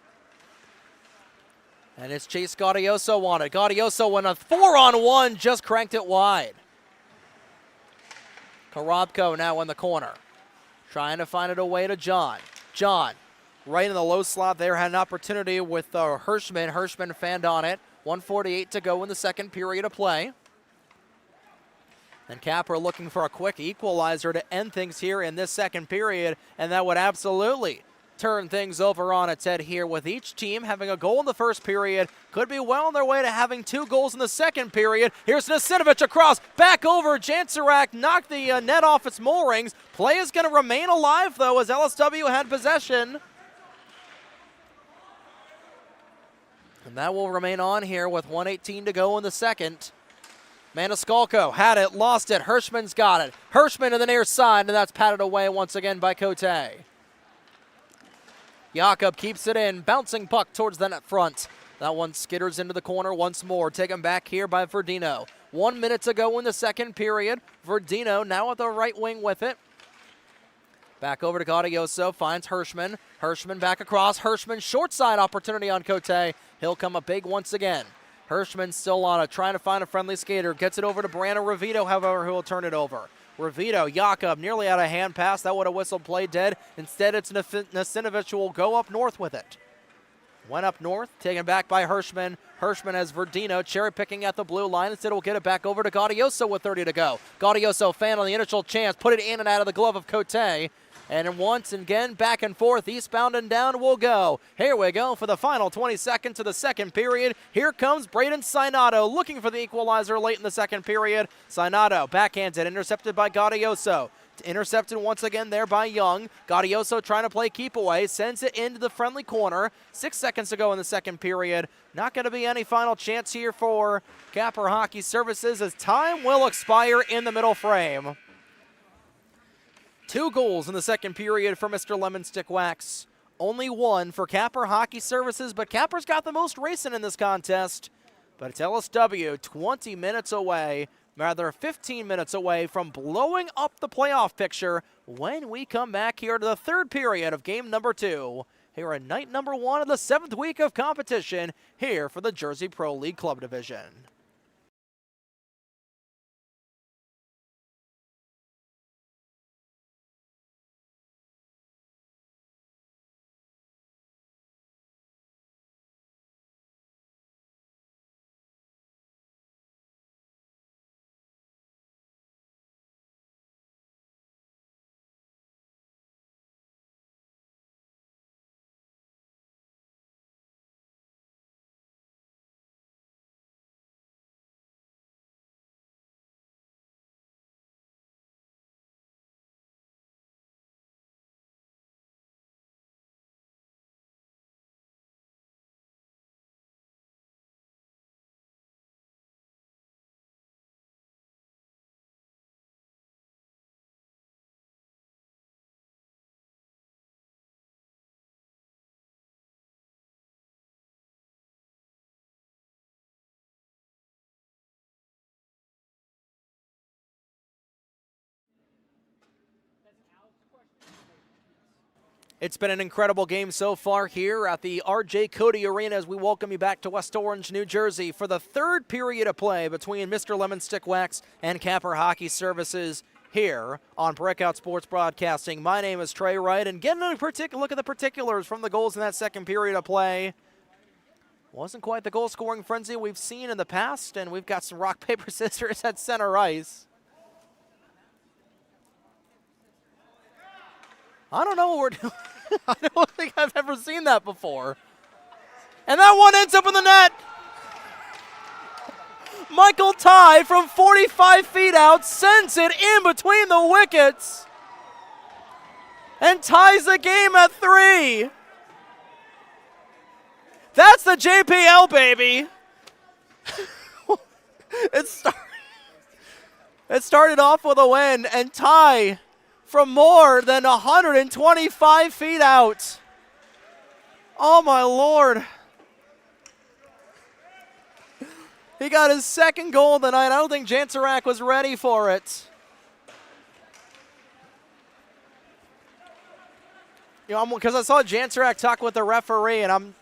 And it's Chase Gaudioso on it. Gaudioso in a 4-on-1, just cranked it wide. Korobko now in the corner. Trying to find it away to John. John, right in the low slot there, had an opportunity with Hirschman. Hirschman fanned on it. 1:48 to go in the second period of play. And Capper looking for a quick equalizer to end things here in this second period, and that would absolutely turn things over on its head here, with each team having a goal in the first period. Could be well on their way to having 2 goals in the second period. Here's Nasinovic across, back over. Jansarak knocked the net off its moorings. Play is going to remain alive, though, as LSW had possession. And that will remain on here with 1:18 to go in the second. Maniscalco had it, lost it. Hirschman's got it. Hirschman to the near side, and that's patted away once again by Cote. Jakob keeps it in, bouncing puck towards the net front. That one skitters into the corner once more, taken back here by Verdino. 1 minute to go in the second period. Verdino now at the right wing with it. Back over to Gaudioso, finds Hirschman. Hirschman back across. Hirschman short side opportunity on Cote. He'll come up big once again. Hirschman still on it, trying to find a friendly skater. Gets it over to Brandon Ravito, however, who will turn it over. Ravito, Jakob, nearly out of hand pass. That would have whistled play dead. Instead, it's Nasinovic who will go up north with it. Went up north, taken back by Hirschman. Hirschman has Verdino cherry picking at the blue line. Instead, will get it back over to Gaudioso with 30 to go. Gaudioso fan on the initial chance, put it in and out of the glove of Cote. And once again, back and forth, eastbound and down we'll go. Here we go for the final 20 seconds of the second period. Here comes Braden Sinato looking for the equalizer late in the second period. Sinato backhanded, intercepted by Gaudioso. Intercepted once again there by Young. Gaudioso trying to play keep away, sends it into the friendly corner. 6 seconds to go in the second period. Not going to be any final chance here for Capper Hockey Services, as time will expire in the middle frame. 2 goals in the second period for Mr. Lemon Stick Wax. Only 1 for Capper Hockey Services, but Capper's got the most racing in this contest. But it's LSW 20 minutes away, rather 15 minutes away from blowing up the playoff picture when we come back here to the third period of game number 2. Here in night number 1 of the 7th week of competition here for the Jersey Pro League Club Division. It's been an incredible game so far here at the R.J. Cody Arena as we welcome you back to West Orange, New Jersey for the third period of play between Mr. Lemon Stick Wax and Capper Hockey Services here on Breakout Sports Broadcasting. My name is Trey Wright, and getting a look at the particulars from the goals in that second period of play. Wasn't quite the goal-scoring frenzy we've seen in the past, and we've got some rock, paper, scissors at center ice. I don't know what we're doing. I don't think I've ever seen that before. And that one ends up in the net. Michael Ty from 45 feet out sends it in between the wickets and ties the game at 3. That's the JPL, baby. It started off with a win, and Ty from more than 125 feet out. Oh, my Lord. He got his second goal tonight. I don't think Jansarak was ready for it. You know, because I saw Jansarak talk with the referee, and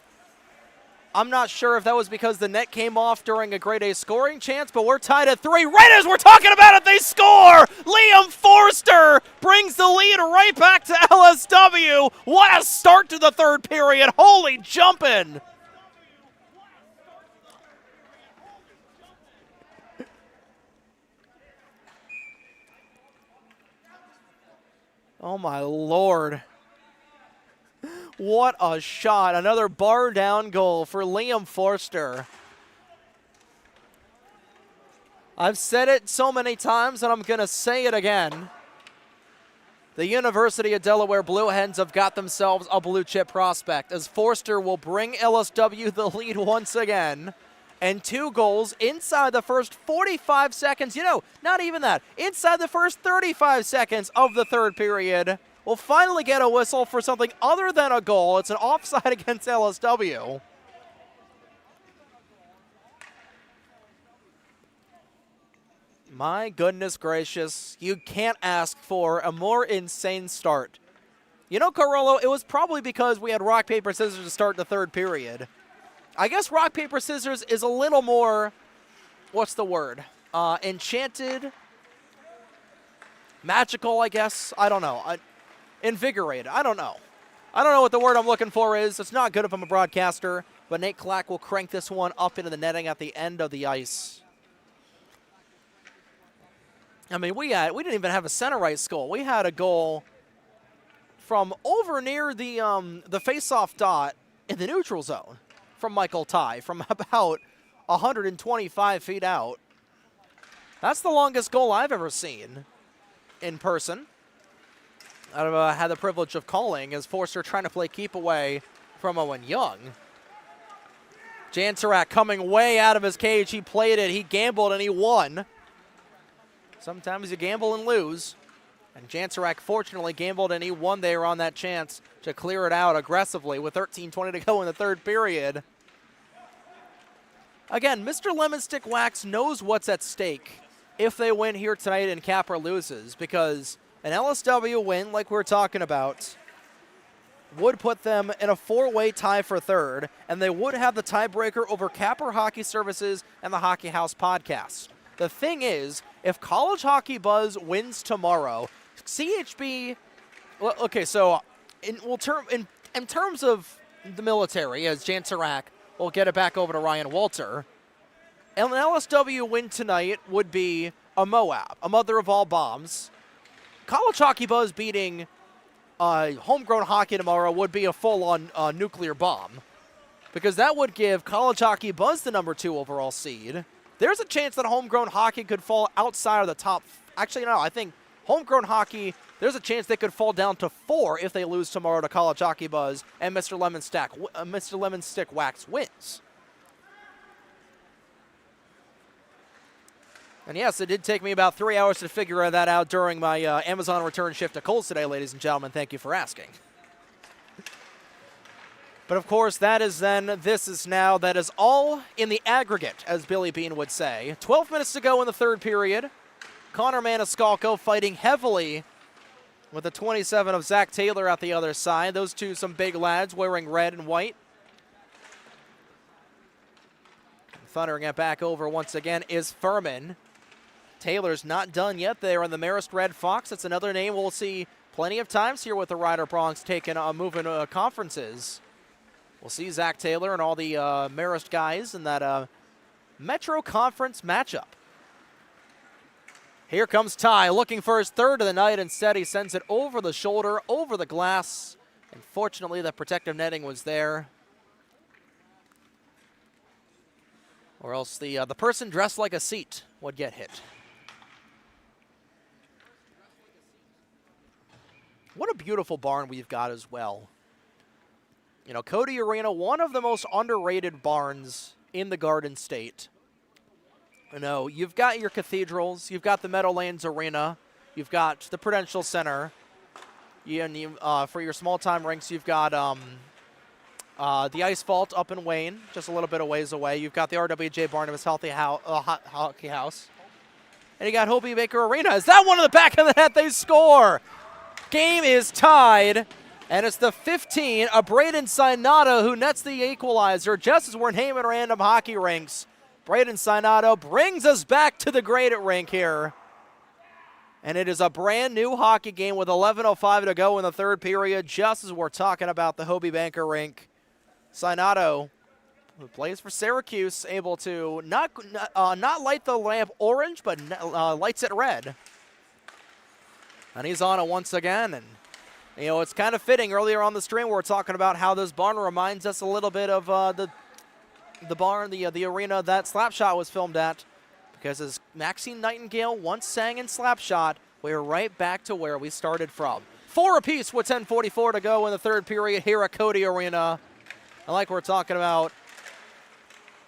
I'm not sure if that was because the net came off during a grade A scoring chance, but we're tied at 3. Right as we're talking about it, they score! Liam Forster brings the lead right back to LSW. What a start to the third period. Holy jumping! Oh, my Lord. What a shot. Another bar down goal for Liam Forster. I've said it so many times, and I'm going to say it again. The University of Delaware Blue Hens have got themselves a blue chip prospect, as Forster will bring LSW the lead once again. And 2 goals inside the first 45 seconds. You know, not even that. Inside the first 35 seconds of the third period. We'll finally get a whistle for something other than a goal. It's an offside against LSW. My goodness gracious. You can't ask for a more insane start. You know, Carollo, it was probably because we had rock, paper, scissors to start the third period. I guess rock, paper, scissors is a little more, what's the word? Enchanted? Magical, I guess? I don't know. Invigorated. I don't know. I don't know what the word I'm looking for is. It's not good if I'm a broadcaster, but Nate Clack will crank this one up into the netting at the end of the ice. I mean, we didn't even have a center ice goal. We had a goal from over near the face-off dot in the neutral zone from Michael Ty from about 125 feet out. That's the longest goal I've ever seen in person. I've had the privilege of calling as Forster trying to play keep away from Owen Young. Jansarak coming way out of his cage. He played it, he gambled, and he won. Sometimes you gamble and lose. And Jansarak fortunately gambled and he won there on that chance to clear it out aggressively with 13:20 to go in the third period. Again, Mr. Lemon Stick Wax knows what's at stake if they win here tonight and Capper loses, because an LSW win, like we're talking about, would put them in a 4-way tie for third, and they would have the tiebreaker over Capper Hockey Services and the Hockey House podcast. The thing is, if College Hockey Buzz wins tomorrow, CHB, well, okay, so in terms of the military, as Jansarak will get it back over to Ryan Walter, and an LSW win tonight would be a Moab, a mother of all bombs. College Hockey Buzz beating homegrown hockey tomorrow would be a full-on nuclear bomb, because that would give College Hockey Buzz the number 2 overall seed. There's a chance that homegrown hockey could fall outside of the top. Actually, no, I think homegrown hockey, there's a chance they could fall down to 4 if they lose tomorrow to College Hockey Buzz and Mr. Lemon Stick Wax wins. And yes, it did take me about 3 hours to figure that out during my Amazon return shift to Kohl's today, ladies and gentlemen. Thank you for asking. But of course, that is then, this is now, that is all in the aggregate, as Billy Bean would say. 12 minutes to go in the third period. Connor Maniscalco fighting heavily with the 27 of Zach Taylor at the other side. Those two, some big lads wearing red and white. Thundering it back over once again is Furman. Taylor's not done yet there on the Marist Red Fox. That's another name we'll see plenty of times here with the Rider Bronx taking moving conferences. We'll see Zach Taylor and all the Marist guys in that Metro Conference matchup. Here comes Ty, looking for his third of the night. Instead, he sends it over the shoulder, over the glass. Unfortunately, the protective netting was there. Or else the person dressed like a seat would get hit. What a beautiful barn we've got as well. You know, Cody Arena, one of the most underrated barns in the Garden State. You know, you've got your cathedrals, you've got the Meadowlands Arena, you've got the Prudential Center. For your small-time rinks, you've got the Ice Vault up in Wayne, just a little bit of ways away. You've got the RWJ Barnabas Hockey House. And you got Hobie Baker Arena. Is that one in the back of the net? They score! Game is tied, and it's the 15 of Braden Sinato who nets the equalizer just as we're naming random hockey rinks. Braden Sinato brings us back to the graded rink here. And it is a brand new hockey game with 11:05 to go in the third period, just as we're talking about the Hobie Banker rink. Sinato, who plays for Syracuse, able to not light the lamp orange, but lights it red. And he's on it once again. And, you know, it's kind of fitting. Earlier on the stream, we were talking about how this barn reminds us a little bit of the barn, the arena that Slapshot was filmed at. Because as Maxine Nightingale once sang in Slapshot, we're right back to where we started from. 4 apiece with 10:44 to go in the third period here at Cody Arena. And like we're talking about,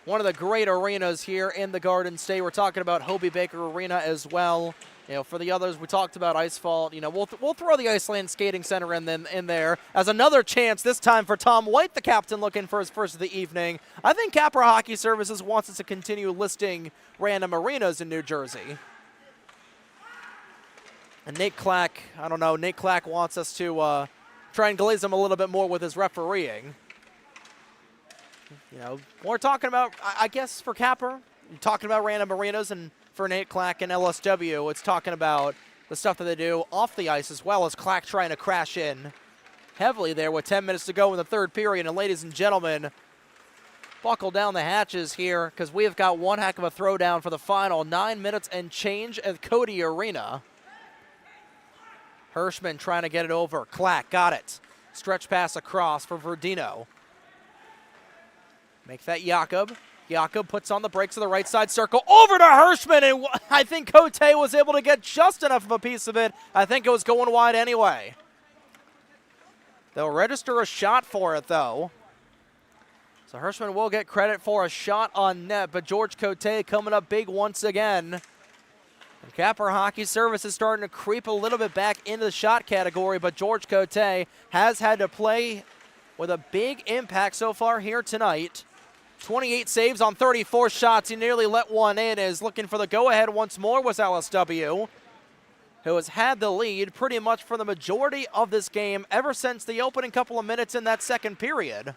one of the great arenas here in the Garden State. We're talking about Hobie Baker Arena as well. You know, for the others, we talked about Ice Vault. You know, we'll throw the Iceland Skating Center in there as another chance, this time for Tom White, the captain, looking for his first of the evening. I think Capra Hockey Services wants us to continue listing random arenas in New Jersey. And Nate Clack, I don't know, Nate Clack wants us to try and glaze him a little bit more with his refereeing. You know, we're talking about, I guess, for Capra, you're talking about random arenas, and for Nate Clack and LSW, it's talking about the stuff that they do off the ice, as well as Clack trying to crash in heavily there with 10 minutes to go in the third period. And ladies and gentlemen, buckle down the hatches here, because we have got one heck of a throwdown for the final 9 minutes and change at Cody Arena. Hirschman trying to get it over. Clack got it. Stretch pass across for Verdino. Make that Jakob. Jakob puts on the brakes of the right side circle. Over to Hirschman, and I think Cote was able to get just enough of a piece of it. I think it was going wide anyway. They'll register a shot for it, though. So Hirschman will get credit for a shot on net, but George Cote coming up big once again. And Capra Hockey Service is starting to creep a little bit back into the shot category, but George Cote has had to play with a big impact so far here tonight. 28 saves on 34 shots. He nearly let one in. Is looking for the go-ahead once more was LSW, who has had the lead pretty much for the majority of this game ever since the opening couple of minutes in that second period.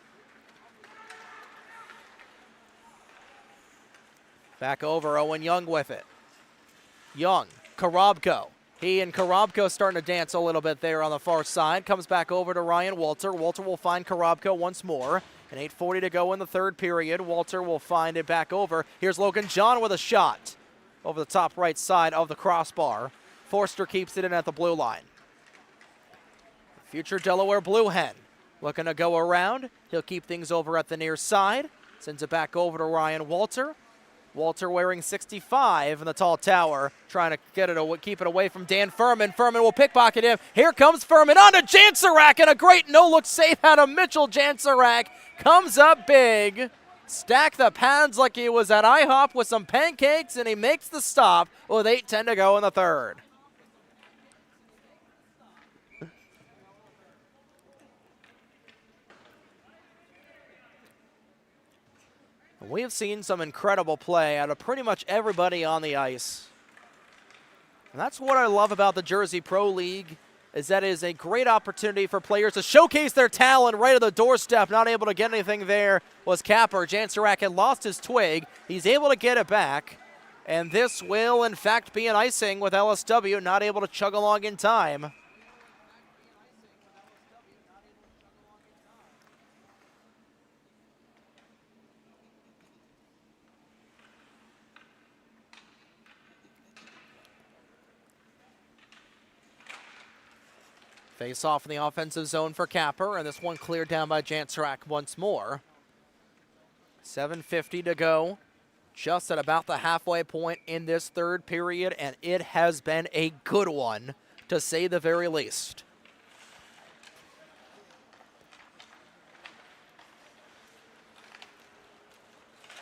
Back over, Owen Young with it. Young, Karabko. He and Karabko starting to dance a little bit there on the far side. Comes back over to Ryan Walter. Walter will find Karabko once more. And 8:40 to go in the third period. Walter will find it back over. Here's Logan John with a shot over the top right side of the crossbar. Forster keeps it in at the blue line. Future Delaware Blue Hen looking to go around. He'll keep things over at the near side. Sends it back over to Ryan Walter. Walter wearing 65 in the tall tower, trying to keep it away from Dan Furman. Furman will pickpocket him. Here comes Furman on to Jansarak, and a great no-look save out of Mitchell Jansarak. Comes up big, stack the pads like he was at IHOP with some pancakes, and he makes the stop with 8:10 to go in the third. We have seen some incredible play out of pretty much everybody on the ice. And that's what I love about the Jersey Pro League is that is a great opportunity for players to showcase their talent right at the doorstep. Not able to get anything there was Capper. Jansarak had lost his twig. He's able to get it back. And this will, in fact, be an icing with LSW not able to chug along in time. Face off in the offensive zone for Capper, and this one cleared down by Jansarak once more. 7:50 to go, just at about the halfway point in this third period, and it has been a good one, to say the very least.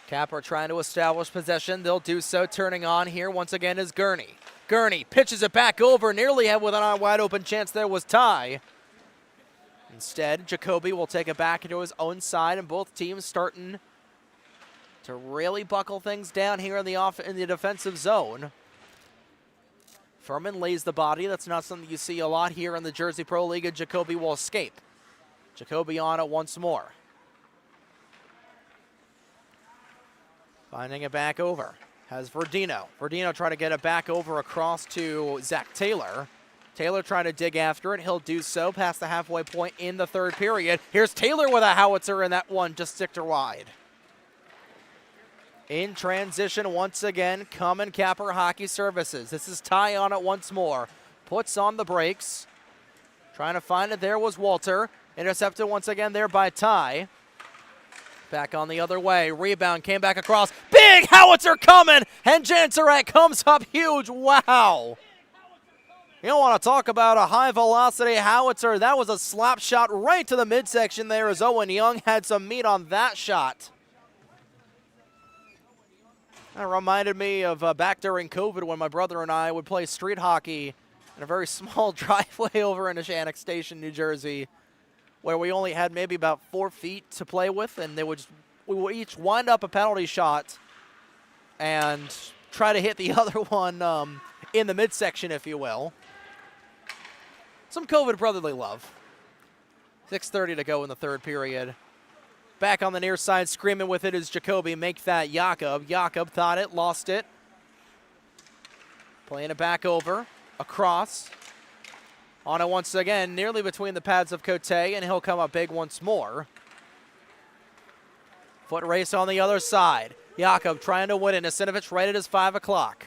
Capper trying to establish possession. They'll do so. Turning on here once again is Gurney. Gurney pitches it back over, nearly had with a wide open chance there was Ty. Instead, Jacoby will take it back into his own side, and both teams starting to really buckle things down here in the defensive zone. Furman lays the body. That's not something you see a lot here in the Jersey Pro League, and Jacoby will escape. Jacoby on it once more. Finding it back over. Has Verdino. Verdino trying to get it back over across to Zach Taylor. Taylor trying to dig after it. He'll do so past the halfway point in the third period. Here's Taylor with a howitzer, and that one just sticked her wide. In transition once again, coming Capper Hockey Services. This is Ty on it once more. Puts on the brakes. Trying to find it. There was Walter. Intercepted once again there by Ty. Back on the other way. Rebound came back across. Big howitzer coming, and Jansarak comes up huge. Wow. You don't want to talk about a high-velocity howitzer. That was a slap shot right to the midsection there as Owen Young had some meat on that shot. That reminded me of back during COVID when my brother and I would play street hockey in a very small driveway over in Neshannock Station, New Jersey, where we only had maybe about 4 feet to play with, and we would each wind up a penalty shot and try to hit the other one in the midsection, if you will. Some COVID brotherly love. 6:30 to go in the third period. Back on the near side, screaming with it is Jacoby. Make that Jakob. Jakob thought it, lost it. Playing it back over, across. On it once again, nearly between the pads of Cote, and he'll come up big once more. Foot race on the other side. Jakob trying to win it. Nasinovich right at his 5 o'clock.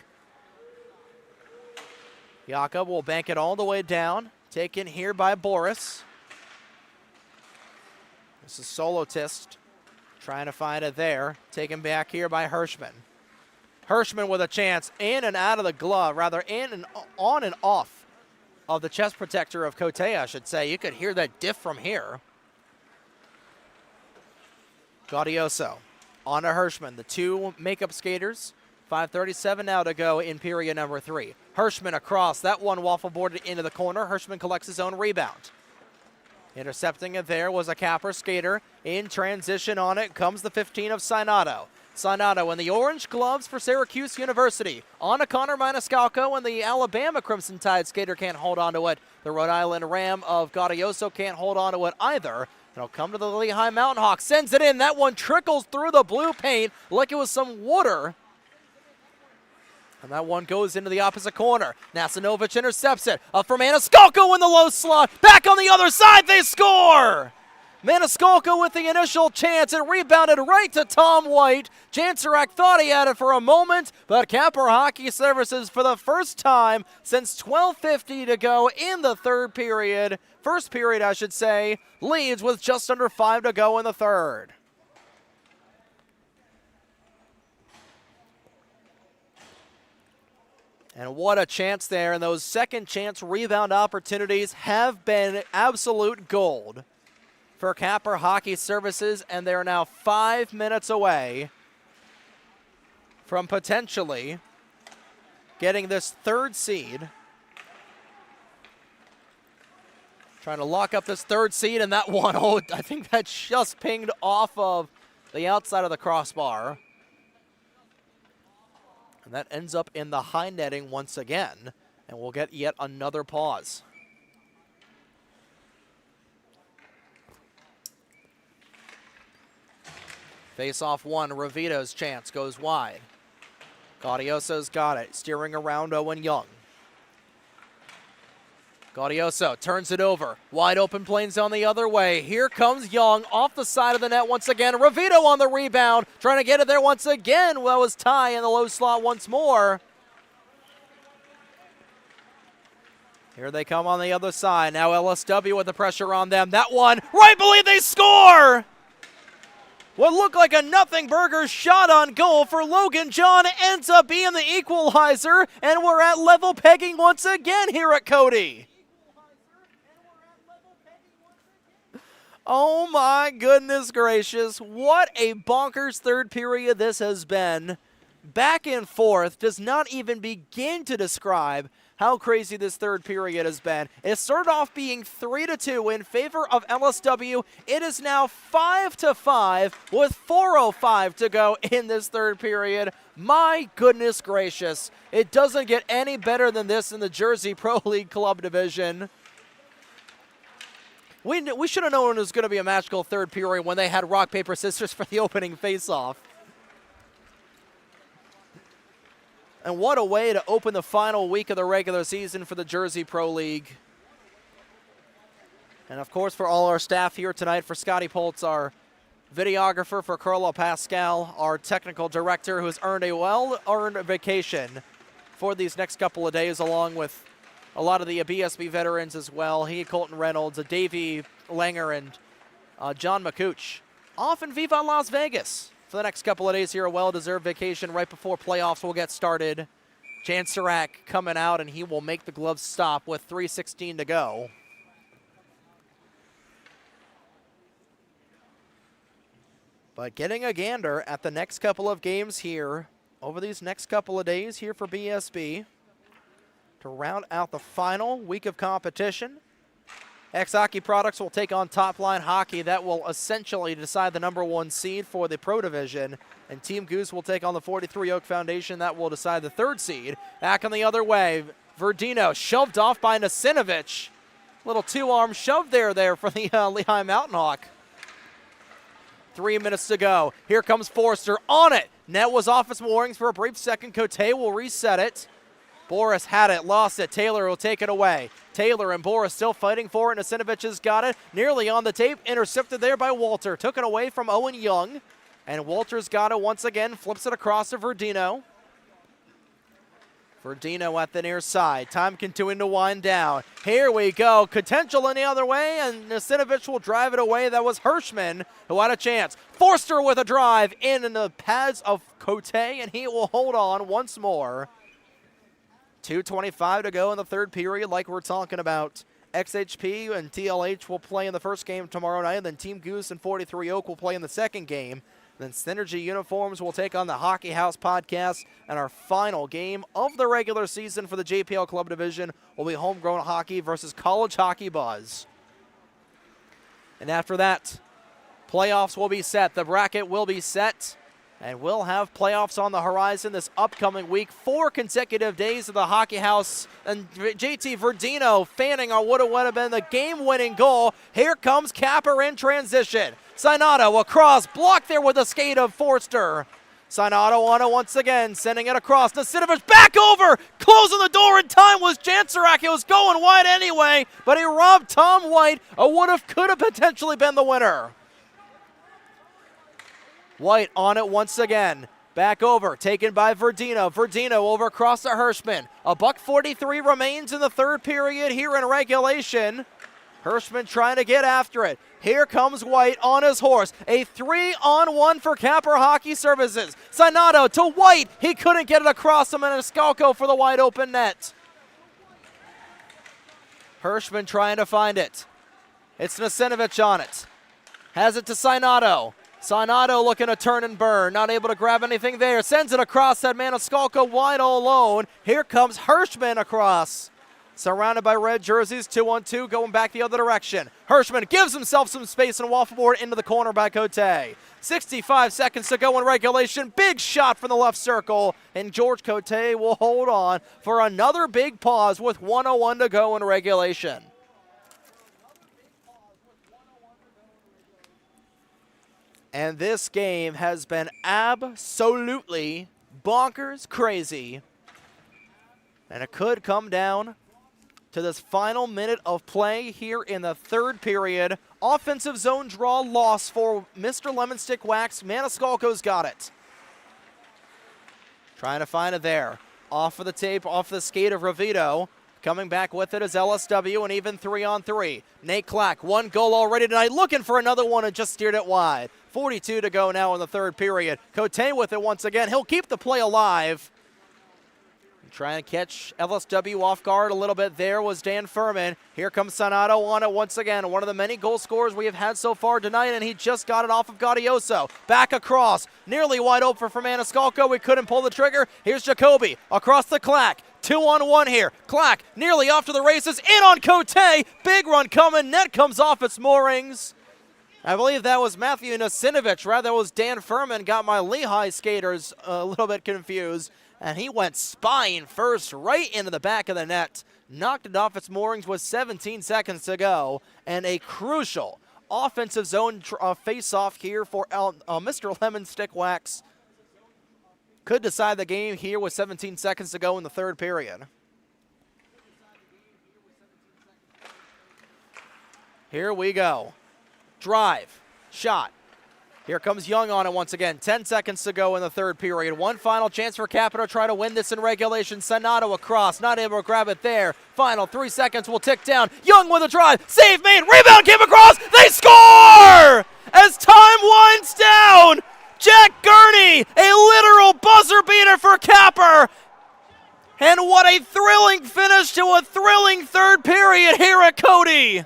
Jakob will bank it all the way down. Taken here by Boris. This is Solotist trying to find it there. Taken back here by Hirschman. Hirschman with a chance in and out of the glove, rather in and on and off of the chest protector of Cote, I should say. You could hear that diff from here. Gaudioso on to Hirschman, the two makeup skaters. 5:37 now to go in period number 3. Hirschman across, that one waffle boarded into the corner. Hirschman collects his own rebound. Intercepting it there was a Capper skater. In transition on it comes the 15 of Sinato. Sinato in the orange gloves for Syracuse University. On to Connor Maniscalco, and the Alabama Crimson Tide skater can't hold on to it. The Rhode Island Ram of Gaudioso can't hold on to it either. It'll come to the Lehigh Mountain Hawk. Sends it in. That one trickles through the blue paint like it was some water. And that one goes into the opposite corner. Nasinovich intercepts it. Up for Maniscalco in the low slot. Back on the other side, they score! Maniscalco with the initial chance. It rebounded right to Tom White. Jansarak thought he had it for a moment, but Capper Hockey Services for the first time since 12:50 to go in the third period. First period, I should say, leads with just under 5 to go in the third. And what a chance there, and those second chance rebound opportunities have been absolute gold for Capper Hockey Services, and they're now 5 minutes away from potentially getting this third seed. Trying to lock up this third seed, and that one, oh, I think that just pinged off of the outside of the crossbar. And that ends up in the high netting once again, and we'll get yet another pause. Face-off one, Ravito's chance goes wide. Gaudioso's got it, steering around Owen Young. Gaudioso turns it over. Wide open planes on the other way. Here comes Young off the side of the net once again. Ravito on the rebound, trying to get it there once again. Well, it was Ty in the low slot once more. Here they come on the other side. Now LSW with the pressure on them. That one, right below, they score! What looked like a nothing burger shot on goal for Logan John ends up being the equalizer, and we're at level pegging once again here at Cody. Oh my goodness gracious, what a bonkers third period this has been. Back and forth does not even begin to describe how crazy this third period has been. It started off being 3-2 in favor of LSW. It is now 5-5 with 4:05 to go in this third period. My goodness gracious, it doesn't get any better than this in the Jersey Pro League Club Division. We should have known it was going to be a magical third period when they had rock, paper, scissors for the opening faceoff. And what a way to open the final week of the regular season for the Jersey Pro League. And of course for all our staff here tonight, for Scotty Poltz, our videographer, for Carlo Pascal, our technical director, who has earned a well-earned vacation for these next couple of days, along with a lot of the BSB veterans as well. He, Colton Reynolds, Davey Langer, and John McCooch off in Viva Las Vegas for the next couple of days here. A well-deserved vacation right before playoffs will get started. Jansarak coming out, and he will make the gloves stop with 3:16 to go. But getting a gander at the next couple of games here over these next couple of days here for BSB to round out the final week of competition. X-Hockey Products will take on Top Line Hockey. That will essentially decide the #1 seed for the Pro Division. And Team Goose will take on the 43 Oak Foundation. That will decide the 3rd seed. Back on the other way, Verdino shoved off by Nasinovich. Little two-arm shove there for the Lehigh Mountain Hawk. 3 minutes to go. Here comes Forster on it. Net was off its moorings for a brief second. Cote will reset it. Boris had it, lost it. Taylor will take it away. Taylor and Boris still fighting for it. Nasinovich has got it. Nearly on the tape. Intercepted there by Walter. Took it away from Owen Young. And Walter's got it once again. Flips it across to Verdino. Verdino at the near side. Time continuing to wind down. Here we go. Potential in the other way, and Nasinovich will drive it away. That was Hirschman who had a chance. Forster with a drive in the pads of Cote, and he will hold on once more. 2:25 to go in the third period, like we're talking about. XHP and TLH will play in the first game tomorrow night, and then Team Goose and 43 Oak will play in the second game. Then Synergy Uniforms will take on the Hockey House Podcast, and our final game of the regular season for the JPL Club Division will be Homegrown Hockey versus College Hockey Buzz. And after that, playoffs will be set. The bracket will be set. And we'll have playoffs on the horizon this upcoming week. 4 consecutive days of the Hockey House. And JT Verdino fanning on what would have been the game-winning goal. Here comes Capper in transition. Sinato across, blocked there with a skate of Forster. Sinato on it once again, sending it across. Nasinovich back over, closing the door in time was Jansarak. It was going wide anyway, but he robbed Tom White. Could have potentially been the winner. White on it once again. Back over, taken by Verdino. Verdino over across to Hirschman. $1:43 remains in the third period here in regulation. Hirschman trying to get after it. Here comes White on his horse. A 3-on-1 for Capper Hockey Services. Sinato to White. He couldn't get it across him, and Escalco for the wide open net. Hirschman trying to find it. It's Nasinovich on it. Has it to Sinato. Sinato looking to turn and burn, not able to grab anything there. Sends it across that man, Escalco wide all alone. Here comes Hirschman across. Surrounded by red jerseys, 2-on-2, going back the other direction. Hirschman gives himself some space and waffle board into the corner by Cote. 65 seconds to go in regulation. Big shot from the left circle, and George Cote will hold on for another big pause with 1:01 to go in regulation. And this game has been absolutely bonkers crazy. And it could come down to this final minute of play here in the third period. Offensive zone draw loss for Mr. Lemon Stick Wax. Maniscalco's got it. Trying to find it there. Off of the tape, off the skate of Ravito. Coming back with it is LSW, and even 3-on-3. Nate Clack, one goal already tonight, looking for another one and just steered it wide. 42 to go now in the third period. Cote with it once again. He'll keep the play alive. Trying to catch LSW off guard a little bit there was Dan Furman. Here comes Sanato on it once again. One of the many goal scorers we have had so far tonight, and he just got it off of Gaudioso. Back across, nearly wide open for Maniscalco. We couldn't pull the trigger. Here's Jacoby across the Clack. 2-on-1 here. Clack nearly off to the races. In on Cote. Big run coming. Net comes off its moorings. I believe that was Matthew Nasinovich. Rather, that was Dan Furman. Got my Lehigh skaters a little bit confused. And he went spine first right into the back of the net. Knocked it off its moorings with 17 seconds to go. And a crucial offensive zone face-off here for Mr. Lemon Stick Wax. Could decide the game here with 17 seconds to go in the third period. Here we go. Drive. Shot. Here comes Young on it once again. 10 seconds to go in the third period. One final chance for Capito to try to win this in regulation. Sanato across. Not able to grab it there. Final 3 seconds will tick down. Young with a drive. Save made. Rebound came across. They score! As time winds down. Jack Gurney, a literal buzzer beater for Capper. And what a thrilling finish to a thrilling third period here at Cody.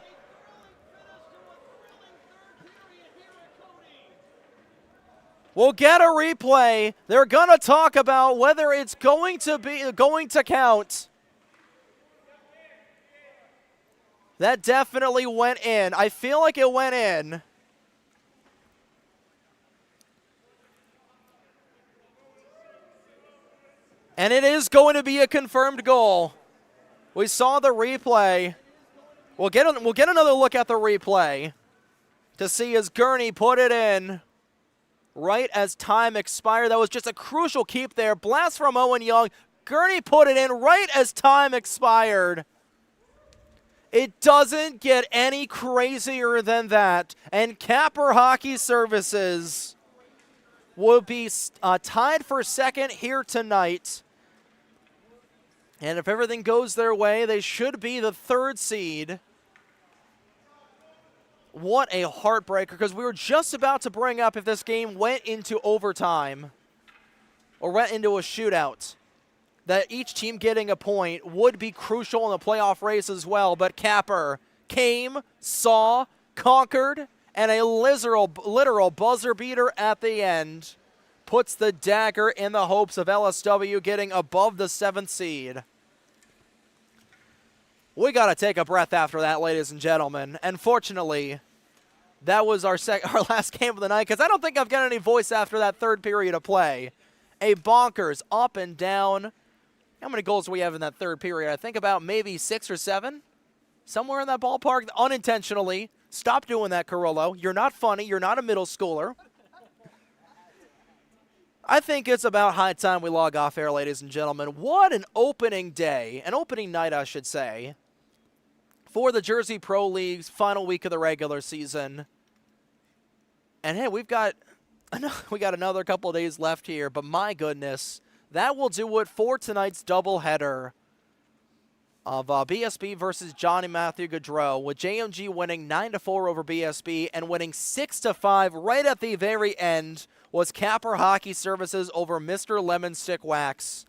We'll get a replay. They're going to talk about whether it's going to count. That definitely went in. I feel like it went in. And it is going to be a confirmed goal. We saw the replay. We'll get another look at the replay to see as Gurney put it in right as time expired. That was just a crucial keep there. Blast from Owen Young. Gurney put it in right as time expired. It doesn't get any crazier than that. And Capper Hockey Services will be tied for second here tonight. And if everything goes their way, they should be the third seed. What a heartbreaker, because we were just about to bring up if this game went into overtime or went into a shootout, that each team getting a point would be crucial in the playoff race as well. But Capper came, saw, conquered, and a literal buzzer beater at the end puts the dagger in the hopes of LSW getting above the 7th seed. We got to take a breath after that, ladies and gentlemen. And fortunately, that was our last game of the night, because I don't think I've got any voice after that third period of play. A bonkers up and down. How many goals do we have in that third period? I think about maybe 6 or 7. Somewhere in that ballpark, unintentionally. Stop doing that, Carollo. You're not funny. You're not a middle schooler. I think it's about high time we log off air, ladies and gentlemen. What an opening day, an opening night, I should say, for the Jersey Pro League's final week of the regular season. And hey, we got another couple of days left here, but my goodness, that will do it for tonight's doubleheader of BSB versus John Matthew Gaudreau, with JMG winning 9-4 over BSB and winning 6-5 right at the very end was Capper Hockey Services over Mr. Lemon Stick Wax.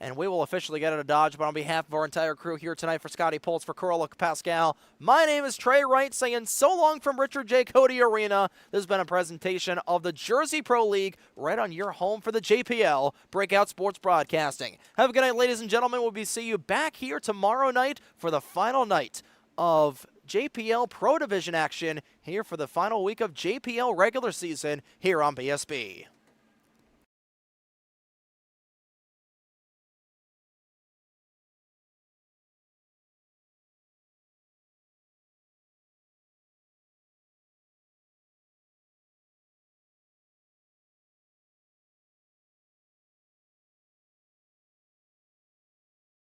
And we will officially get it a Dodge, but on behalf of our entire crew here tonight, for Scotty Poltz, for Corolla Pascal, my name is Trey Wright, saying so long from Richard J. Cody Arena. This has been a presentation of the Jersey Pro League, right on your home for the JPL, Breakout Sports Broadcasting. Have a good night, ladies and gentlemen. We'll see you back here tomorrow night for the final night of JPL Pro Division action here for the final week of JPL regular season here on BSB.